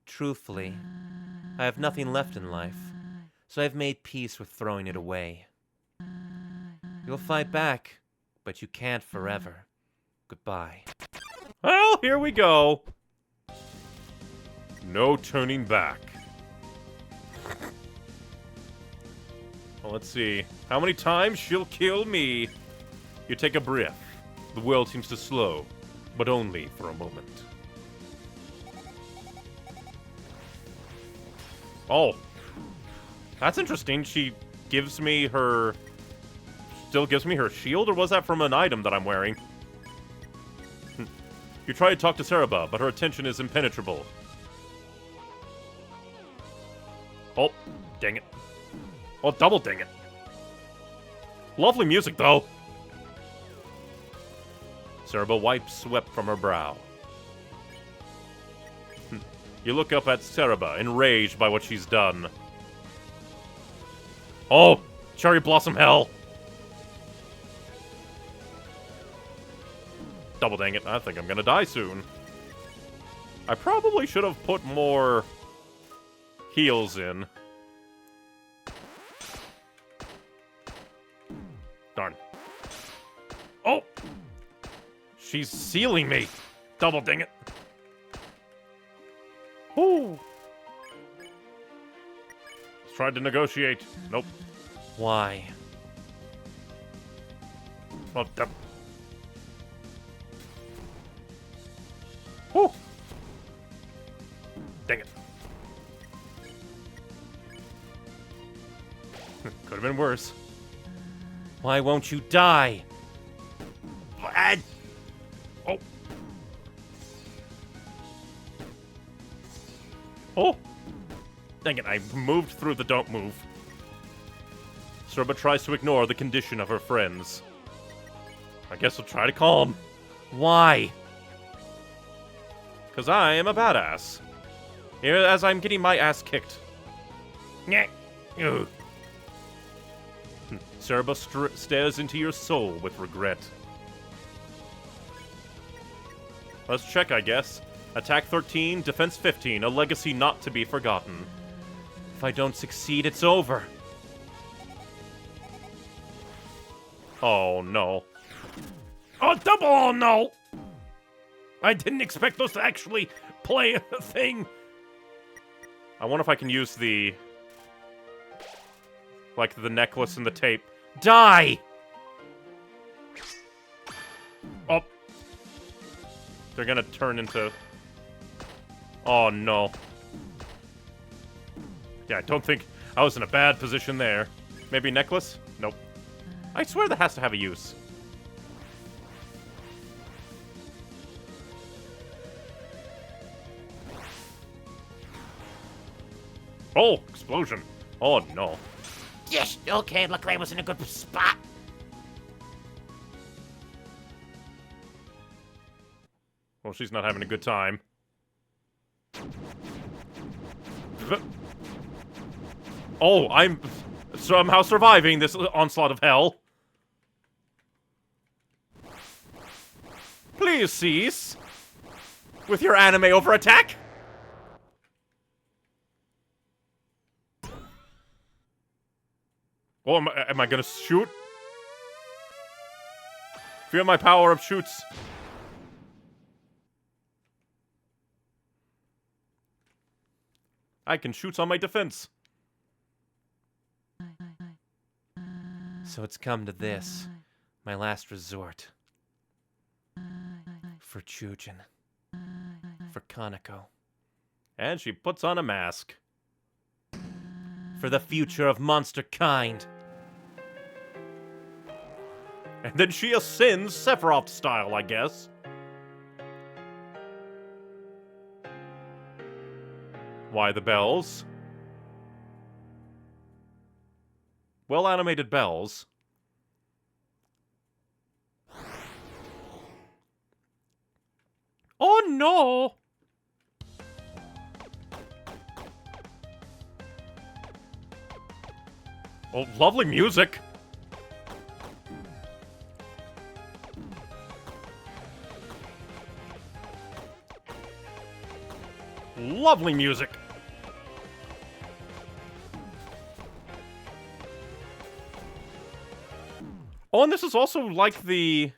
Truthfully, I have nothing left in life, so I've made peace with throwing it away. You'll fight back, but you can't forever. Goodbye. Well, here we go. No turning back. Well, let's see. How many times she'll kill me? You take a breath. The world seems to slow, but only for a moment. Oh. That's interesting. She gives me her... Still gives me her shield, or was that from an item that I'm wearing? You try to talk to Suruba, but her attention is impenetrable. Oh, dang it. Oh, double dang it. Lovely music, though. Suruba wipes sweat from her brow. You look up at Suruba, enraged by what she's done. Oh, Cherry Blossom Hell. Double dang it, I think I'm gonna die soon. I probably should have put more heals in. Darn. Oh! She's sealing me! Double dang it. Ooh! Tried to negotiate. Nope. Why? Well, Oh! Dang it. Could have been worse. Why won't you die? Oh! Oh! Dang it, I moved through the don't move. Serba tries to ignore the condition of her friends. I guess I'll try to calm. Why? Because I am a badass. Here, as I'm getting my ass kicked. Nyeh. Ugh. Serba stares into your soul with regret. Let's check, I guess. Attack 13, defense 15, a legacy not to be forgotten. If I don't succeed, it's over. Oh, no. Oh, double oh, no! I didn't expect those to actually play a thing. I wonder if I can use the... like the necklace and the tape. Die! Oh. They're gonna turn into... Oh, no. Yeah, I don't think I was in a bad position there. Maybe necklace? Nope. I swear that has to have a use. Oh, explosion. Oh, no. Yes, okay, look like I was in a good spot. Well, she's not having a good time. Oh, I'm somehow surviving this onslaught of hell. Please cease with your anime over attack. Oh, am I gonna shoot? Feel my power of shoots. I can shoot on my defense. So it's come to this, my last resort. For Chujin. For Kaneko. And she puts on a mask. For the future of monster kind. And then she ascends Sephiroth style, I guess. Why the bells? Well-animated bells. Oh no! Oh, lovely music. Lovely music. Oh, and this is also like the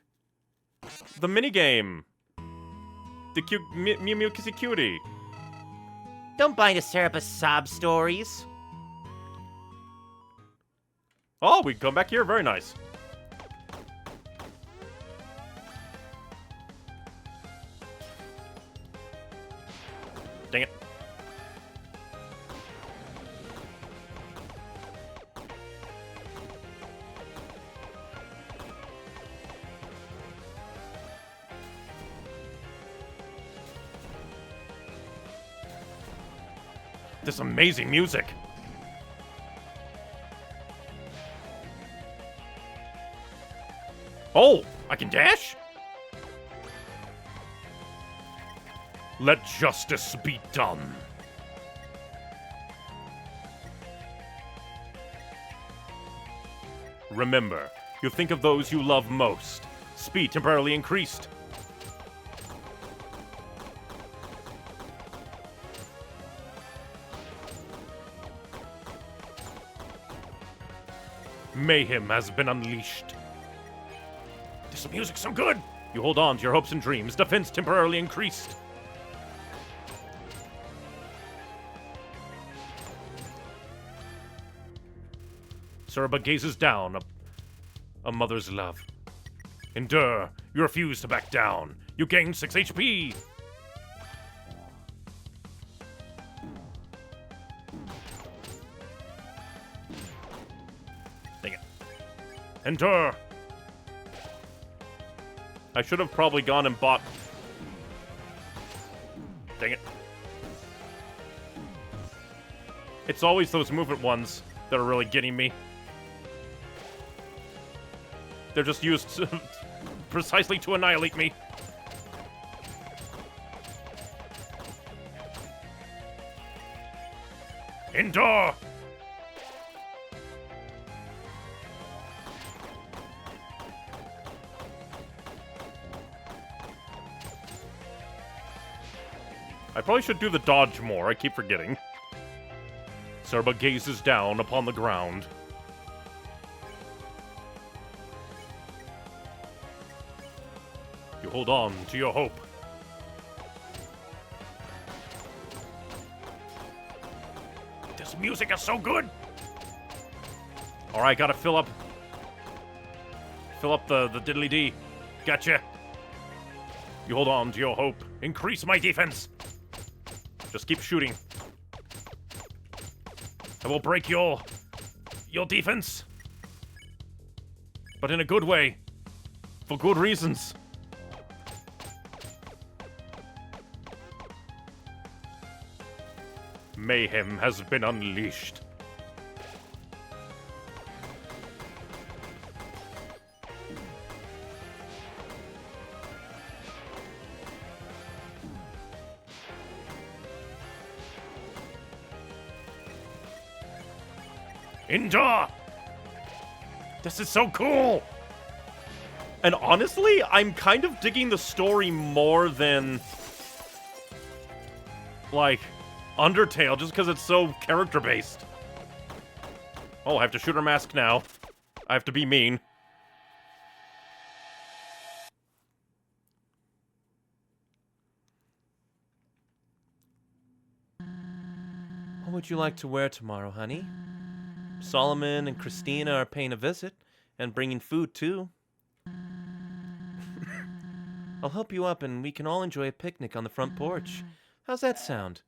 minigame. The cute Mew Mew Kissy Cutie. Don't buy the Serapis sob stories. Oh, we come back here. Very nice. Dang it. This amazing music. Oh, I can dash? Let justice be done. Remember, you think of those you love most. Speed temporarily increased. Mayhem has been unleashed. This music's so good! You hold on to your hopes and dreams. Defense temporarily increased. Serba gazes down. A mother's love. Endure. You refuse to back down. You gain 6 HP. Enter! I should have probably gone and bought... Dang it. It's always those movement ones that are really getting me. They're just used precisely to annihilate me. Endure! I probably should do the dodge more, I keep forgetting. Serba gazes down upon the ground. You hold on to your hope. This music is so good! Alright, gotta fill up the diddly-dee. Gotcha. You hold on to your hope. Increase my defense! Just keep shooting. I will break your defense. But in a good way. For good reasons. Mayhem has been unleashed. Endure! This is so cool! And honestly, I'm kind of digging the story more than, like, Undertale, just because it's so character-based. Oh, I have to shoot her mask now. I have to be mean. What would you like to wear tomorrow, honey? Solomon and Christina are paying a visit, and bringing food, too. I'll help you up, and we can all enjoy a picnic on the front porch. How's that sound?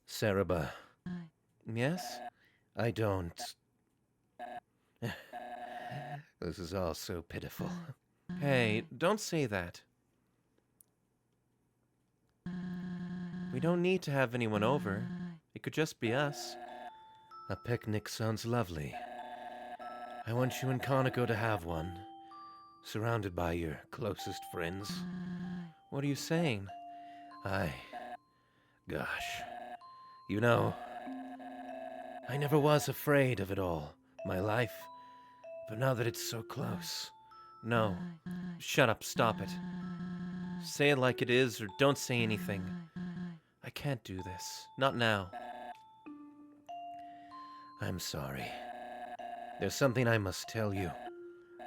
Saraba, Yes? I don't... This is all so pitiful. Hey, don't say that. We don't need to have anyone over. It could just be us. A picnic sounds lovely. I want you and Kaneko to have one, surrounded by your closest friends. What are you saying? Gosh. You know, I never was afraid of it all, my life. But now that it's so close... No. Shut up, stop it. Say it like it is, or don't say anything. I can't do this. Not now. I'm sorry. There's something I must tell you.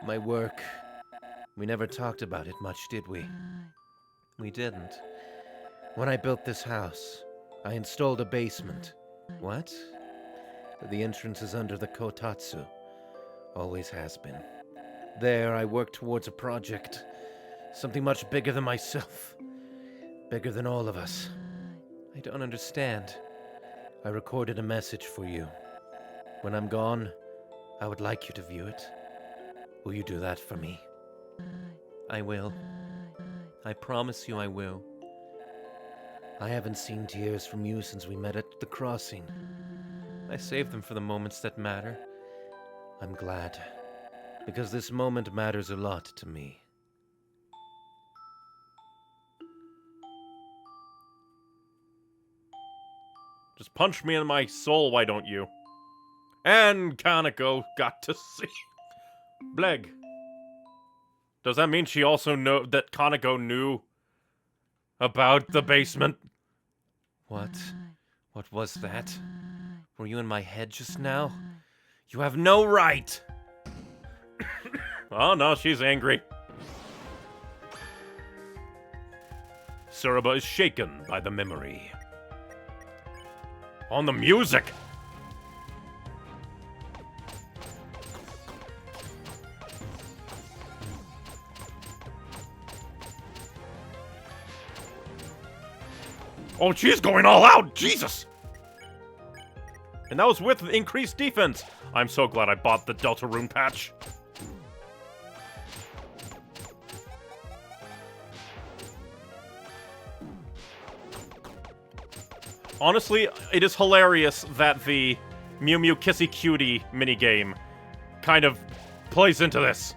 My work... We never talked about it much, did we? We didn't. When I built this house, I installed a basement. What? The entrance is under the kotatsu. Always has been. There, I worked towards a project. Something much bigger than myself. Bigger than all of us. I don't understand. I recorded a message for you. When I'm gone, I would like you to view it. Will you do that for me? I will. I promise you I will. I haven't seen tears from you since we met at the crossing. I save them for the moments that matter. I'm glad, because this moment matters a lot to me. Just punch me in my soul, why don't you? And Kaneko got to see. Bleg. Does that mean she also know that Kaneko knew about the basement? What? What was that? Were you in my head just now? You have no right! Oh no, she's angry. Suraba is shaken by the memory. On the music! Oh, she's going all out! Jesus! And that was with increased defense. I'm so glad I bought the Delta Rune patch. Honestly, it is hilarious that the Mew Mew Kissy Cutie minigame kind of plays into this.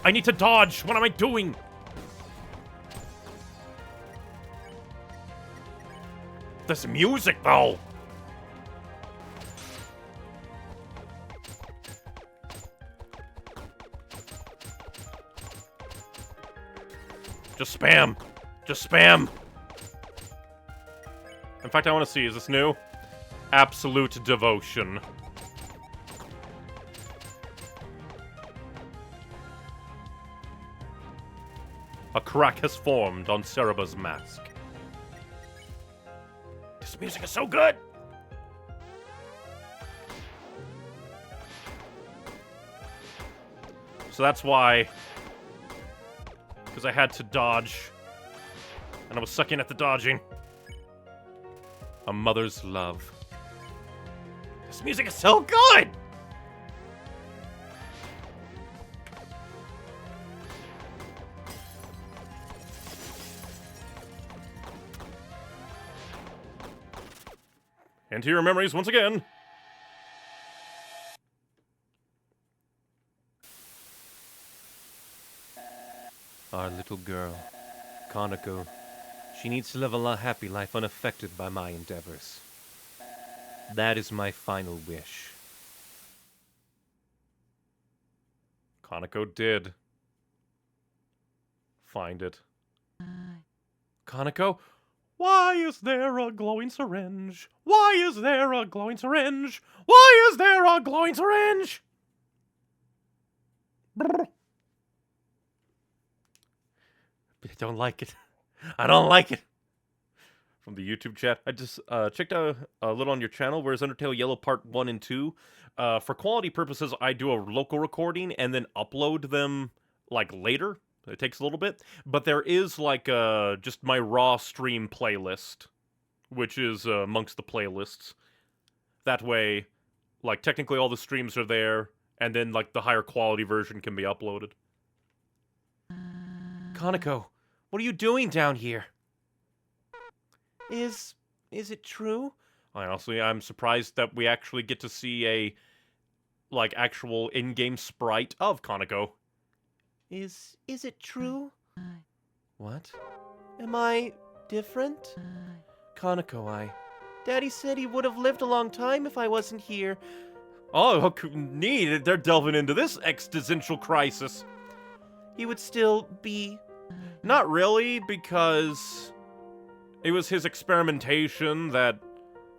I need to dodge! What am I doing? This music, though! Just spam! Just spam! In fact, I want to see, is this new? Absolute Devotion. A crack has formed on Cereba's mask. This music is so good! So that's why... Because I had to dodge. And I was sucking at the dodging. A mother's love. This music is so good! And to your memories once again. Our little girl, Kaneko. She needs to live a happy life unaffected by my endeavors. That is my final wish. Kaneko did find it. Kaneko? Why is there a glowing syringe? Why is there a glowing syringe? Why is there a glowing syringe? Brr. I don't like it. I don't like it. From the YouTube chat. I just checked out a little on your channel. Where's Undertale Yellow Part 1 and 2? For quality purposes, I do a local recording and then upload them, like, later. It takes a little bit. But there is, like, just my raw stream playlist, which is amongst the playlists. That way, like, technically all the streams are there, and then, like, the higher quality version can be uploaded. Kaneko, what are you doing down here? Is it true? Honestly, I'm surprised that we actually get to see a, like, actual in-game sprite of Kaneko. Is it true? What? Am I different? Kaneko, Daddy said he would have lived a long time if I wasn't here. Oh, neat. They're delving into this existential crisis. He would still be... Not really, because it was his experimentation that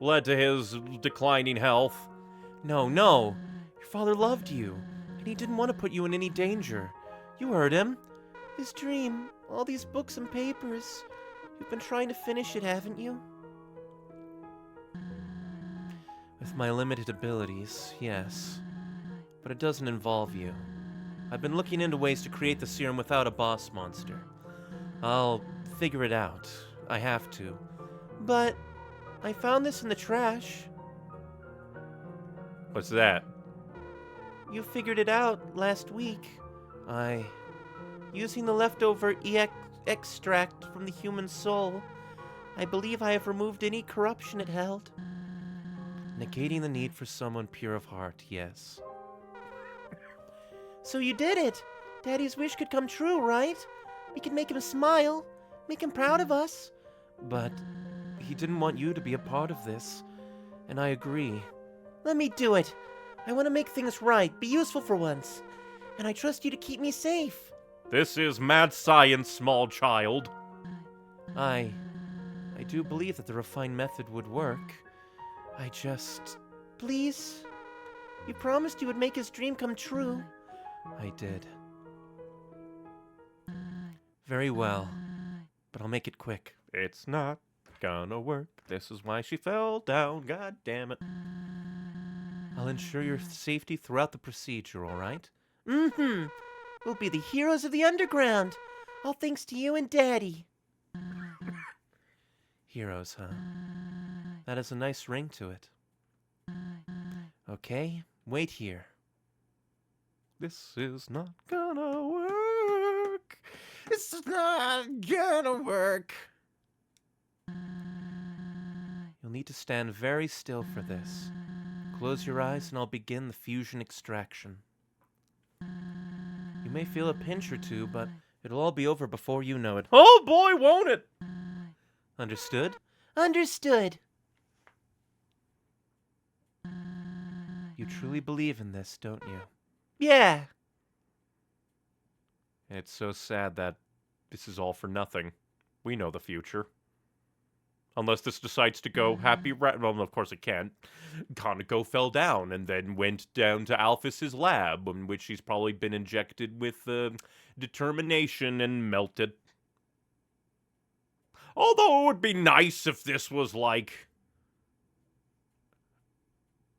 led to his declining health. No. Your father loved you, and he didn't want to put you in any danger. You heard him. His dream, all these books and papers. You've been trying to finish it, haven't you? With my limited abilities, yes. But it doesn't involve you. I've been looking into ways to create the serum without a boss monster. I'll figure it out. I have to. But I found this in the trash. What's that? You figured it out last week. Using the leftover extract from the human soul, I believe I have removed any corruption it held. Negating the need for someone pure of heart, yes. So you did it! Daddy's wish could come true, right? We could make him smile, make him proud of us. But he didn't want you to be a part of this, and I agree. Let me do it! I want to make things right, be useful for once. And I trust you to keep me safe. This is mad science, small child. I do believe that the refined method would work. I just... Please? You promised you would make his dream come true. I did. Very well. But I'll make it quick. It's not gonna work. This is why she fell down. God damn it. I'll ensure your safety throughout the procedure, alright? Mm-hmm. We'll be the heroes of the underground. All thanks to you and Daddy. Heroes, huh? That has a nice ring to it. Okay, wait here. This is not gonna work. It's not gonna work. You'll need to stand very still for this. Close your eyes and I'll begin the fusion extraction. You may feel a pinch or two, but it'll all be over before you know it. Oh boy, won't it? Understood? Understood. You truly believe in this, don't you? Yeah. It's so sad that this is all for nothing. We know the future. Unless this decides to go happy well, of course it can't. Kaneko fell down and then went down to Alphys's lab, in which he's probably been injected with determination and melted. Although it would be nice if this was like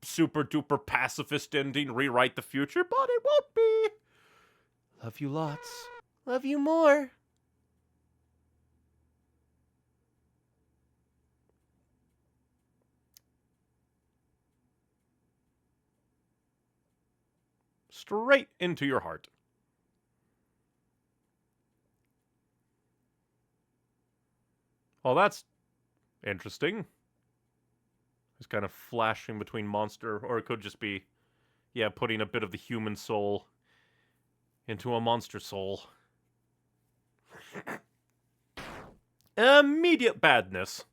super duper pacifist ending, rewrite the future, but it won't be. Love you lots. Love you more. Straight into your heart. Well, that's interesting. It's kind of flashing between monster, or it could just be, yeah, putting a bit of the human soul into a monster soul. Immediate badness.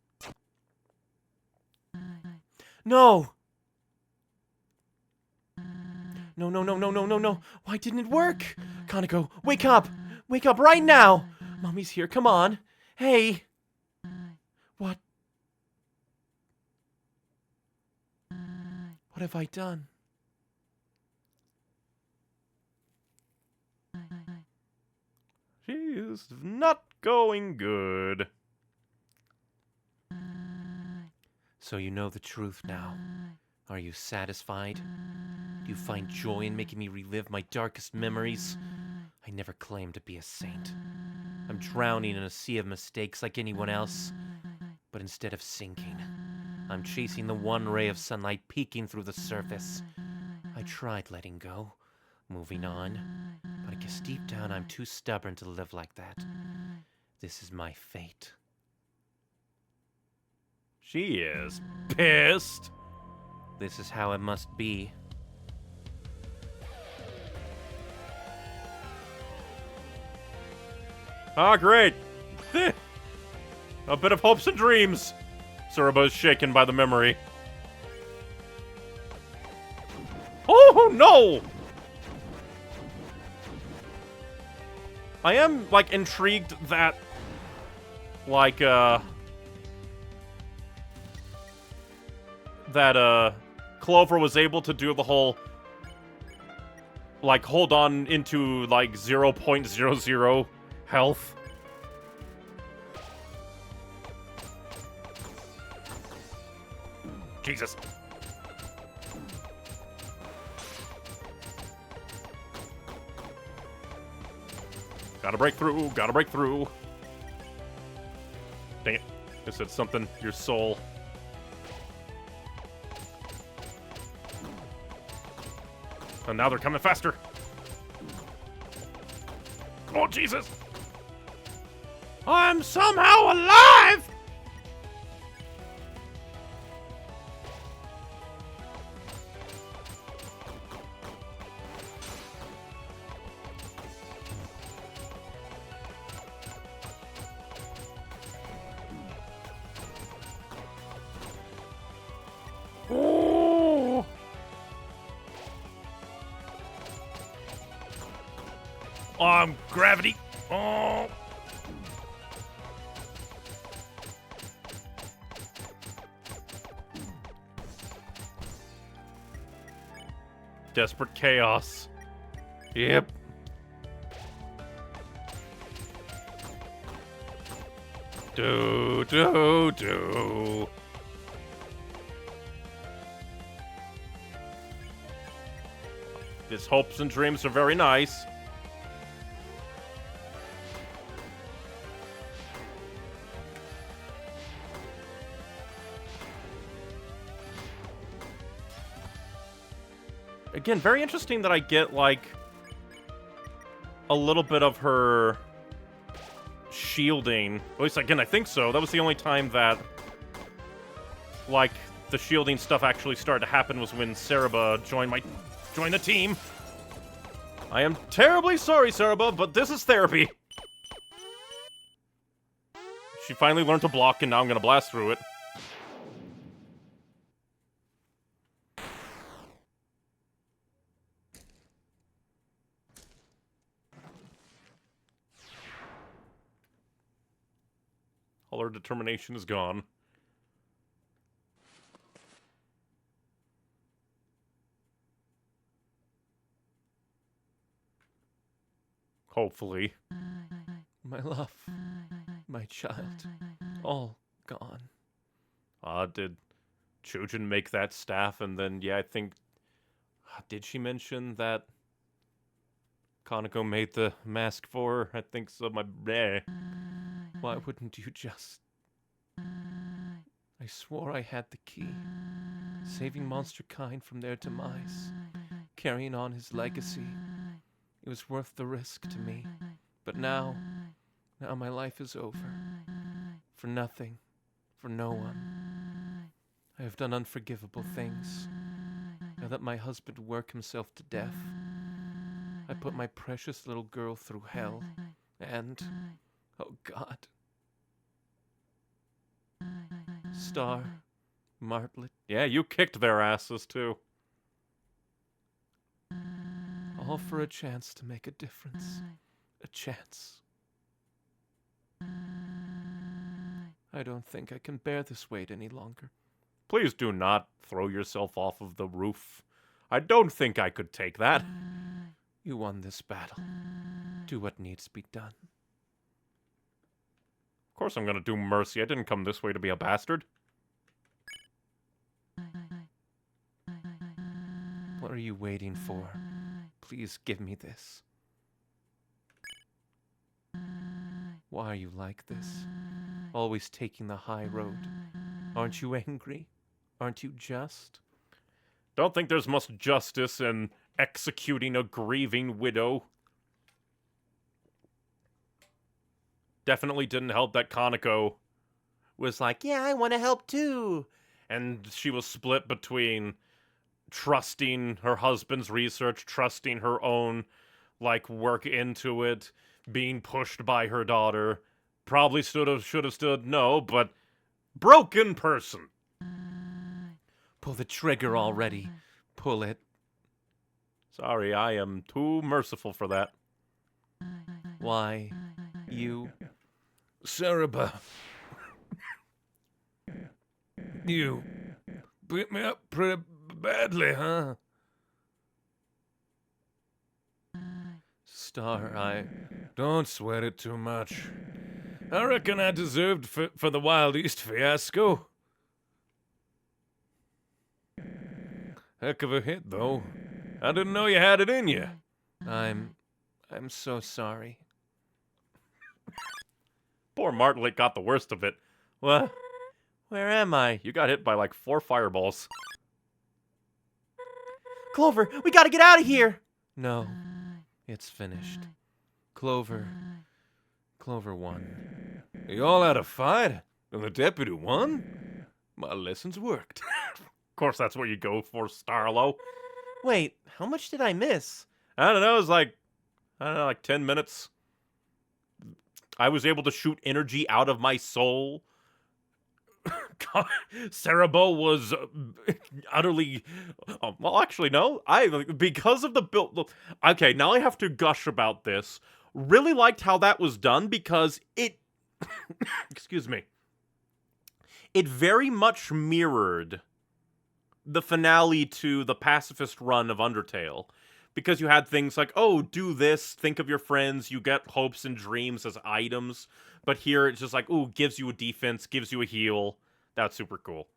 No! No, no, no, no, no, no, no. Why didn't it work? Kaneko, wake up! Wake up right now! Mommy's here, come on. Hey! What? What have I done? She is not going good. So you know the truth now. Are you satisfied? Do you find joy in making me relive my darkest memories? I never claimed to be a saint. I'm drowning in a sea of mistakes like anyone else. But instead of sinking, I'm chasing the one ray of sunlight peeking through the surface. I tried letting go, moving on, but I guess deep down I'm too stubborn to live like that. This is my fate. She is pissed. This is how it must be. Ah, great. A bit of hopes and dreams. Tsuruba is shaken by the memory. Oh, no! I am, like, intrigued that, like, Clover was able to do the whole, like, hold on into, like, 0.00 health. Jesus. Gotta break through, gotta break through. Dang it. I said something, your soul. And now they're coming faster. Oh, Jesus. I'm somehow alive! Gravity. Oh. Desperate chaos. Yep. Do. His hopes and dreams are very nice. Again, very interesting that I get, like, a little bit of her shielding. At least, again, I think so. That was the only time that, like, the shielding stuff actually started to happen was when Cerebra joined the team. I am terribly sorry, Cerebra, but this is therapy. She finally learned to block, and now I'm gonna blast through it. All her determination is gone. Hopefully. My love, my child, all gone. Did Chujin make that staff? And then, yeah, I think... Did she mention that Kaneko made the mask for her? I think so. Why wouldn't you just... I swore I had the key. Saving monster kind from their demise. Carrying on his legacy. It was worth the risk to me. But now my life is over. For nothing. For no one. I have done unforgivable things. I let my husband work himself to death. I put my precious little girl through hell. And, oh God. Star, Martlet, Yeah, you kicked their asses, too. all for a chance to make a difference. A chance. I don't think I can bear this weight any longer. Please do not throw yourself off of the roof. I don't think I could take that. You won this battle. Do what needs to be done. Of course I'm gonna do mercy. I didn't come this way to be a bastard. What are you waiting for? Please give me this. Why are you like this? Always taking the high road. Aren't you angry? Aren't you just? Don't think there's much justice in executing a grieving widow. Definitely didn't help that Kaneko was like, yeah, I want to help too. And she was split between trusting her husband's research, trusting her own, like, work into it, being pushed by her daughter. Probably should have stood no, but broken person. Pull the trigger already. Pull it. Sorry, I am too merciful for that. Why? You? Cerebra. You beat me up pretty badly, huh? Star, Don't sweat it too much. I reckon I deserved for the Wild East fiasco. Heck of a hit, though. I didn't know you had it in you. I'm so sorry. Poor Martlet got the worst of it. What? Where am I? You got hit by like 4 fireballs. Clover, we gotta get out of here! No, it's finished. Clover won. You all had a fight, and the deputy won? My lessons worked. Of course, that's what you go for, Starlo. Wait, how much did I miss? I don't know, it was like, I don't know, like 10 minutes. I was able to shoot energy out of my soul. Cerebro was utterly... well, actually, no. Because of the build... Okay, now I have to gush about this. Really liked how that was done because it... excuse me. It very much mirrored the finale to the pacifist run of Undertale. Because you had things like, oh, do this, think of your friends, you get hopes and dreams as items. But here it's just like, ooh, gives you a defense, gives you a heal. That's super cool.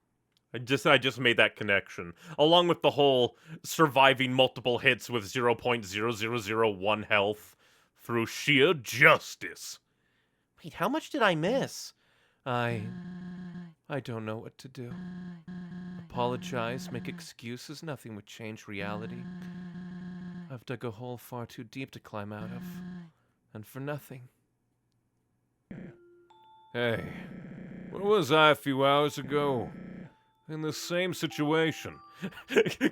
I just made that connection. Along with the whole surviving multiple hits with 0.0001 health through sheer justice. Wait, how much did I miss? I don't know what to do. Apologize, make excuses, nothing would change reality. I've dug a hole far too deep to climb out of. And for nothing. Hey, where was I a few hours ago? In the same situation.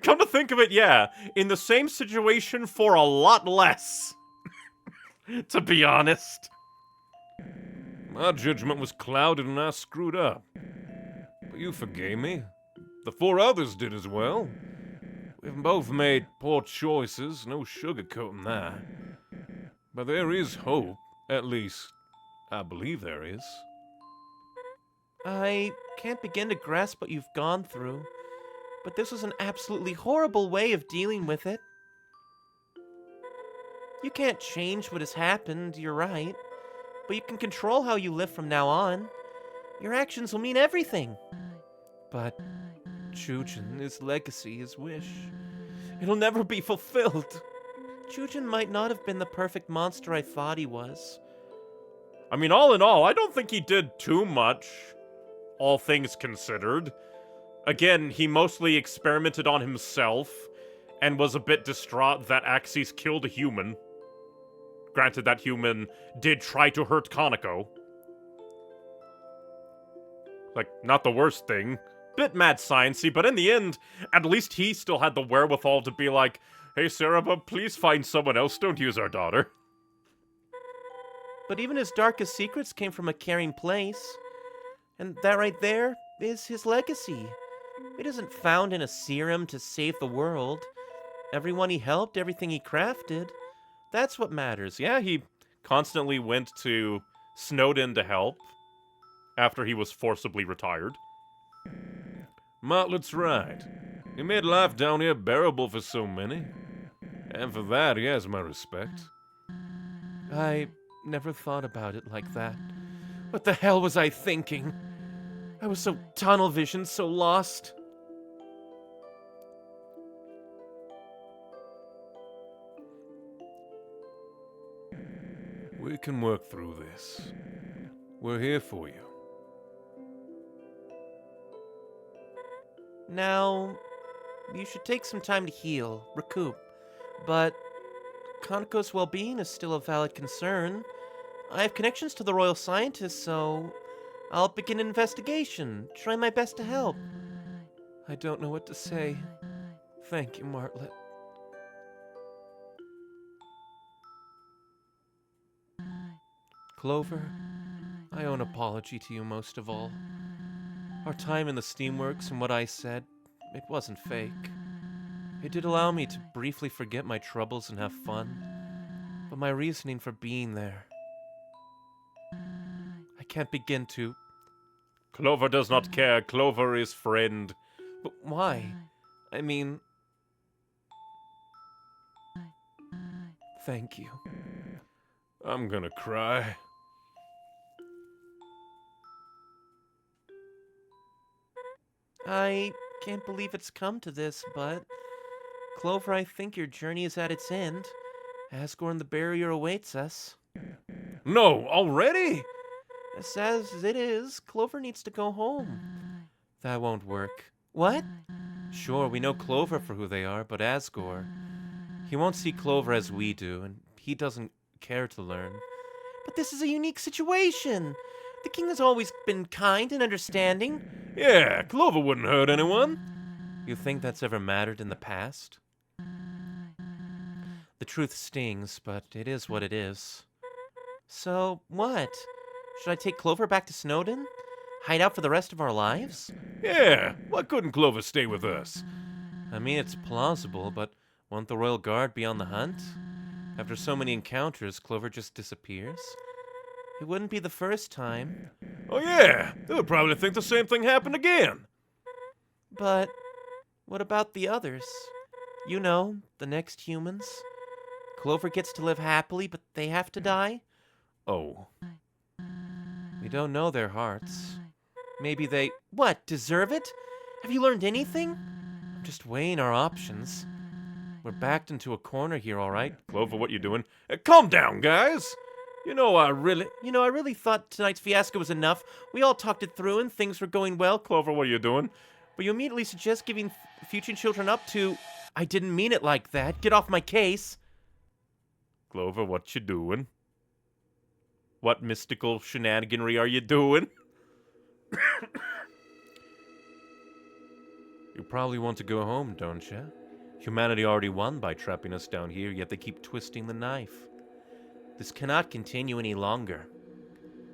Come to think of it, yeah, in the same situation for a lot less. To be honest. My judgment was clouded and I screwed up. But you forgave me. The 4 others did as well. We've both made poor choices, no sugarcoating that. But there is hope. At least, I believe there is. I can't begin to grasp what you've gone through, but this was an absolutely horrible way of dealing with it. You can't change what has happened, you're right, but you can control how you live from now on. Your actions will mean everything. But Chujin, his legacy, his wish, it'll never be fulfilled. Chujin might not have been the perfect monster I thought he was. I mean, all in all, I don't think he did too much, all things considered. Again, he mostly experimented on himself and was a bit distraught that Axis killed a human. Granted, that human did try to hurt Kaneko. Like, not the worst thing. Bit mad sciencey, but in the end, at least he still had the wherewithal to be like, hey, Sarah, but please find someone else, don't use our daughter. But even his darkest secrets came from a caring place. And that right there is his legacy. It isn't found in a serum to save the world. Everyone he helped, everything he crafted, that's what matters. Yeah, he constantly went to Snowden to help after he was forcibly retired. Motley's right. He made life down here bearable for so many. And for that, he has my respect. I never thought about it like that. What the hell was I thinking? I was so tunnel visioned, so lost. We can work through this. We're here for you. Now, you should take some time to heal, recoup. But Kaneko's well-being is still a valid concern. I have connections to the royal scientists, so I'll begin an investigation, try my best to help. I don't know what to say. Thank you, Martlet. Clover, I owe an apology to you most of all. Our time in the steamworks and what I said, it wasn't fake. It did allow me to briefly forget my troubles and have fun, but my reasoning for being there, I can't begin to. Clover does not care. Clover is friend. But why? I mean, thank you. I'm gonna cry. I can't believe it's come to this, but Clover, I think your journey is at its end. Asgore and the barrier awaits us. No, already? As as it is, Clover needs to go home. That won't work. What? Sure, we know Clover for who they are, but Asgore, he won't see Clover as we do, and he doesn't care to learn. But this is a unique situation. The king has always been kind and understanding. Yeah, Clover wouldn't hurt anyone. You think that's ever mattered in the past? The truth stings, but it is what it is. So, what? Should I take Clover back to Snowden? Hide out for the rest of our lives? Yeah, why couldn't Clover stay with us? I mean, it's plausible, but won't the Royal Guard be on the hunt? After so many encounters, Clover just disappears? It wouldn't be the first time. Oh yeah, they would probably think the same thing happened again. But what about the others? You know, the next humans. Clover gets to live happily, but they have to die? Oh. We don't know their hearts. Maybe they, what, deserve it? Have you learned anything? I'm just weighing our options. We're backed into a corner here, all right? Clover, what you doing? Calm down, guys. I really thought tonight's fiasco was enough. We all talked it through and things were going well. Clover, what are you doing? But you immediately suggest giving future children up to... I didn't mean it like that. Get off my case. Clover, what you doing? What mystical shenaniganry are you doing? You probably want to go home, don't you? Humanity already won by trapping us down here, yet they keep twisting the knife. This cannot continue any longer.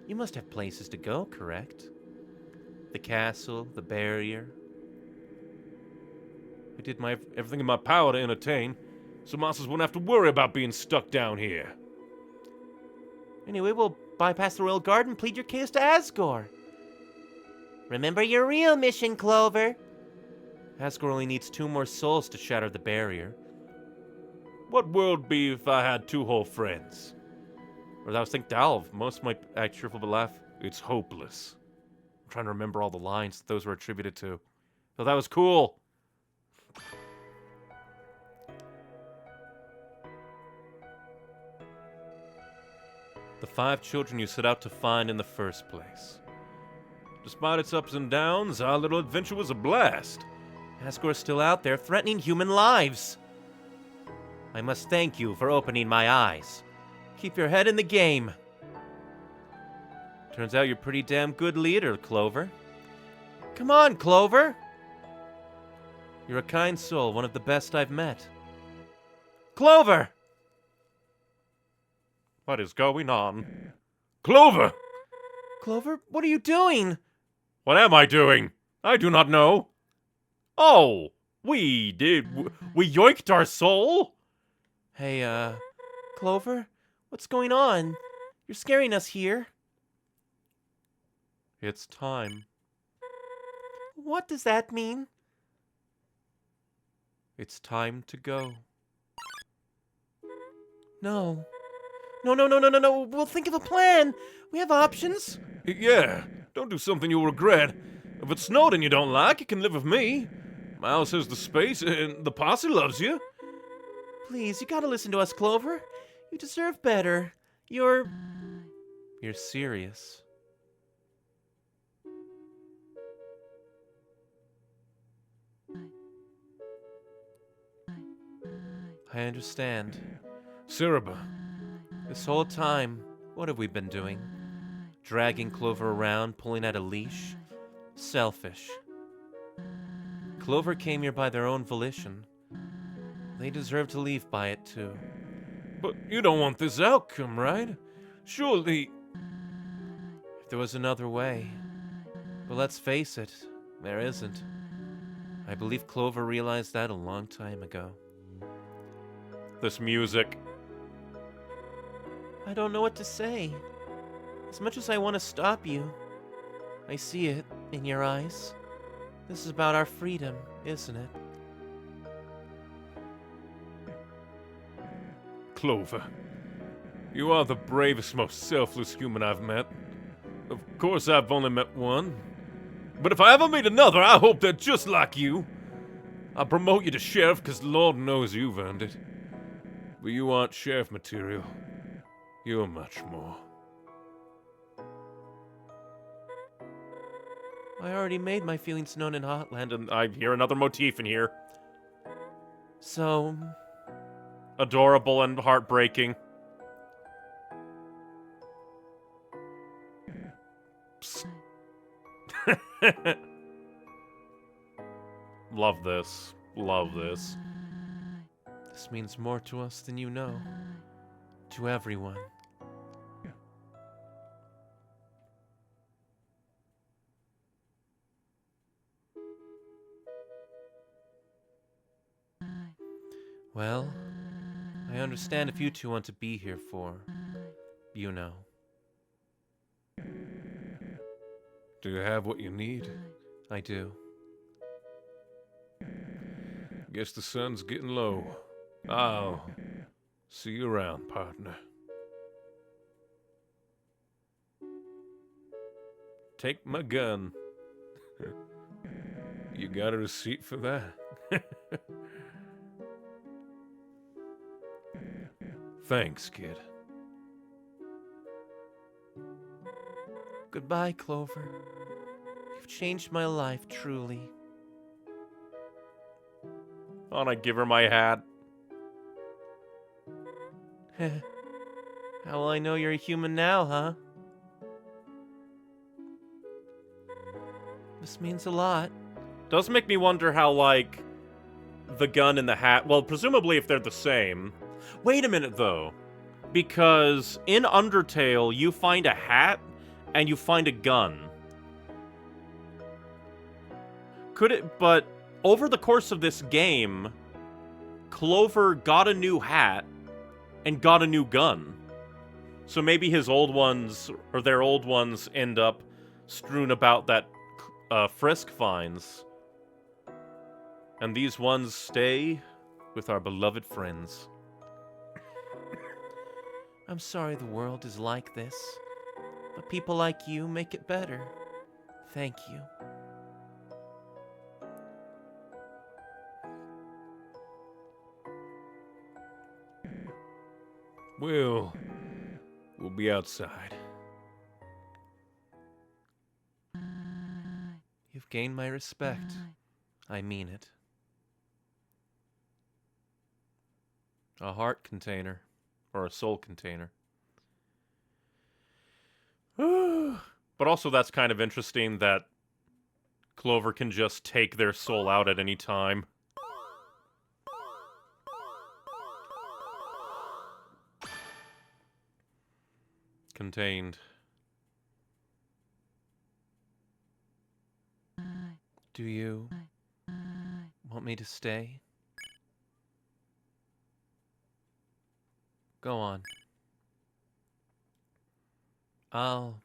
You must have places to go, correct? The castle, the barrier. I did everything in my power to entertain, so monsters won't have to worry about being stuck down here. Anyway, we'll bypass the royal guard and plead your case to Asgore. Remember your real mission, Clover. Asgore only needs 2 more souls to shatter the barrier. What world be if I had 2 whole friends? Or I was thinking Dalv. Most might act cheerful but laugh. It's hopeless. I'm trying to remember all the lines that those were attributed to. So that was cool. The 5 children you set out to find in the first place. Despite its ups and downs, our little adventure was a blast. Asgore's still out there threatening human lives. I must thank you for opening my eyes. Keep your head in the game. Turns out you're a pretty damn good leader, Clover. Come on, Clover! You're a kind soul, one of the best I've met. Clover! What is going on? Clover! Clover, what are you doing? What am I doing? I do not know. Oh, we yoinked our soul? Hey, Clover, what's going on? You're scaring us here. It's time. What does that mean? It's time to go. No. No. We'll think of a plan. We have options. Yeah, don't do something you'll regret. If it's Snowden you don't like, you can live with me. My house has the space, and the posse loves you. Please, you gotta listen to us, Clover. You deserve better. You're serious. I understand. Cerebra. This whole time, what have we been doing? Dragging Clover around, pulling at a leash? Selfish. Clover came here by their own volition. They deserve to leave by it, too. But you don't want this outcome, right? Surely... If there was another way. But let's face it, there isn't. I believe Clover realized that a long time ago. This music. I don't know what to say. As much as I want to stop you, I see it in your eyes. This is about our freedom, isn't it? Clover. You are the bravest, most selfless human I've met. Of course, I've only met one. But if I ever meet another, I hope they're just like you. I'll promote you to sheriff because Lord knows you've earned it. But you aren't sheriff material. You're much more. I already made my feelings known in Hotland, and I hear another motif in here. so... Adorable and heartbreaking. Psst. Love this. Love this. This means more to us than you know. To everyone. Well, I understand if you two want to be here for, you know. Do you have what you need? I do. Guess the sun's getting low. I'll see you around, partner. Take my gun. You got a receipt for that? Thanks, kid. Goodbye, Clover. You've changed my life, truly. Thought I'd give her my hat. How will I know you're a human now, huh? This means a lot. Does make me wonder how, like, the gun and the hat... Well, presumably if they're the same. Wait a minute, though. Because in Undertale, you find a hat and you find a gun. Could it... But over the course of this game, Clover got a new hat and got a new gun. So maybe his old ones, or their old ones, end up strewn about that Frisk finds. And these ones stay with our beloved friends. I'm sorry the world is like this, but people like you make it better. Thank you. We'll be outside. You've gained my respect. I mean it. A heart container. Or a soul container. But also that's kind of interesting that Clover can just take their soul out at any time. Contained. Do you want me to stay? Go on. I'll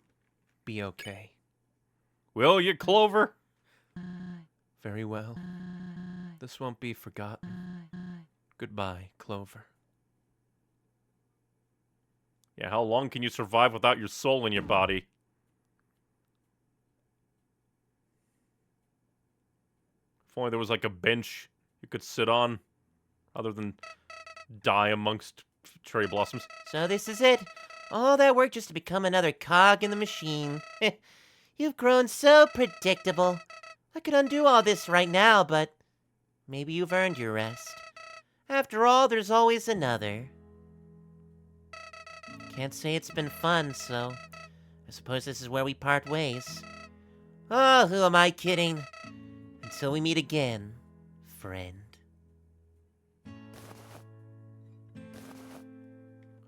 be okay. Will you, Clover? Very well. This won't be forgotten. Goodbye, Clover. Yeah, how long can you survive without your soul in your body? If only there was like a bench you could sit on, other than die amongst cherry blossoms. So this is it. All that work just to become another cog in the machine. You've grown so predictable. I could undo all this right now, but maybe you've earned your rest. After all, there's always another. Can't say it's been fun, so I suppose this is where we part ways. Oh, who am I kidding? Until we meet again, friend.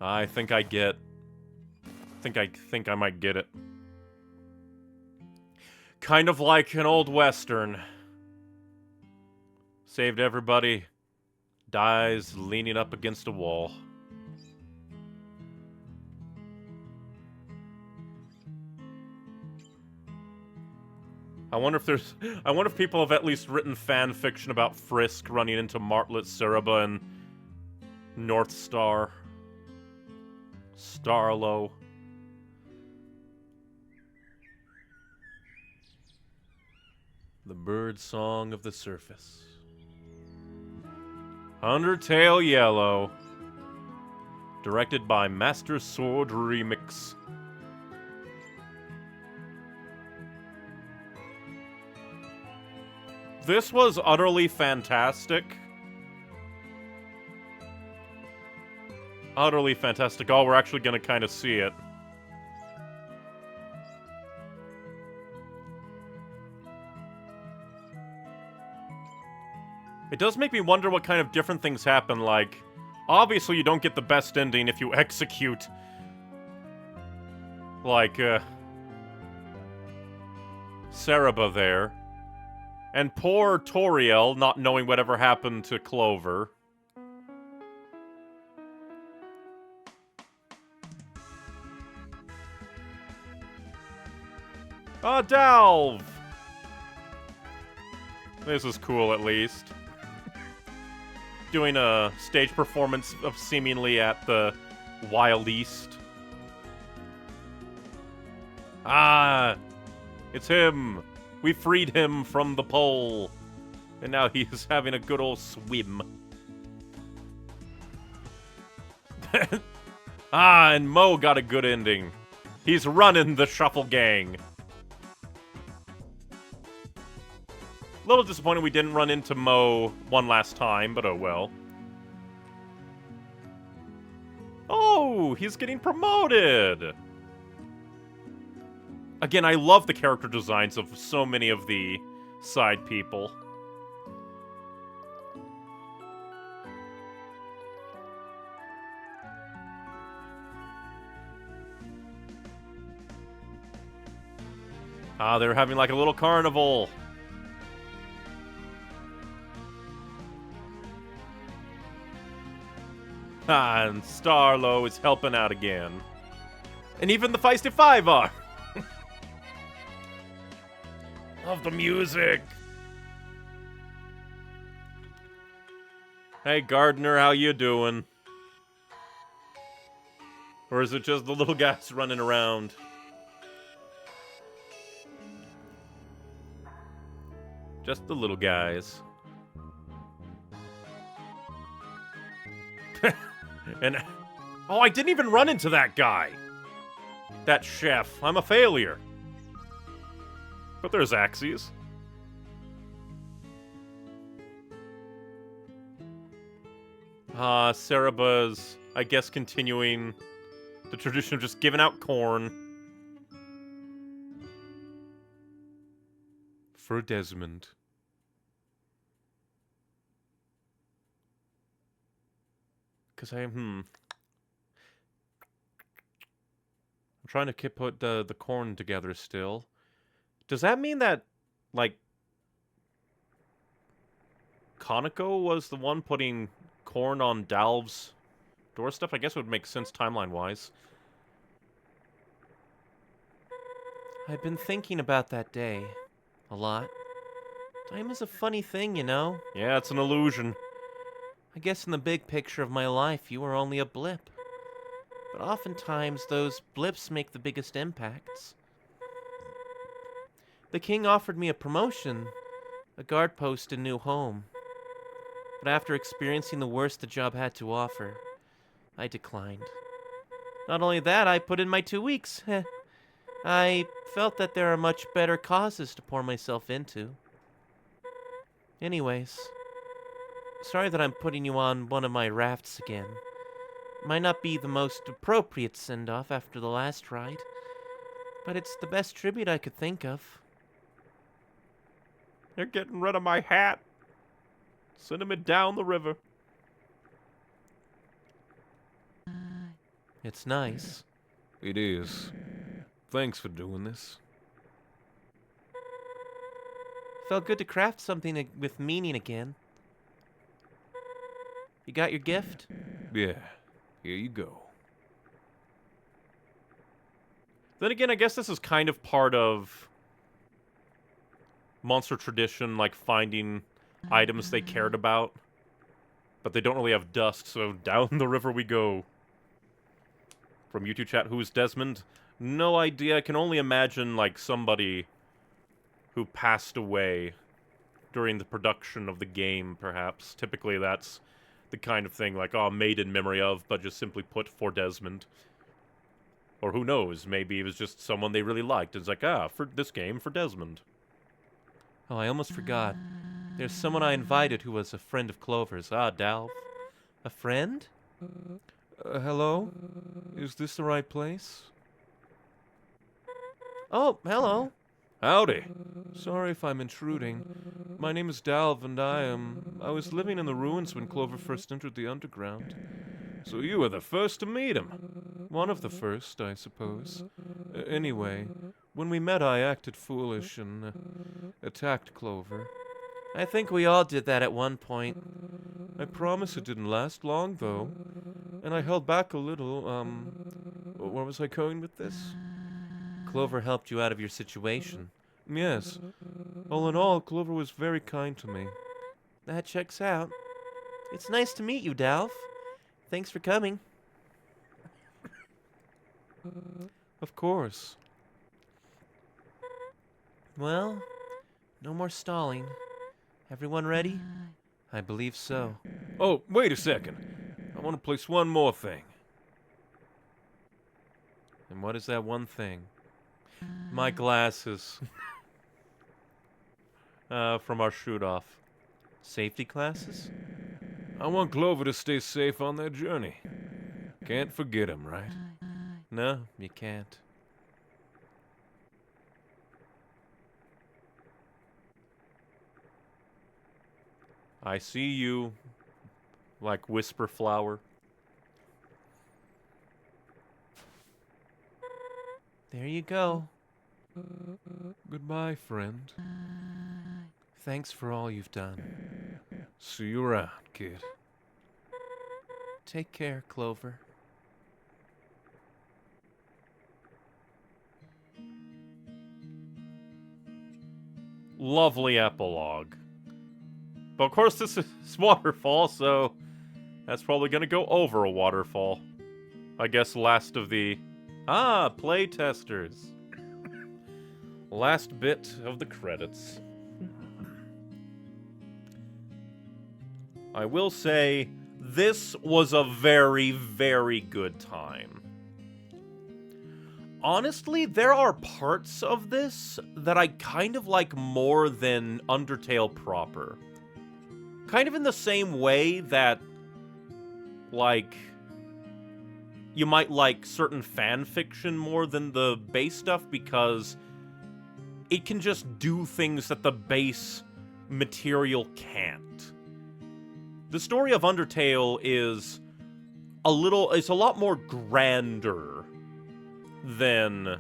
I think I might get it. Kind of like an old western. Saved everybody, dies leaning up against a wall. I wonder if people have at least written fan fiction about Frisk running into Martlet, Cerebra, and North Star. Starlo. The bird song of the surface. Undertale Yellow. Directed by Master Sword Remix. This was utterly fantastic. Utterly fantastic. Oh, we're actually gonna kind of see it. It does make me wonder what kind of different things happen, like... Obviously you don't get the best ending if you execute... Like, Cerebra there. And poor Toriel, not knowing whatever happened to Clover. Dalv! This is cool, at least. Doing a stage performance of seemingly at the Wild East. Ah! It's him! We freed him from the pole! And now he's having a good old swim. And Mo got a good ending. He's running the Shuffle Gang. Little disappointed we didn't run into Mo one last time, but oh well. Oh, he's getting promoted! Again, I love the character designs of so many of the side people. Ah, they're having like a little carnival. Ah, and Starlo is helping out again. And even the Feisty Five are. Love the music. Hey, Gardener, how you doing? Or is it just the little guys running around? Just the little guys. And... oh, I didn't even run into that guy! That chef. I'm a failure. But there's Axes. Cereba's, I guess, continuing the tradition of just giving out corn. For Desmond. Because I'm trying to put the corn together still. Does that mean that, like, Konako was the one putting corn on Dalv's doorstep? I guess it would make sense timeline-wise. I've been thinking about that day. A lot. Time is a funny thing, you know? Yeah, it's an illusion. I guess in the big picture of my life, you were only a blip. But oftentimes, those blips make the biggest impacts. The king offered me a promotion, a guard post in New Home. But after experiencing the worst the job had to offer, I declined. Not only that, I put in my 2 weeks. I felt that there are much better causes to pour myself into. Anyways, sorry that I'm putting you on one of my rafts again. Might not be the most appropriate send-off after the last ride, but it's the best tribute I could think of. They're getting rid of my hat. Sending it down the river. It's nice. It is. Thanks for doing this. Felt good to craft something with meaning again. You got your gift? Yeah, here you go. Then again, I guess this is kind of part of monster tradition, like finding items they cared about. But they don't really have dust, so down the river we go. From YouTube chat, who's Desmond? No idea. I can only imagine, like, somebody who passed away during the production of the game, perhaps. Typically, that's the kind of thing, like, oh, made in memory of, but just simply put for Desmond. Or who knows, maybe it was just someone they really liked. It's like, for this game, for Desmond. Oh, I almost forgot. There's someone I invited who was a friend of Clover's. Dalv. A friend? Hello? Is this the right place? Oh, hello. Howdy. Sorry if I'm intruding. My name is Dalv, and I was living in the ruins when Clover first entered the underground. So you were the first to meet him. One of the first, I suppose. Anyway, when we met, I acted foolish and attacked Clover. I think we all did that at one point. I promise it didn't last long, though. And I held back a little. Where was I going with this? Clover helped you out of your situation. Yes. All in all, Clover was very kind to me. That checks out. It's nice to meet you, Dalv. Thanks for coming. Of course. Well, no more stalling. Everyone ready? I believe so. Oh, wait a second. I want to place one more thing. And what is that one thing? My glasses. From our shoot-off. Safety glasses? I want Clover to stay safe on their journey. Can't forget him, right? No, you can't. I see you, like Whisper Flower. There you go. Goodbye, friend. Thanks for all you've done. See you around, kid. Take care, Clover. Lovely epilogue. But of course, this is waterfall, so that's probably gonna go over a waterfall. I guess last of the play testers. Last bit of the credits. I will say this was a very, very good time. Honestly, there are parts of this that I kind of like more than Undertale proper. Kind of in the same way that, like, you might like certain fan fiction more than the base stuff because it can just do things that the base material can't. The story of Undertale is it's a lot more grander than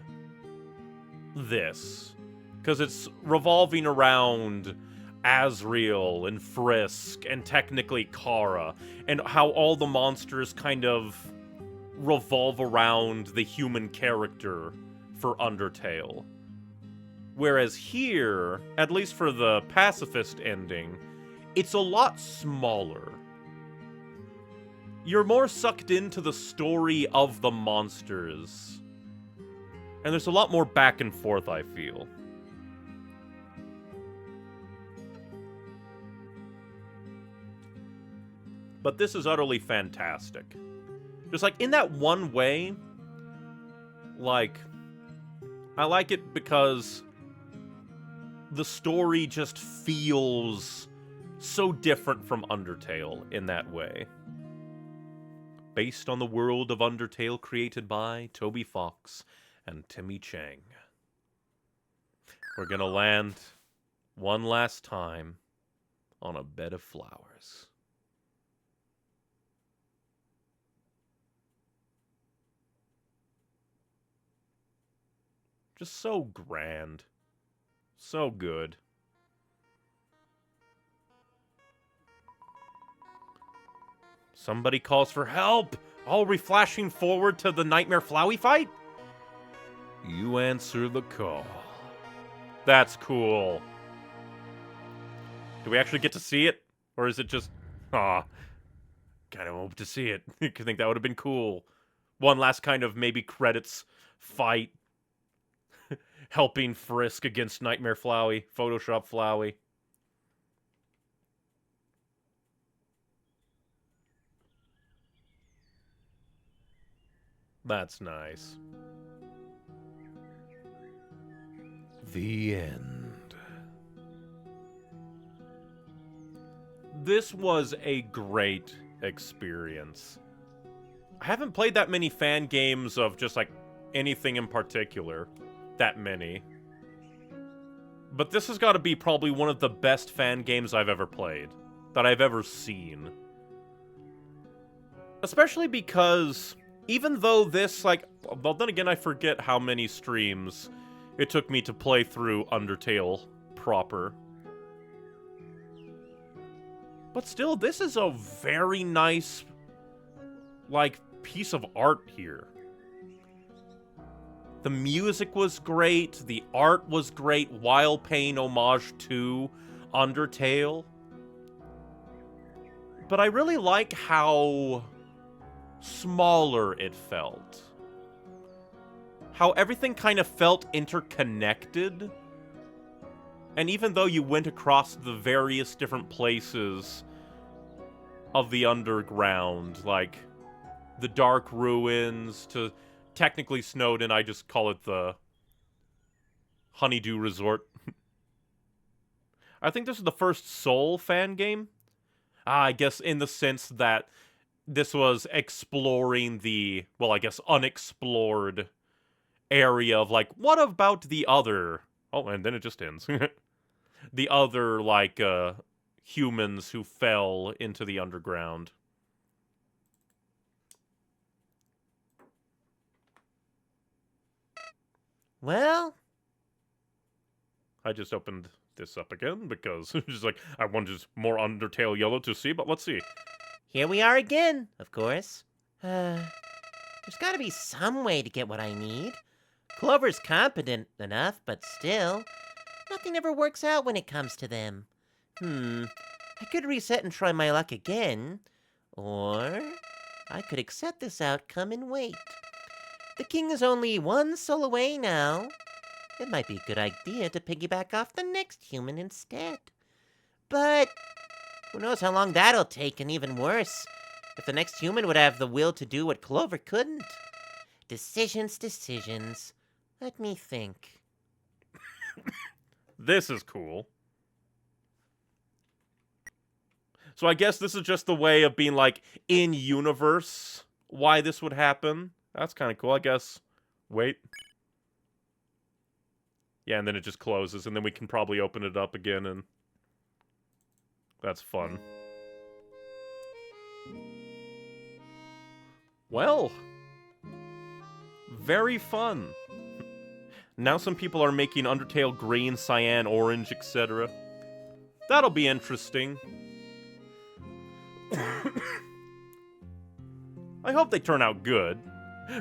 this. Because it's revolving around Asriel and Frisk and technically Kara, and how all the monsters kind of revolve around the human character for Undertale. Whereas here, at least for the pacifist ending, it's a lot smaller. You're more sucked into the story of the monsters. And there's a lot more back and forth, I feel. But this is utterly fantastic. Just like, in that one way, like, I like it because the story just feels so different from Undertale in that way. Based on the world of Undertale created by Toby Fox and Timmy Chang. We're gonna land one last time on a bed of flowers. Just so grand. So good. Somebody calls for help! All reflashing forward to the Nightmare Flowey fight? You answer the call. That's cool. Do we actually get to see it? Or is it just... Aw. Kind of hope to see it. I think that would have been cool. One last kind of maybe credits fight. Helping Frisk against Nightmare Flowey. Photoshop Flowey. That's nice. The end. This was a great experience. I haven't played that many fan games of just like anything in particular. That many. But this has got to be probably one of the best fan games I've ever played. That I've ever seen. Especially because even though this, like, well, then again, I forget how many streams it took me to play through Undertale proper. But still, this is a very nice, like, piece of art here. The music was great, the art was great while paying homage to Undertale. But I really like how smaller it felt. How everything kind of felt interconnected. And even though you went across the various different places of the underground, like the Dark Ruins to technically Snowden, I just call it the Honeydew Resort. I think this is the first Soul fan game. I guess in the sense that this was exploring the, well, I guess unexplored area of like, what about the other? Oh, and then it just ends. The other, like, humans who fell into the underground. Well, I just opened this up again because it's just like, I wanted more Undertale Yellow to see, but let's see. here we are again, of course. There's gotta be some way to get what I need. Clover's competent enough, but still, nothing ever works out when it comes to them. I could reset and try my luck again, or I could accept this outcome and wait. The king is only one soul away now. It might be a good idea to piggyback off the next human instead. But who knows how long that'll take, and even worse, if the next human would have the will to do what Clover couldn't. Decisions. Let me think. This is cool. So I guess this is just the way of being like, in universe, why this would happen. That's kind of cool, I guess. Wait. Yeah, and then it just closes, and then we can probably open it up again, and that's fun. Well, very fun. Now some people are making Undertale green, cyan, orange, etc. That'll be interesting. I hope they turn out good.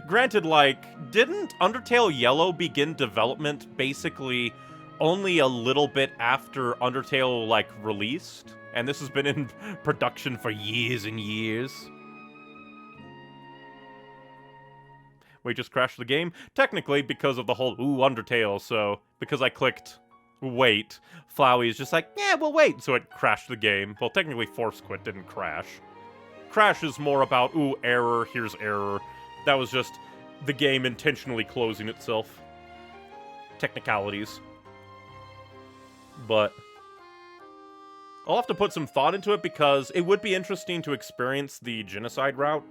Granted, like, didn't Undertale Yellow begin development basically only a little bit after Undertale, like, released? And this has been in production for years and years. We just crashed the game? Technically, because of the whole, ooh, Undertale, so because I clicked wait, Flowey is just like, yeah, we'll wait, so it crashed the game. Well, technically, force quit didn't crash. Crash is more about, ooh, error, here's error. That was just the game intentionally closing itself. Technicalities. But I'll have to put some thought into it because it would be interesting to experience the genocide route.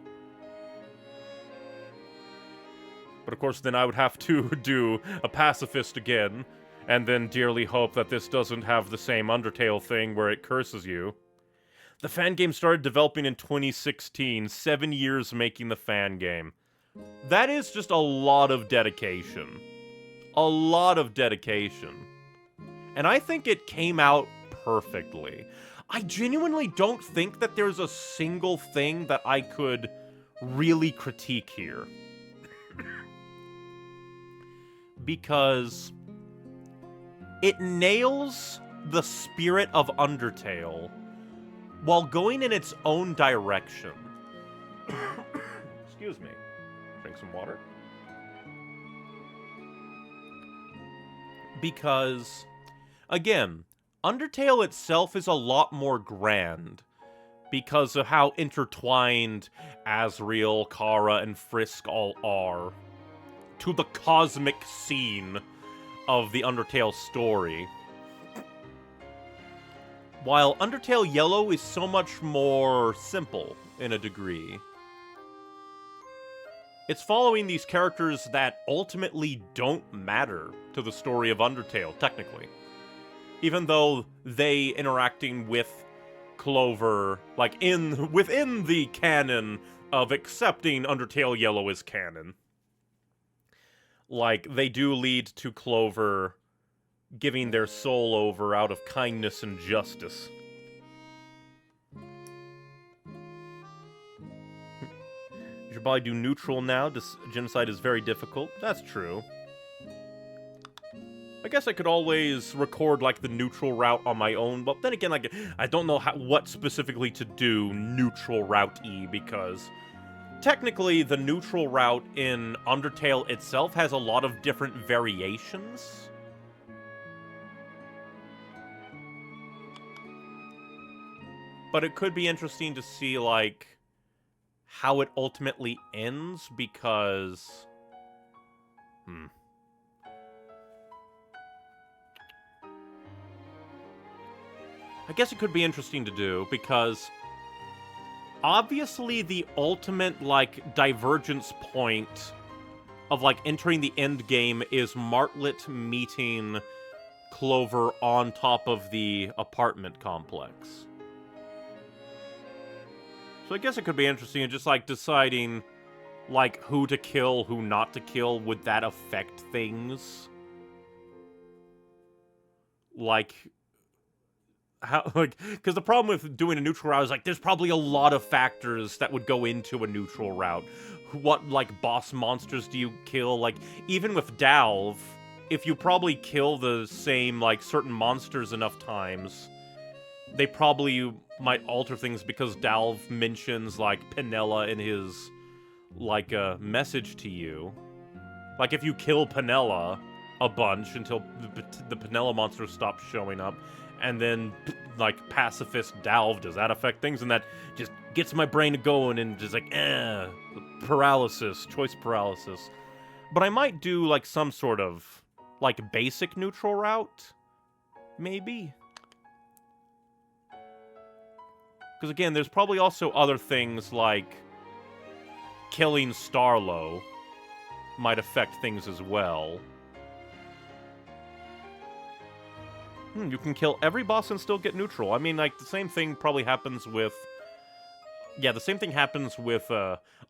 But of course, then I would have to do a pacifist again, and then dearly hope that this doesn't have the same Undertale thing where it curses you. The fan game started developing in 2016, 7 years making the fan game. That is just a lot of dedication. A lot of dedication. And I think it came out perfectly. I genuinely don't think that there's a single thing that I could really critique here. Because it nails the spirit of Undertale while going in its own direction. Excuse me. Drink some water. Because, again, Undertale itself is a lot more grand because of how intertwined Asriel, Kara, and Frisk all are to the cosmic scene of the Undertale story. While Undertale Yellow is so much more simple in a degree. It's following these characters that ultimately don't matter to the story of Undertale, technically. Even though they interacting with Clover, like within the canon of accepting Undertale Yellow as canon. Like, they do lead to Clover giving their soul over out of kindness and justice. You should probably do neutral now. Genocide is very difficult. That's true. I guess I could always record, like, the neutral route on my own, but then again, like, I don't know what specifically to do neutral route-y, because technically, the neutral route in Undertale itself has a lot of different variations. But it could be interesting to see, like, how it ultimately ends, because I guess it could be interesting to do, because obviously the ultimate, like, divergence point of, like, entering the end game is Martlet meeting Clover on top of the apartment complex. So I guess it could be interesting in just, like, deciding, like, who to kill, who not to kill. Would that affect things? Like, how, like, because the problem with doing a neutral route is, like, there's probably a lot of factors that would go into a neutral route. What, like, boss monsters do you kill? Like, even with Dalv, if you probably kill the same, like, certain monsters enough times, they probably might alter things because Dalv mentions, like, Penella in his, like, message to you. Like, if you kill Penella a bunch until the Penella monsters stop showing up, and then, like, pacifist Dalv, does that affect things? And that just gets my brain going and just like, paralysis, choice paralysis. But I might do, like, some sort of, like, basic neutral route, maybe. Because, again, there's probably also other things like killing Starlo might affect things as well. You can kill every boss and still get neutral. I mean, like, the same thing probably happens with... Yeah, the same thing happens with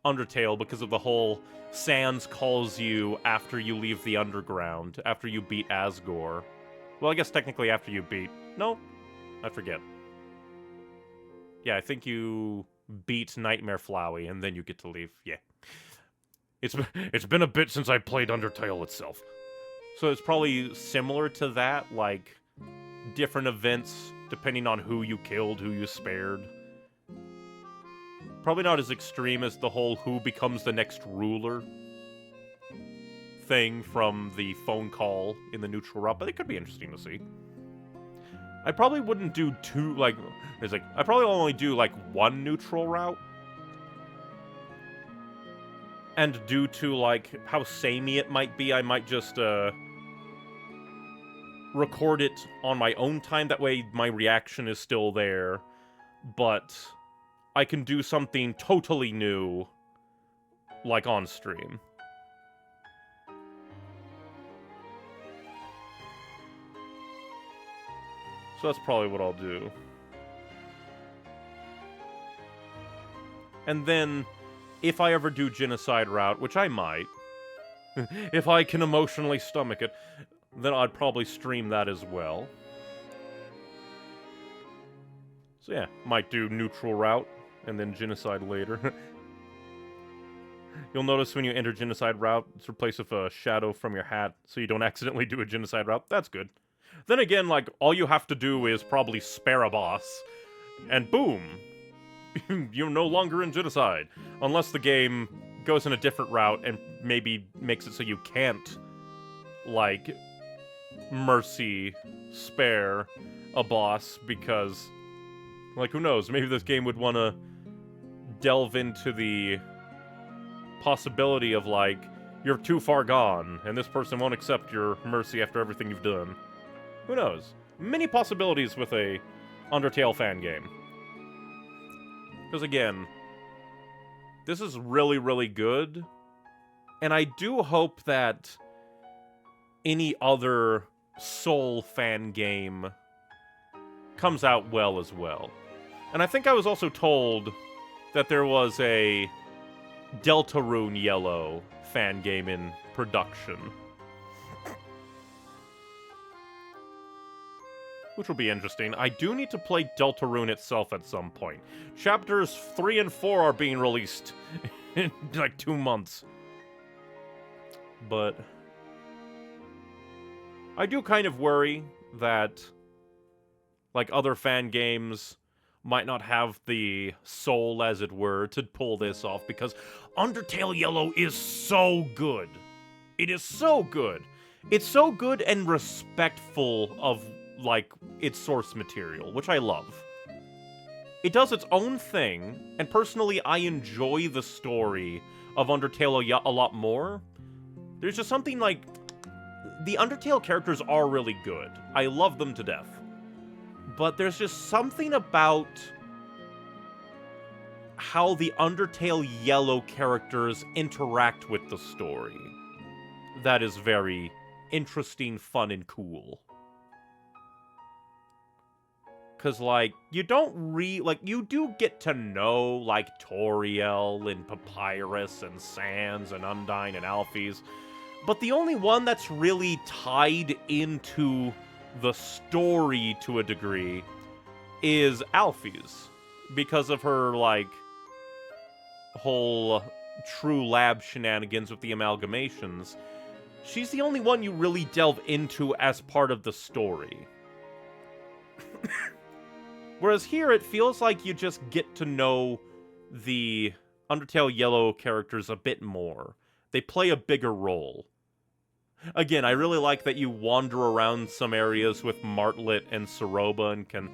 Undertale because of the whole Sans calls you after you leave the underground, after you beat Asgore. Well, I guess technically after you beat... No, I forget. Yeah, I think you beat Nightmare Flowey, and then you get to leave. Yeah. It's been a bit since I played Undertale itself. So it's probably similar to that, like, different events depending on who you killed, who you spared. Probably not as extreme as the whole who becomes the next ruler thing from the phone call in the neutral route, but it could be interesting to see. I probably wouldn't do two, like, it's like, I probably only do, like, one neutral route. And due to, like, how samey it might be, I might just, record it on my own time. That way my reaction is still there. But I can do something totally new, like, on stream. So that's probably what I'll do. And then, if I ever do Genocide route, which I might, if I can emotionally stomach it, then I'd probably stream that as well. So yeah, might do neutral route, and then Genocide later. You'll notice when you enter Genocide route, it's replaced with a shadow from your hat, so you don't accidentally do a Genocide route. That's good. Then again, like, all you have to do is probably spare a boss, and boom! You're no longer in Genocide. Unless the game goes in a different route and maybe makes it so you can't, like, mercy spare a boss because, like, who knows? Maybe this game would want to delve into the possibility of, like, you're too far gone, and this person won't accept your mercy after everything you've done. Who knows? Many possibilities with a Undertale fan game. Because again, this is really, really good. And I do hope that any other Soul fan game comes out well as well. And I think I was also told that there was a Deltarune Yellow fan game in production. Which will be interesting. I do need to play Deltarune itself at some point. Chapters 3 and 4 are being released in like 2 months. But I do kind of worry that, like, other fan games might not have the soul, as it were, to pull this off, because Undertale Yellow is so good. It is so good. It's so good and respectful of, like, its source material, which I love. It does its own thing, and personally, I enjoy the story of Undertale a lot more. There's just something, like, the Undertale characters are really good. I love them to death. But there's just something about how the Undertale Yellow characters interact with the story. That is very interesting, fun, and cool. Because, like, you don't you do get to know, like, Toriel and Papyrus and Sans and Undyne and Alphys, but the only one that's really tied into the story to a degree is Alphys, because of her, like, whole True Lab shenanigans with the amalgamations. She's the only one you really delve into as part of the story. Whereas here, it feels like you just get to know the Undertale Yellow characters a bit more. They play a bigger role. Again, I really like that you wander around some areas with Martlet and Soroba and can,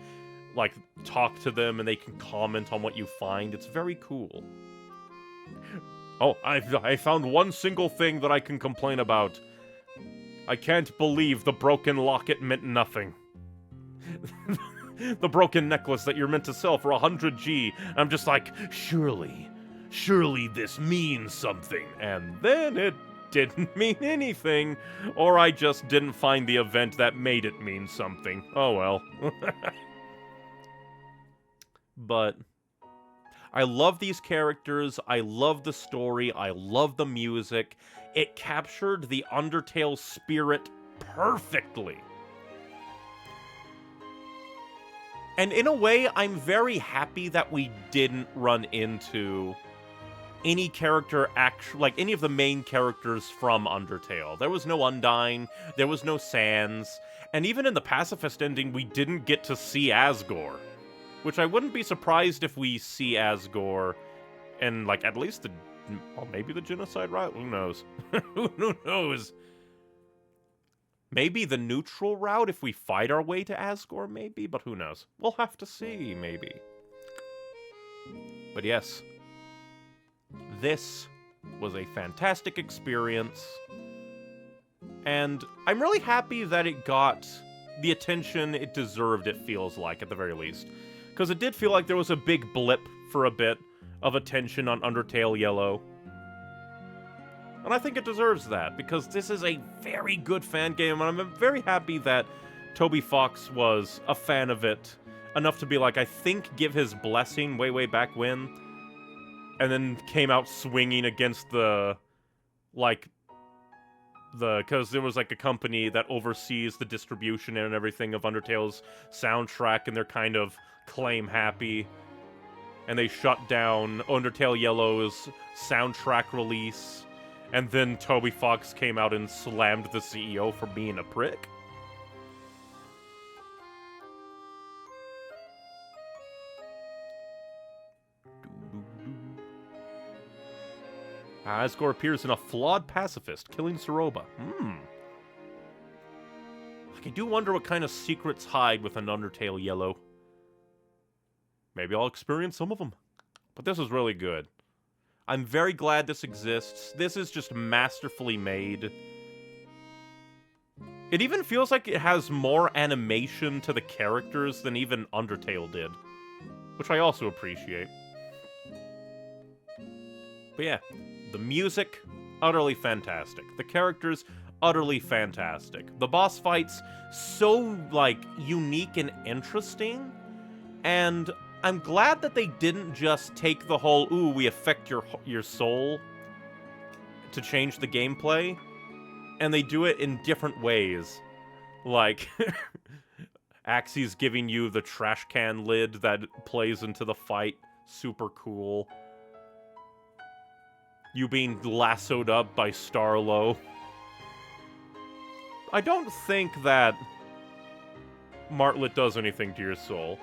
like, talk to them and they can comment on what you find. It's very cool. Oh, I found one single thing that I can complain about. I can't believe the broken locket meant nothing. The broken necklace that you're meant to sell for 100G. I'm just like, surely this means something. And then it didn't mean anything, or I just didn't find the event that made it mean something. Oh well. But I love these characters, I love the story, I love the music. It captured the Undertale spirit perfectly. And in a way, I'm very happy that we didn't run into any character like any of the main characters from Undertale. There was no Undyne, there was no Sans, and even in the pacifist ending, we didn't get to see Asgore. Which I wouldn't be surprised if we see Asgore in, like, at least well, maybe the genocide route? Who knows? Who knows? Maybe the neutral route if we fight our way to Asgore, maybe? But who knows? We'll have to see, maybe. But yes. This was a fantastic experience. And I'm really happy that it got the attention it deserved, it feels like, at the very least. Because it did feel like there was a big blip for a bit of attention on Undertale Yellow. And I think it deserves that, because this is a very good fan game, and I'm very happy that Toby Fox was a fan of it enough to be like, I think, give his blessing way back when, and then came out swinging against because there was, like, a company that oversees the distribution and everything of Undertale's soundtrack, and they're kind of claim happy, and they shut down Undertale Yellow's soundtrack release, and then Toby Fox came out and slammed the CEO for being a prick. Asgore appears in a flawed pacifist, killing Soroba. I do wonder what kind of secrets hide within Undertale Yellow. Maybe I'll experience some of them. But this is really good. I'm very glad this exists. This is just masterfully made. It even feels like it has more animation to the characters than even Undertale did, which I also appreciate. But yeah, the music, utterly fantastic. The characters, utterly fantastic. The boss fights, so, like, unique and interesting, and I'm glad that they didn't just take the whole, ooh, we affect your soul to change the gameplay, and they do it in different ways. Like, Axie's giving you the trash can lid that plays into the fight. Super cool. You being lassoed up by Starlo. I don't think that Martlet does anything to your soul.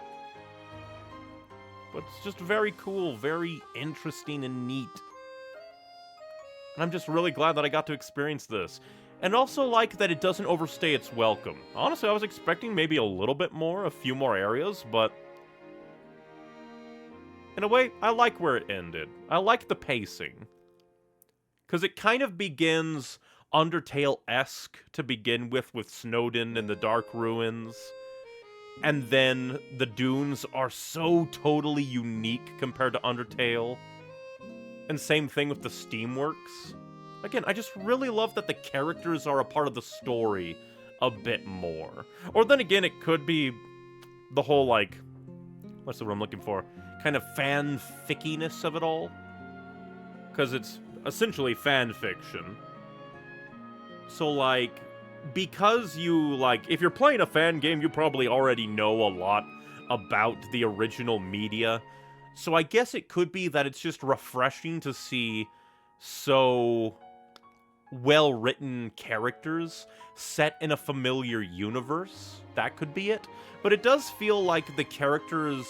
But it's just very cool, very interesting and neat. And I'm just really glad that I got to experience this. And also like that it doesn't overstay its welcome. Honestly, I was expecting maybe a little bit more, a few more areas, but in a way, I like where it ended. I like the pacing. Because it kind of begins Undertale-esque to begin with Snowdin and the Dark Ruins. And then the dunes are so totally unique compared to Undertale. And same thing with the Steamworks. Again, I just really love that the characters are a part of the story a bit more. Or then again, it could be the whole, like, what's the word I'm looking for? Kind of fanfickiness of it all. Because it's essentially fan fiction. So, like, because you, like, if you're playing a fan game, you probably already know a lot about the original media. So I guess it could be that it's just refreshing to see so well-written characters set in a familiar universe. That could be it. But it does feel like the characters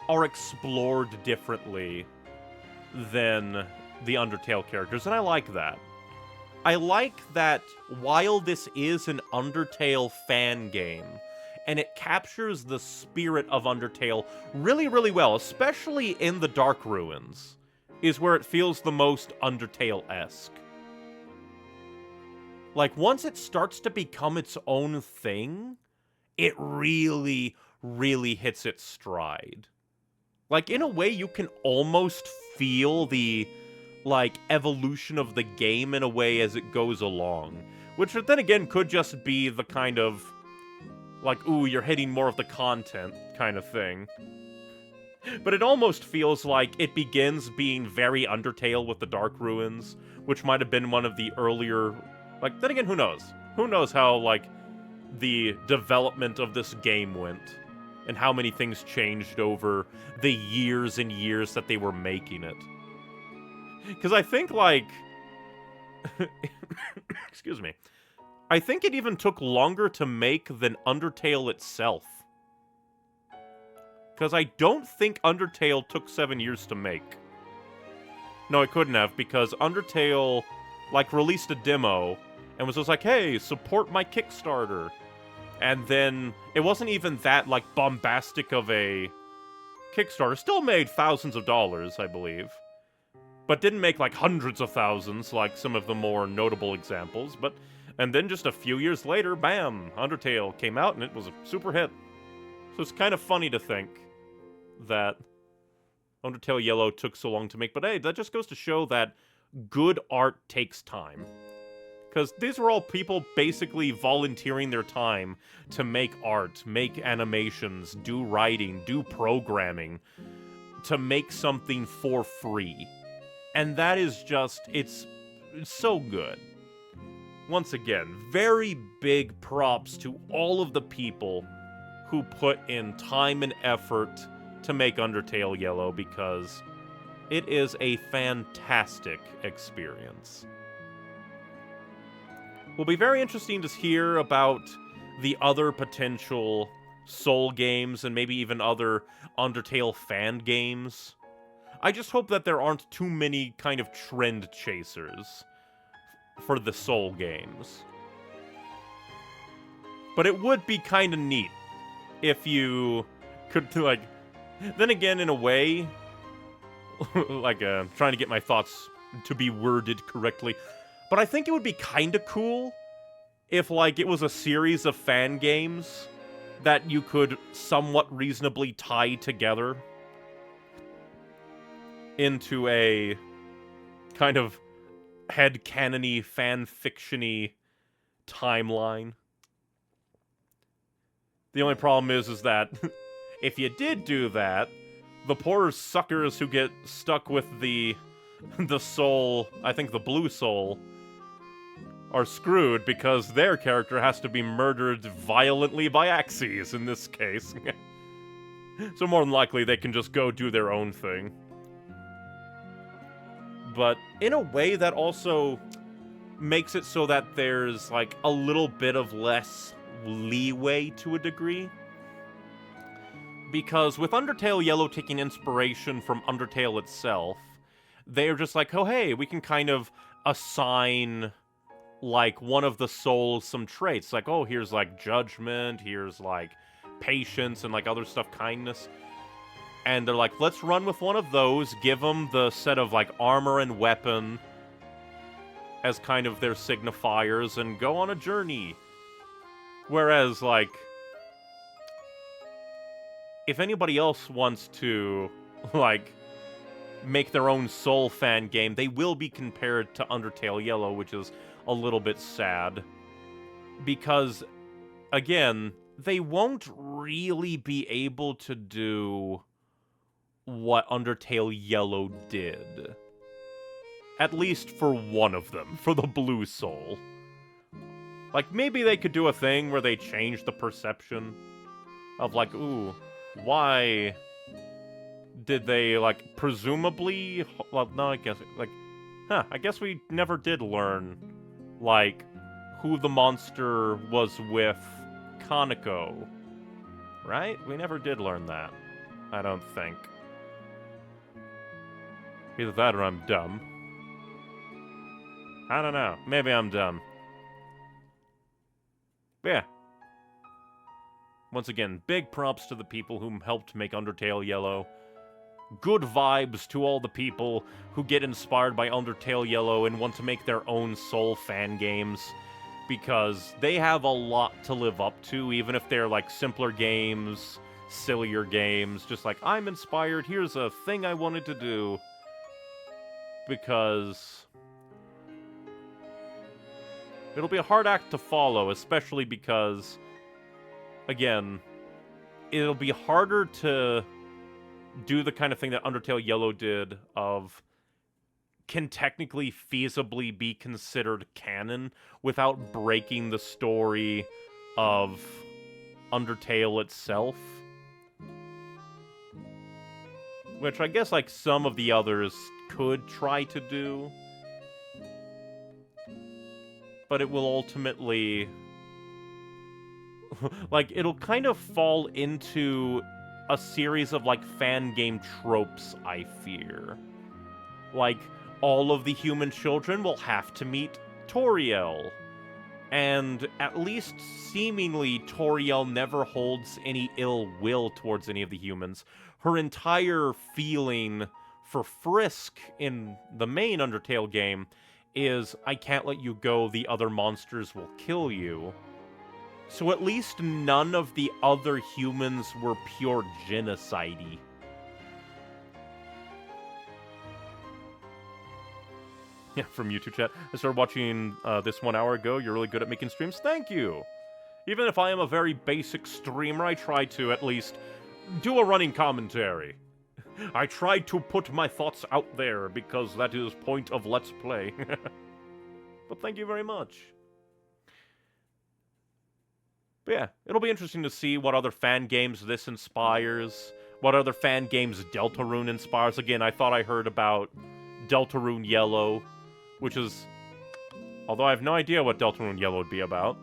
are explored differently than the Undertale characters, and I like that. I like that while this is an Undertale fan game, and it captures the spirit of Undertale really, really well, especially in the Dark Ruins, is where it feels the most Undertale-esque. Like, once it starts to become its own thing, it really, really hits its stride. Like, in a way, you can almost feel the, like, evolution of the game in a way as it goes along. Which, then again, could just be the kind of, like, ooh, you're hitting more of the content kind of thing. But it almost feels like it begins being very Undertale with the Dark Ruins, which might have been one of the earlier... Like, then again, who knows? Who knows how, like, the development of this game went, and how many things changed over the years and years that they were making it. Because I think, like... Excuse me. I think it even took longer to make than Undertale itself. Because I don't think Undertale took 7 years to make. No, it couldn't have, because Undertale, like, released a demo, and was just like, hey, support my Kickstarter. And then, it wasn't even that, like, bombastic of a Kickstarter. Still made thousands of dollars, I believe. But didn't make, like, hundreds of thousands, like some of the more notable examples. But, and then just a few years later, bam, Undertale came out, and it was a super hit. So it's kind of funny to think that Undertale Yellow took so long to make. But hey, that just goes to show that good art takes time. Because these were all people basically volunteering their time to make art, make animations, do writing, do programming, to make something for free. And that is just, it's so good. Once again, very big props to all of the people who put in time and effort to make Undertale Yellow, because it is a fantastic experience. Will be very interesting to hear about the other potential Soul games and maybe even other Undertale fan games. I just hope that there aren't too many kind of trend chasers for the Soul games. But it would be kind of neat if you could, like... Then again, in a way, like, trying to get my thoughts to be worded correctly, but I think it would be kind of cool if, like, it was a series of fan games that you could somewhat reasonably tie together into a kind of headcanon-y, fan-fiction-y timeline. The only problem is that if you did do that, the poor suckers who get stuck with the soul, I think the blue soul, are screwed because their character has to be murdered violently by axes in this case. So more than likely they can just go do their own thing. But in a way that also makes it so that there's, like, a little bit of less leeway to a degree. Because with Undertale Yellow taking inspiration from Undertale itself, they're just like, oh hey, we can kind of assign, like, one of the souls some traits. Like, oh, here's, like, judgment, here's, like, patience, and, like, other stuff, kindness. And they're like, let's run with one of those, give them the set of, like, armor and weapon as kind of their signifiers, and go on a journey. Whereas, like, if anybody else wants to, like, make their own Soul fan game, they will be compared to Undertale Yellow, which is a little bit sad. Because, again, they won't really be able to do what Undertale Yellow did. At least for one of them, for the Blue Soul. Like, maybe they could do a thing where they change the perception of, like, ooh, why did they, like, presumably... Well, no, I guess, like... I guess we never did learn, like, who the monster was with Kaneko. Right? We never did learn that. I don't think. Either that or I'm dumb. I don't know. Maybe I'm dumb. But yeah. Once again, big props to the people who helped make Undertale Yellow. Good vibes to all the people who get inspired by Undertale Yellow and want to make their own Soul fan games. Because they have a lot to live up to, even if they're like simpler games, sillier games. Just like, I'm inspired, here's a thing I wanted to do. Because it'll be a hard act to follow, especially because, again, it'll be harder to do the kind of thing that Undertale Yellow did of can technically feasibly be considered canon without breaking the story of Undertale itself. Which I guess, like, some of the others could try to do. But it will ultimately... like, it'll kind of fall into a series of, like, fan game tropes, I fear. Like, all of the human children will have to meet Toriel. And at least seemingly, Toriel never holds any ill will towards any of the humans. Her entire feeling for Frisk in the main Undertale game is, I can't let you go, the other monsters will kill you. So at least none of the other humans were pure genocide-y. Yeah, from YouTube chat. I started watching this 1 hour ago. You're really good at making streams. Thank you! Even if I am a very basic streamer, I try to at least do a running commentary. I try to put my thoughts out there because that is point of Let's Play. But thank you very much. But yeah, it'll be interesting to see what other fan games this inspires, what other fan games Deltarune inspires. Again, I thought I heard about Deltarune Yellow, which is... although I have no idea what Deltarune Yellow would be about.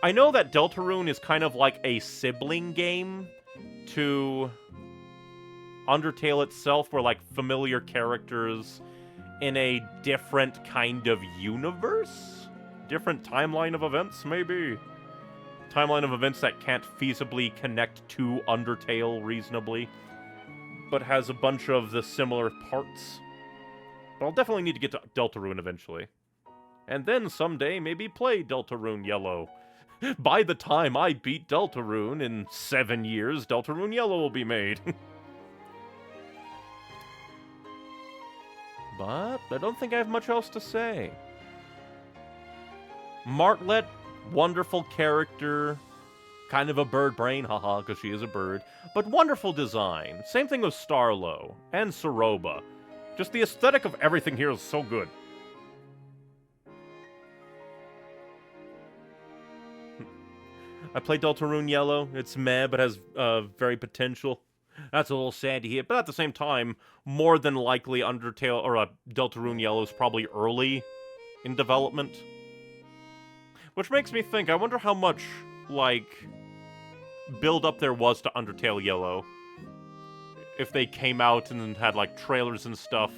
I know that Deltarune is kind of like a sibling game to Undertale itself, where, like, familiar characters in a different kind of universe? Different timeline of events, maybe? Timeline of events that can't feasibly connect to Undertale reasonably, but has a bunch of the similar parts. But I'll definitely need to get to Deltarune eventually. And then someday maybe play Deltarune Yellow. By the time I beat Deltarune in 7 years, Deltarune Yellow will be made. But I don't think I have much else to say. Martlet, wonderful character. Kind of a bird brain, haha, because she is a bird. But wonderful design. Same thing with Starlo and Soroba. Just the aesthetic of everything here is so good. I played Deltarune Yellow. It's meh, but has very potential. That's a little sad to hear, but at the same time, more than likely Undertale or Deltarune Yellow is probably early in development. Which makes me think, I wonder how much, like, build-up there was to Undertale Yellow. If they came out and had, like, trailers and stuff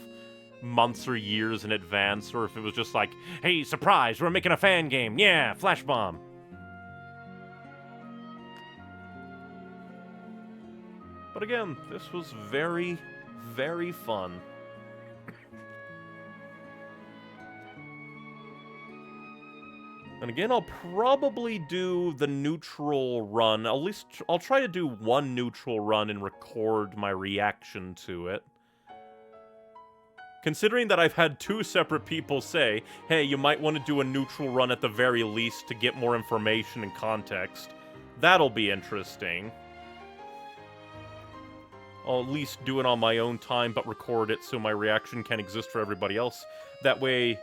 months or years in advance, or if it was just like, hey, surprise, we're making a fan game, yeah, Flash Bomb. But again, this was very, very fun. And again, I'll probably do the neutral run. At least I'll try to do one neutral run and record my reaction to it. Considering that I've had 2 separate people say, hey, you might want to do a neutral run at the very least to get more information and context. That'll be interesting. I'll at least do it on my own time, but record it so my reaction can exist for everybody else. That way,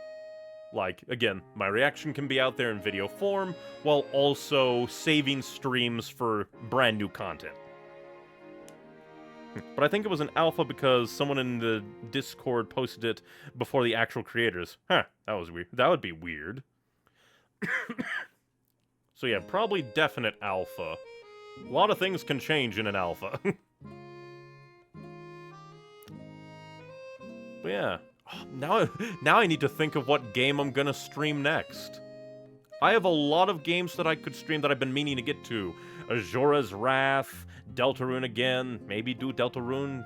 like, again, my reaction can be out there in video form, while also saving streams for brand new content. But I think it was an alpha because someone in the Discord posted it before the actual creators. Huh, that was weird. That would be weird. So yeah, probably definite alpha. A lot of things can change in an alpha. But yeah, now I need to think of what game I'm gonna stream next. I have a lot of games that I could stream that I've been meaning to get to. Ajora's Wrath, Deltarune again, maybe do Deltarune.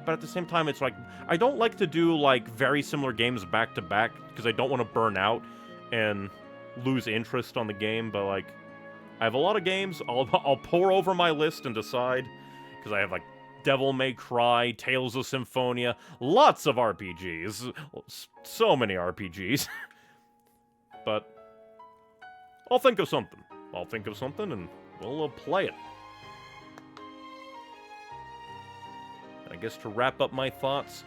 But at the same time, it's like, I don't like to do, like, very similar games back to back, because I don't want to burn out and lose interest on the game, but, like, I have a lot of games. I'll pour over my list and decide, because I have, like, Devil May Cry, Tales of Symphonia, lots of RPGs. So many RPGs. But I'll think of something. And we'll play it. I guess to wrap up my thoughts,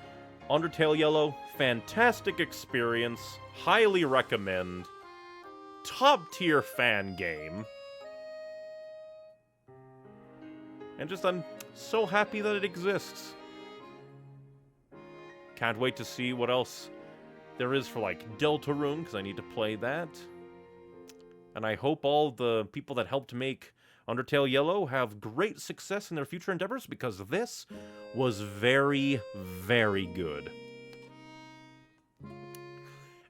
Undertale Yellow, fantastic experience, highly recommend, top tier fan game, and just I'm so happy that it exists. Can't wait to see what else there is for, like, Deltarune, because I need to play that. And I hope all the people that helped make Undertale Yellow have great success in their future endeavors, because this was very, very good.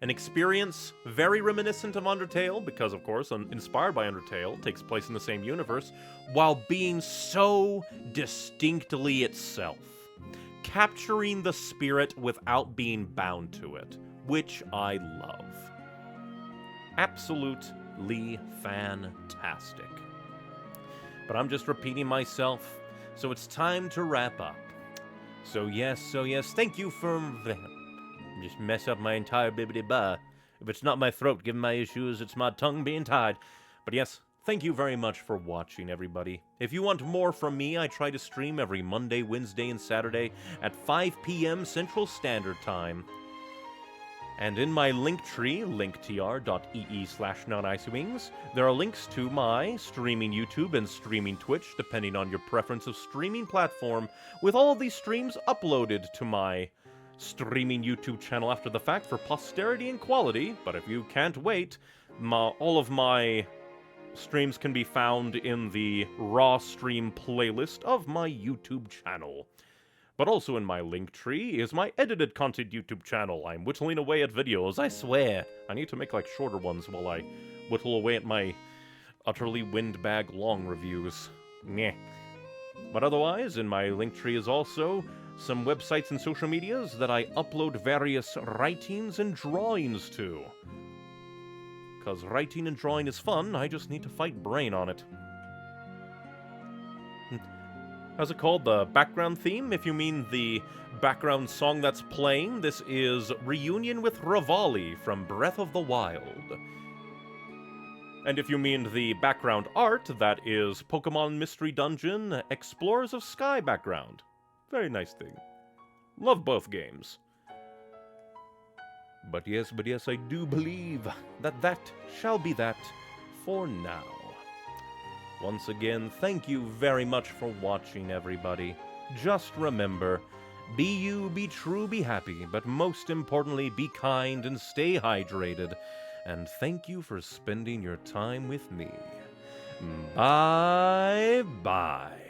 An experience very reminiscent of Undertale, because, of course, inspired by Undertale, takes place in the same universe, while being so distinctly itself. Capturing the spirit without being bound to it, which I love. Absolutely fantastic. But I'm just repeating myself, so it's time to wrap up. So yes, thank you for... Just mess up my entire bibbidi-ba. If it's not my throat giving my issues, it's my tongue being tied. But yes, thank you very much for watching, everybody. If you want more from me, I try to stream every Monday, Wednesday, and Saturday at 5 p.m. Central Standard Time. And in my Linktree, linktr.ee/nonicewings, there are links to my streaming YouTube and streaming Twitch, depending on your preference of streaming platform, with all of these streams uploaded to my streaming YouTube channel after the fact for posterity and quality. But if you can't wait, all of my streams can be found in the raw stream playlist of my YouTube channel. But also in my Linktree is my edited content YouTube channel. I'm whittling away at videos, I swear. I need to make, like, shorter ones while I whittle away at my utterly windbag long reviews. Meh. But otherwise, in my Linktree is also some websites and social medias that I upload various writings and drawings to. Because writing and drawing is fun, I just need to fight brain on it. How's it called? The background theme? If you mean the background song that's playing, this is Reunion with Rivali from Breath of the Wild. And if you mean the background art, that is Pokemon Mystery Dungeon Explorers of Sky background. Very nice thing. Love both games. But yes, I do believe that shall be that for now. Once again, thank you very much for watching, everybody. Just remember, be you, be true, be happy, but most importantly, be kind and stay hydrated. And thank you for spending your time with me. Bye-bye.